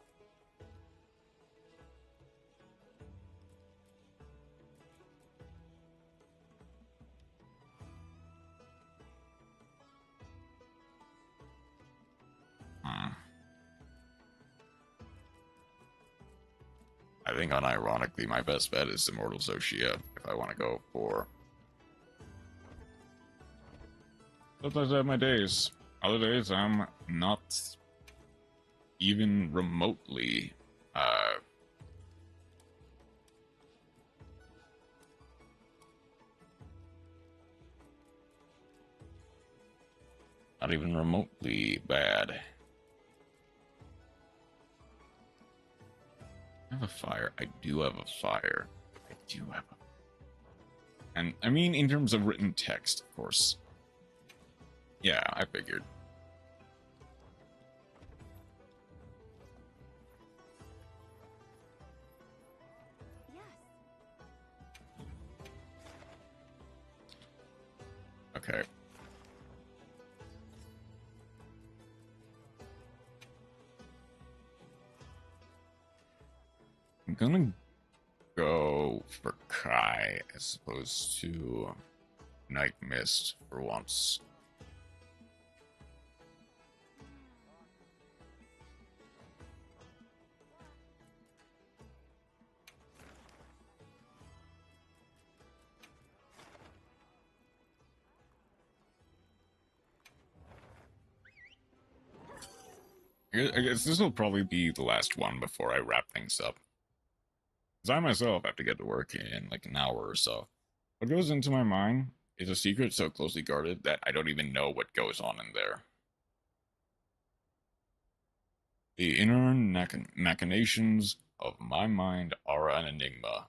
I think unironically my best bet is Immortal Xochitl if I want to go for... Sometimes I have my days. Other days I'm not even remotely not even remotely bad. I have a fire. I do have a fire. I do have a... And I mean, in terms of written text, of course. Yeah, I figured. Yes. Okay. I'm gonna go for Kai as opposed to Night Mist for once. I guess this will probably be the last one before I wrap things up. Because I myself have to get to work in like an hour or so. What goes into my mind is a secret so closely guarded that I don't even know what goes on in there. The inner machinations of my mind are an enigma.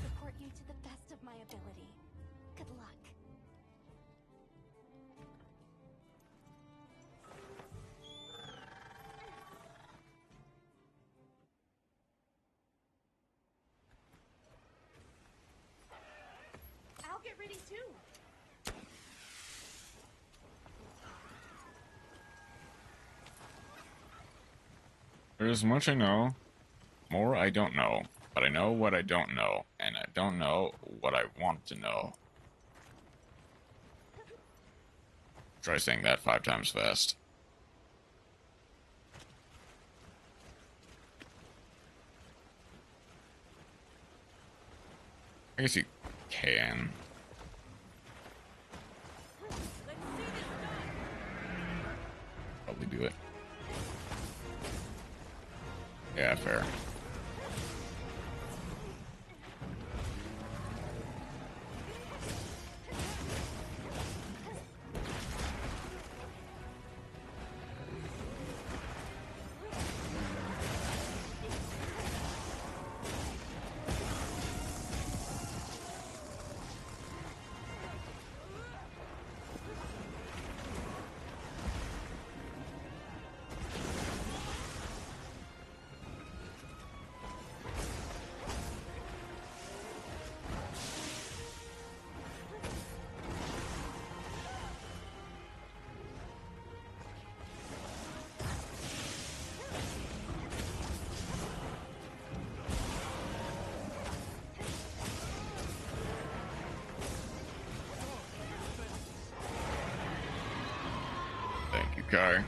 Support you to the best of my ability. Good luck. I'll get ready too. There's much I know, more I don't know, but I know what I don't know, and I don't know what I want to know. Try saying that 5 times fast. I guess you can. Probably do it. Yeah, fair. Thank you, Kai.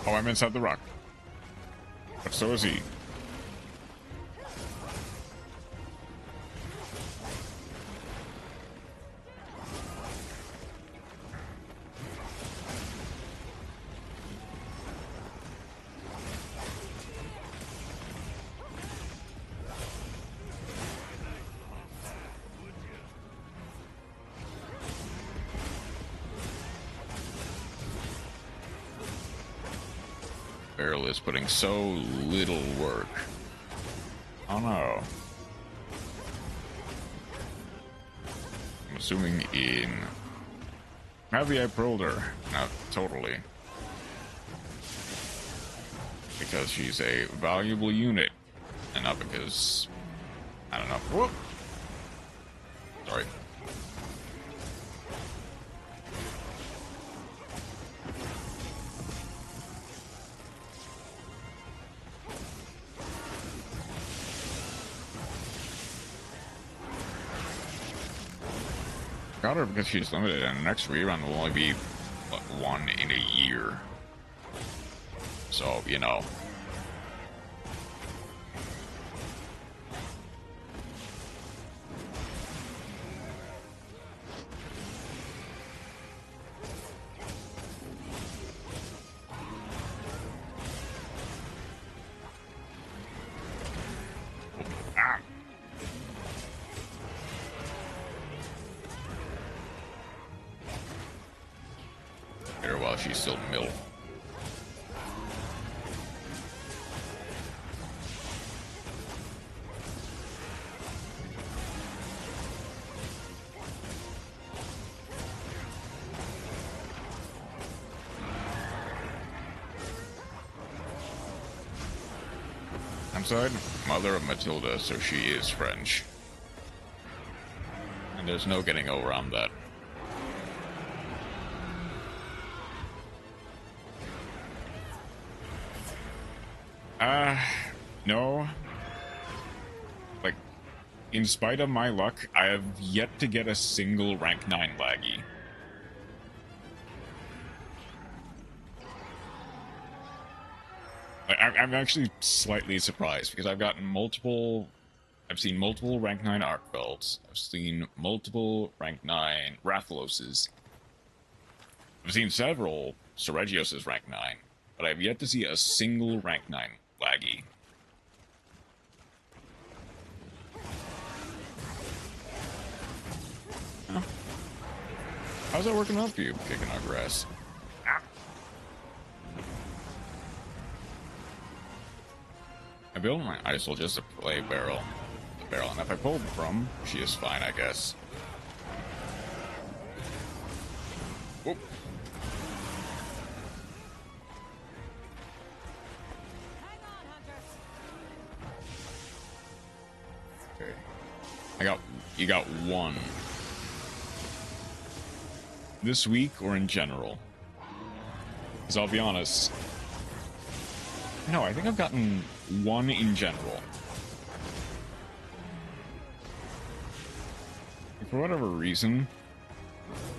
Oh, I'm inside the rock. But so is he. Barrel is putting so little work. Oh no. I'm assuming in... Maybe I prolled her. Not totally. Because she's a valuable unit. And not because... I don't know. Whoop! Sorry. Got her because she's limited, and the next rerun will only be, what, 1 in a year. So, you know. while she's still MILF. Side, mother of Matilda, so she is French. And there's no getting around that. No. Like, in spite of my luck, I have yet to get a single rank 9 laggy. I'm actually slightly surprised because I've gotten multiple. I've seen multiple rank 9 arc belts. I've seen multiple rank 9 Rathaloses. I've seen several Seregios' rank 9, but I've yet to see a single rank 9 laggy. Huh. How's that working out for you, kicking our grass? I built my ISIL just to play barrel. And if I pulled from, she is fine, I guess. Whoop. Okay. You got one. This week or in general? Because I'll be honest. No, I think I've gotten one in general. For whatever reason,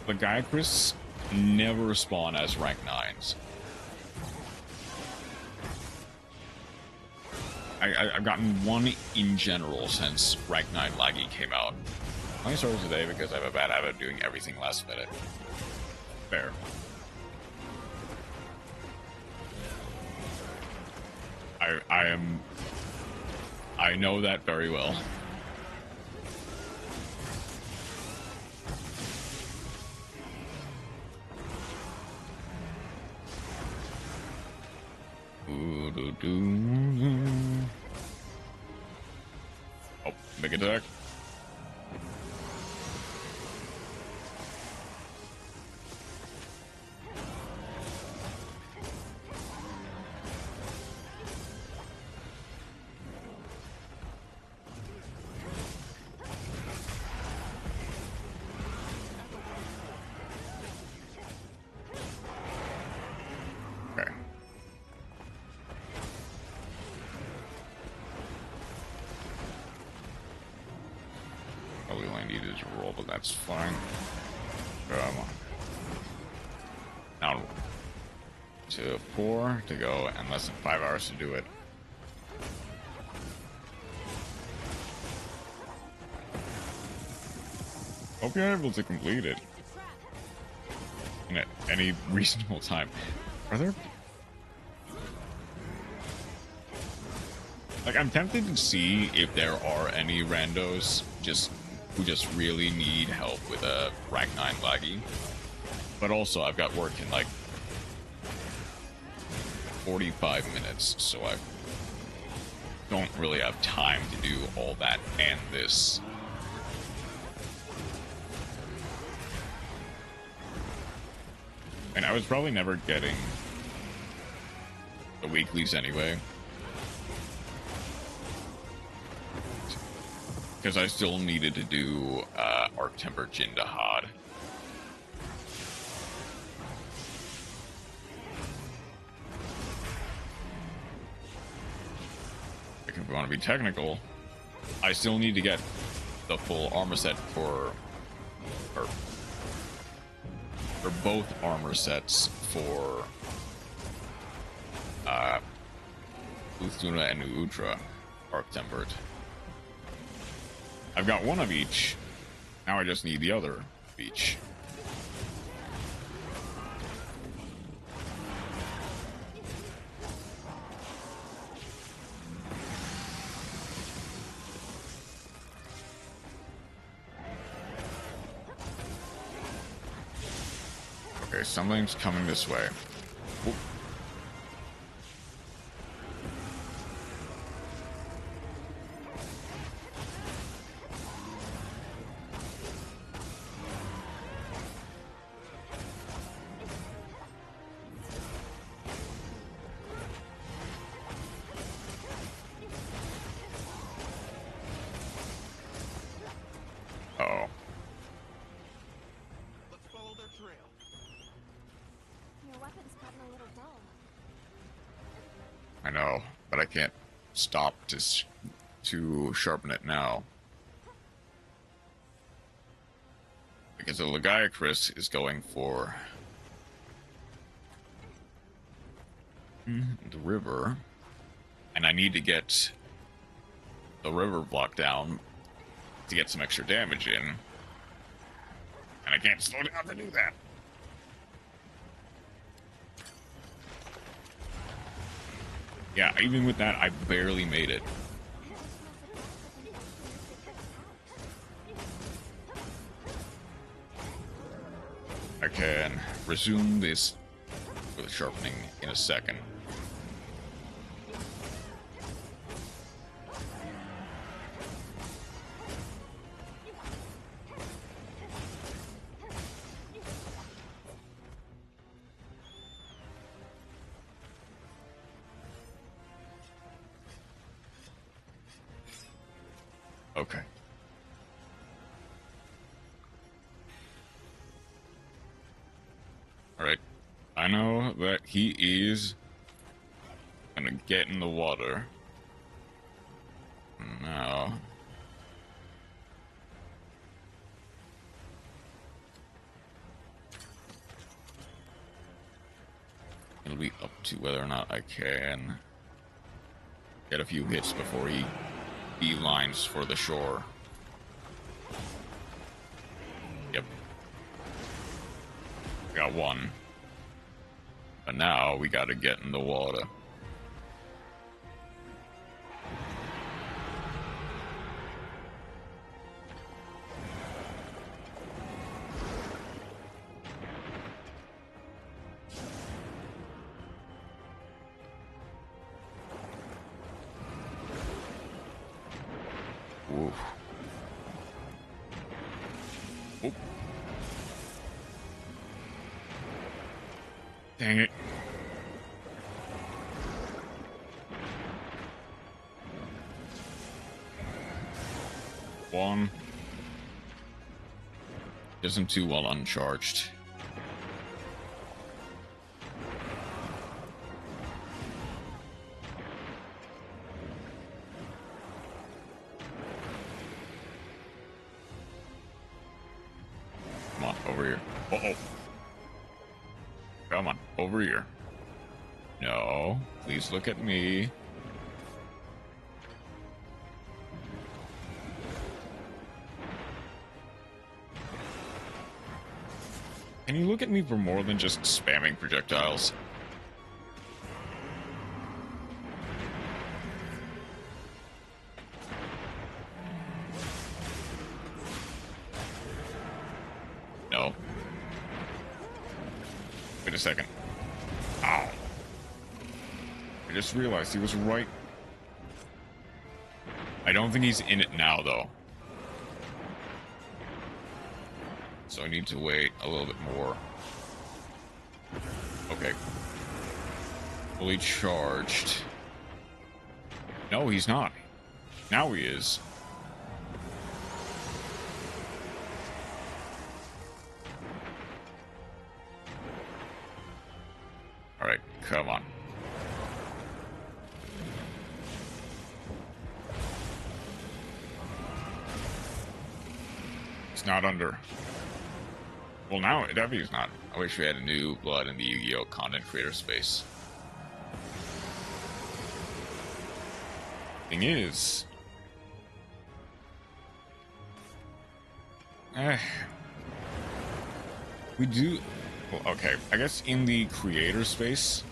the Gaiacris never spawn as rank 9s. I've gotten one in general since rank 9 laggy came out. I only started today because I have a bad habit of doing everything last minute. Fair. I know that very well. Oh, big attack. That's fine. Now to 4 to go and less than 5 hours to do it. Hope you're able to complete it in any reasonable time. Are there? Like, I'm tempted to see if there are any randos who just really need help with a rank 9 laggy. But also, I've got work in like 45 minutes, so I don't really have time to do all that and this. And I was probably never getting the weeklies anyway. Because I still needed to do Arc Temper Jindahad. Like, if we want to be technical, I still need to get the full armor set for both armor sets for Uthuna and Uutra Arc Tempered. I've got one of each. Now I just need the other of each. Okay, something's coming this way. Oop. Uh-oh. Let's follow their trail. Your weapon's gotten a little dull. I know, but I can't stop to sharpen it now. Because the Legiacris is going for the river, and I need to get the river block down to get some extra damage in, and I can't slow down to do that. Yeah, even with that, I barely made it. I can resume this with sharpening in a second. Okay. Alright. I know that he is gonna get in the water. Now. It'll be up to whether or not I can get a few hits before he beelines for the shore. Yep. Got one. But now we gotta get in the water. Oof. Oop. Dang it. One. Isn't too well uncharged. Come on, over here. Uh-oh. Come on, over here. No, please look at me. Can you look at me for more than just spamming projectiles? No. Wait a second. Ow. I just realized he was right. I don't think he's in it now, though. So I need to wait a little bit more. Okay. Fully charged. No, he's not. Now he is. Alright, come on. It's not under. Well, now it definitely is not. I wish we had a new blood in the Yu-Gi-Oh! Content creator space. Thing is... we do... Well, okay, I guess in the creator space...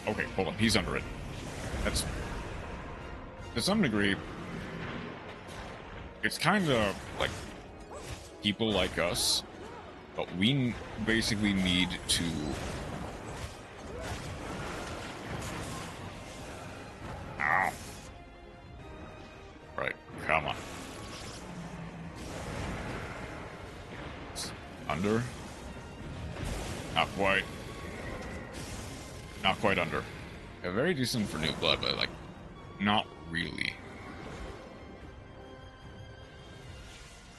Okay, hold on, he's under it. That's... To some degree... It's kind of, like... people like us But we basically need to... Ow. Right, come on. Under? Not quite. Not quite under. Yeah, very decent for new blood, but like, not really.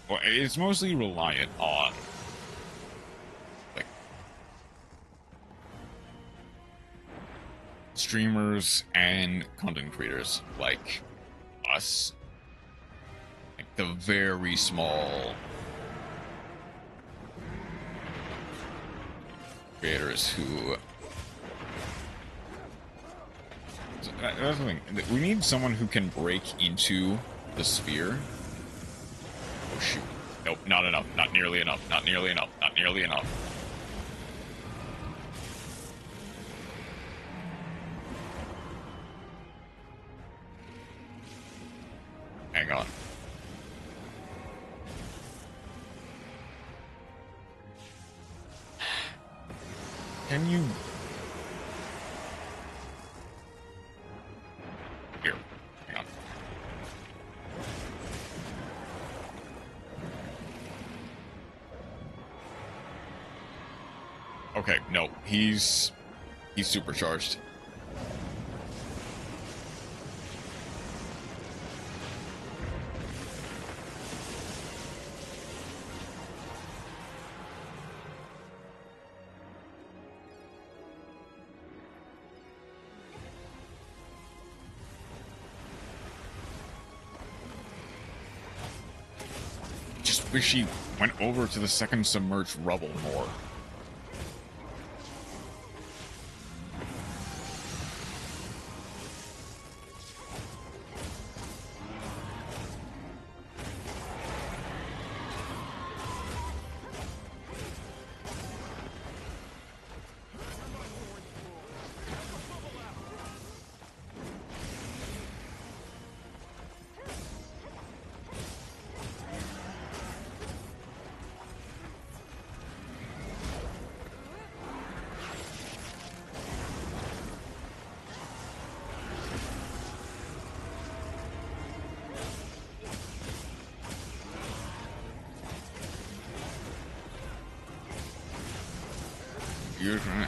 Well, it's mostly reliant on like streamers and content creators like us, like the very small creators who. That's the thing. We need someone who can break into the sphere. Oh shoot. Nope, not enough. Not nearly enough. Not nearly enough. Not nearly enough. Hang on. Can you... Here. Hang on. Okay, no, he's supercharged. Just wish he went over to the second submerged rubble more.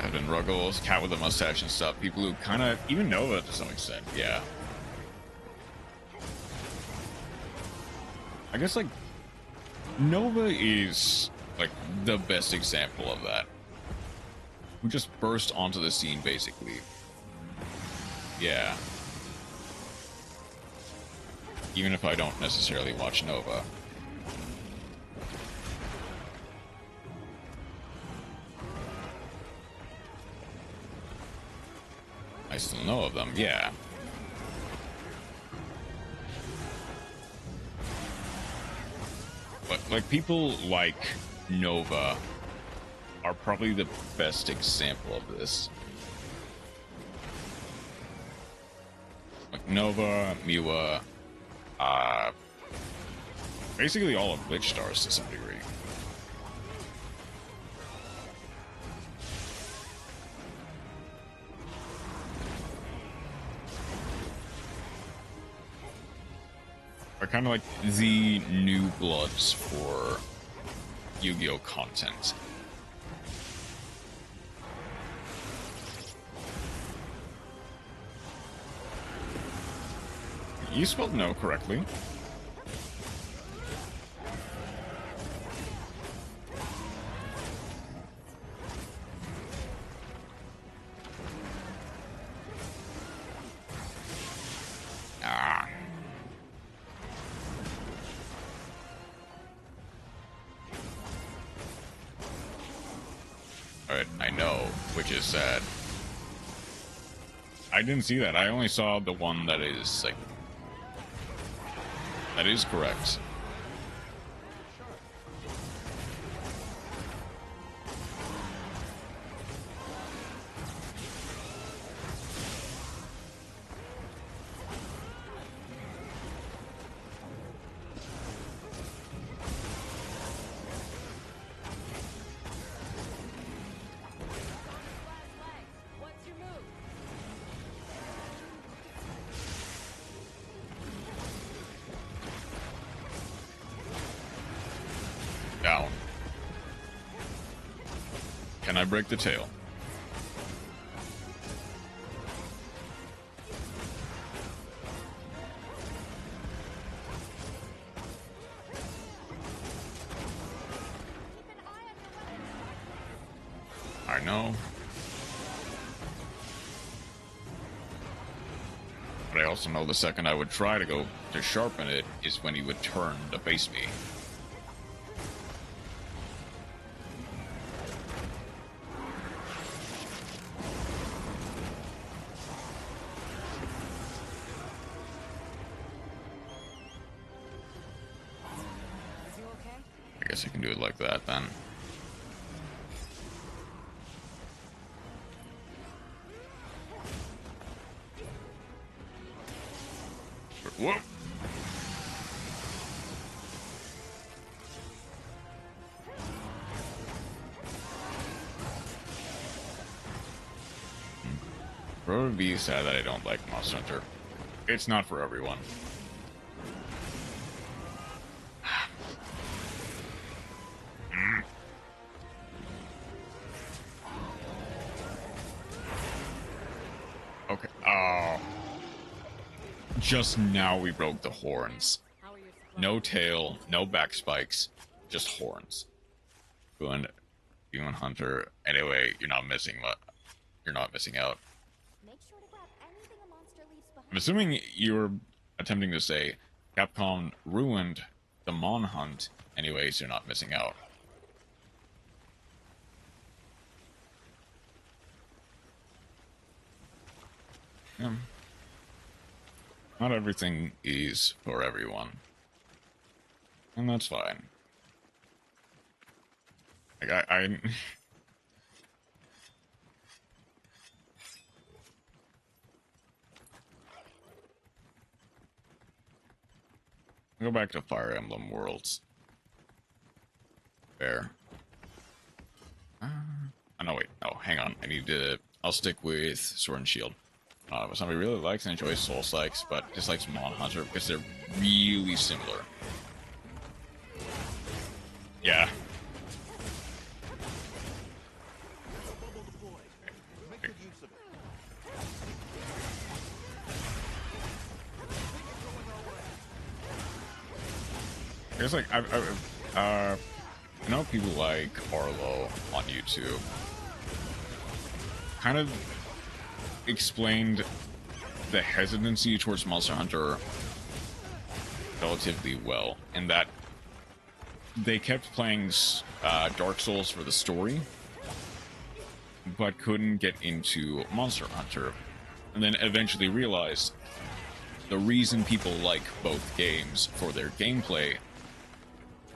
Evan Ruggles, cat with a mustache and stuff. People who kind of, even Nova to some extent, yeah. I guess, like, Nova is, like, the best example of that. Who just burst onto the scene, basically. Yeah. Even if I don't necessarily watch Nova. I still know of them, yeah. But, like, people like Nova are probably the best example of this. Like, Nova, Miwa, basically all of Glitch Stars to some degree. Are kind of like the new bloods for Yu-Gi-Oh! Content. You spelled no correctly. Sad. I didn't see that. I only saw the one that is like that is correct. break the tail. I know. But I also know the second I would try to go to sharpen it is when he would turn to face me. Is you okay? I guess I can do it like that then. Whoa! Probably be sad that I don't like Monster Hunter. It's not for everyone. Okay. Oh. Just now we broke the horns. How are your supplies? No tail, no back spikes, just horns. Going, Hunter. Anyway, you're not missing You're not missing out. Make sure to grab anything a monster leaves behind. I'm assuming you're attempting to say Capcom ruined the Mon Hunt. Anyways, you're not missing out. Not everything is for everyone. And that's fine. Like, I go back to Fire Emblem Worlds. Fair. Oh, no, wait. No, hang on. I need to... I'll stick with Sword and Shield. Somebody really likes and enjoys Soul-Likes, but dislikes Mon Hunter because they're really similar. Yeah. It's like I know people like Arlo on YouTube. Kind of explained the hesitancy towards Monster Hunter relatively well, in that they kept playing Dark Souls for the story, but couldn't get into Monster Hunter, and then eventually realized the reason people like both games for their gameplay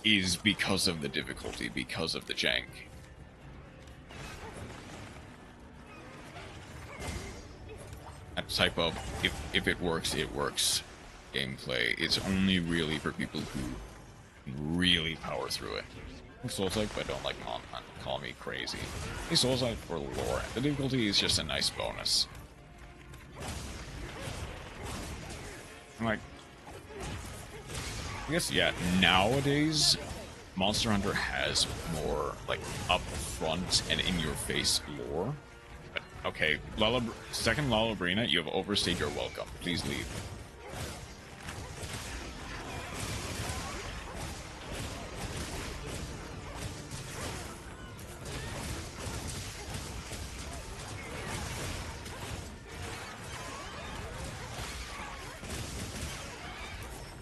is because of the difficulty, because of the jank. That type of, if it works, it works gameplay is only really for people who can really power through it. Souls-like, but I don't like Mon Hunt. Call me crazy. It's Souls-like for lore. The difficulty is just a nice bonus. I'm like, I guess, yeah, nowadays, Monster Hunter has more, like, upfront and in-your-face lore. But, okay, second Lalabrina, you have overstayed your welcome. Please leave.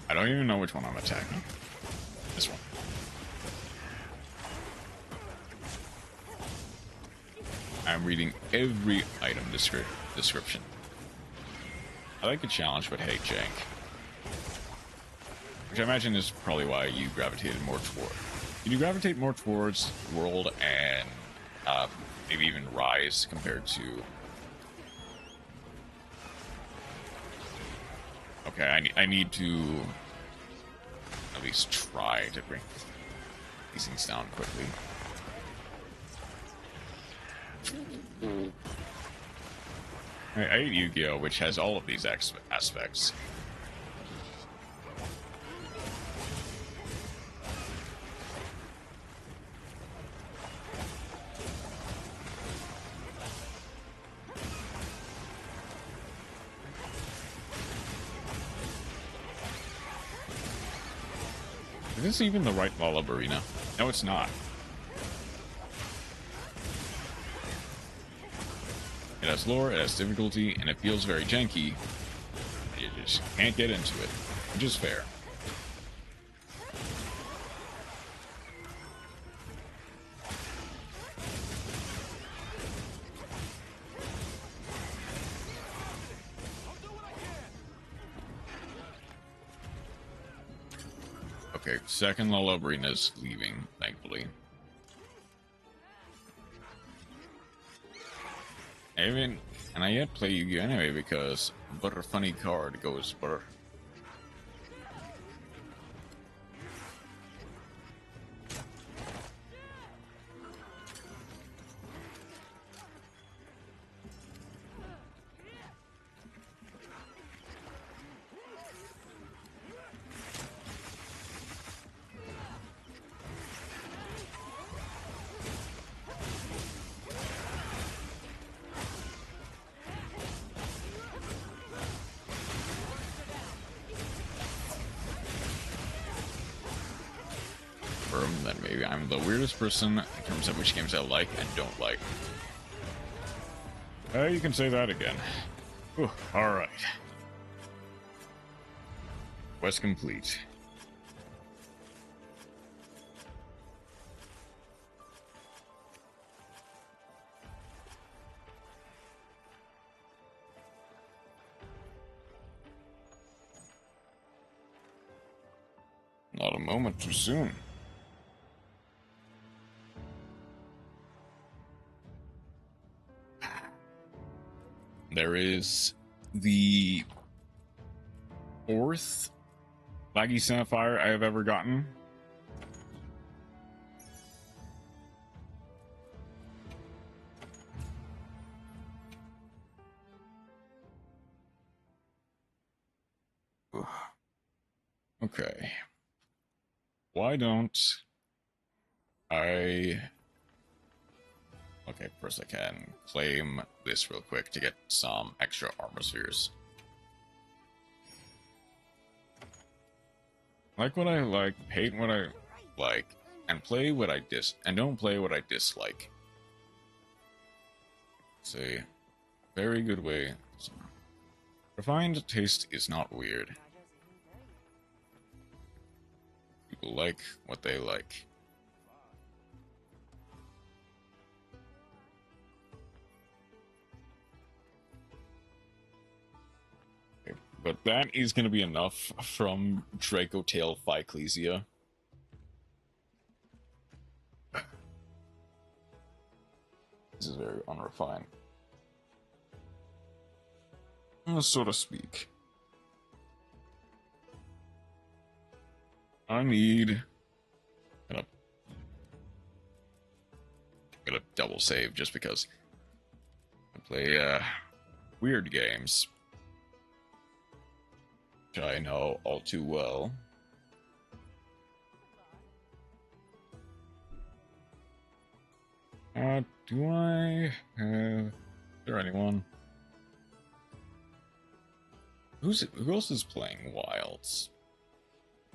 I don't even know which one I'm attacking. This one. I'm reading every item description. I like a challenge, but hate jank. Which I imagine is probably why you gravitated more toward. You gravitate more towards World and maybe even Rise compared to... Okay, I need to at least try to bring these things down quickly. I hate Yu-Gi-Oh!, which has all of these aspects. Is this even the right Lullaby Arena? No, it's not. It has lore, it has difficulty, and it feels very janky. You just can't get into it, which is fair. Okay, second Lullabrina's leaving, thankfully. And I yet play Yu-Gi-Oh! Anyway because but a funny card goes for. That maybe I'm the weirdest person in terms of which games I like and don't like. You can say that again. Alright. Quest complete. Not a moment too soon. There is the 4th laggy Sapphire I have ever gotten. Okay. Why don't I... Okay, first I can claim this real quick to get some extra armor spheres. Like what I like, hate what I like, and play what I don't play what I dislike. It's a very good way. Refined taste is not weird. People like what they like. But that is going to be enough from Draco Tail Phyclesia. This is very unrefined. So to speak. I need... I'm gonna double save just because I play weird games. Which I know all too well. Do I have... Is there anyone? Who else is playing Wilds?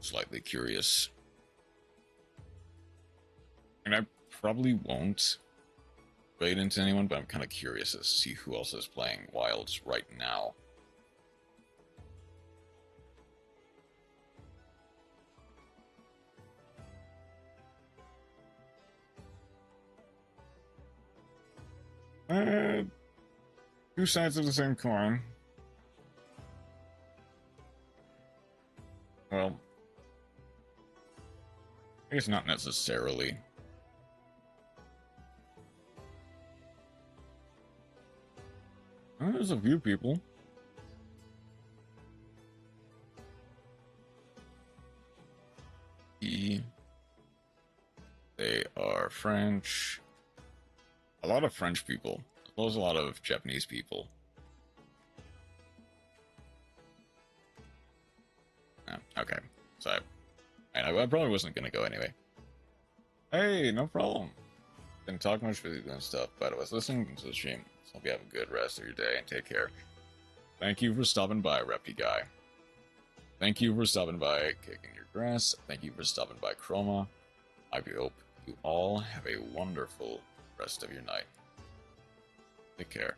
Slightly curious. And I probably won't raid into anyone, but I'm kind of curious to see who else is playing Wilds right now. Two sides of the same coin. Well, I guess not necessarily. There's a few people. They are French. A lot of French people, as well as a lot of Japanese people. Okay, so I probably wasn't gonna go anyway. Hey, no problem. Didn't talk much with you and stuff, but I was listening to the stream. So hope you have a good rest of your day and take care. Thank you for stopping by, Repty Guy. Thank you for stopping by, Kicking Your Grass. Thank you for stopping by, Chroma. I hope you all have a wonderful rest of your night. Take care.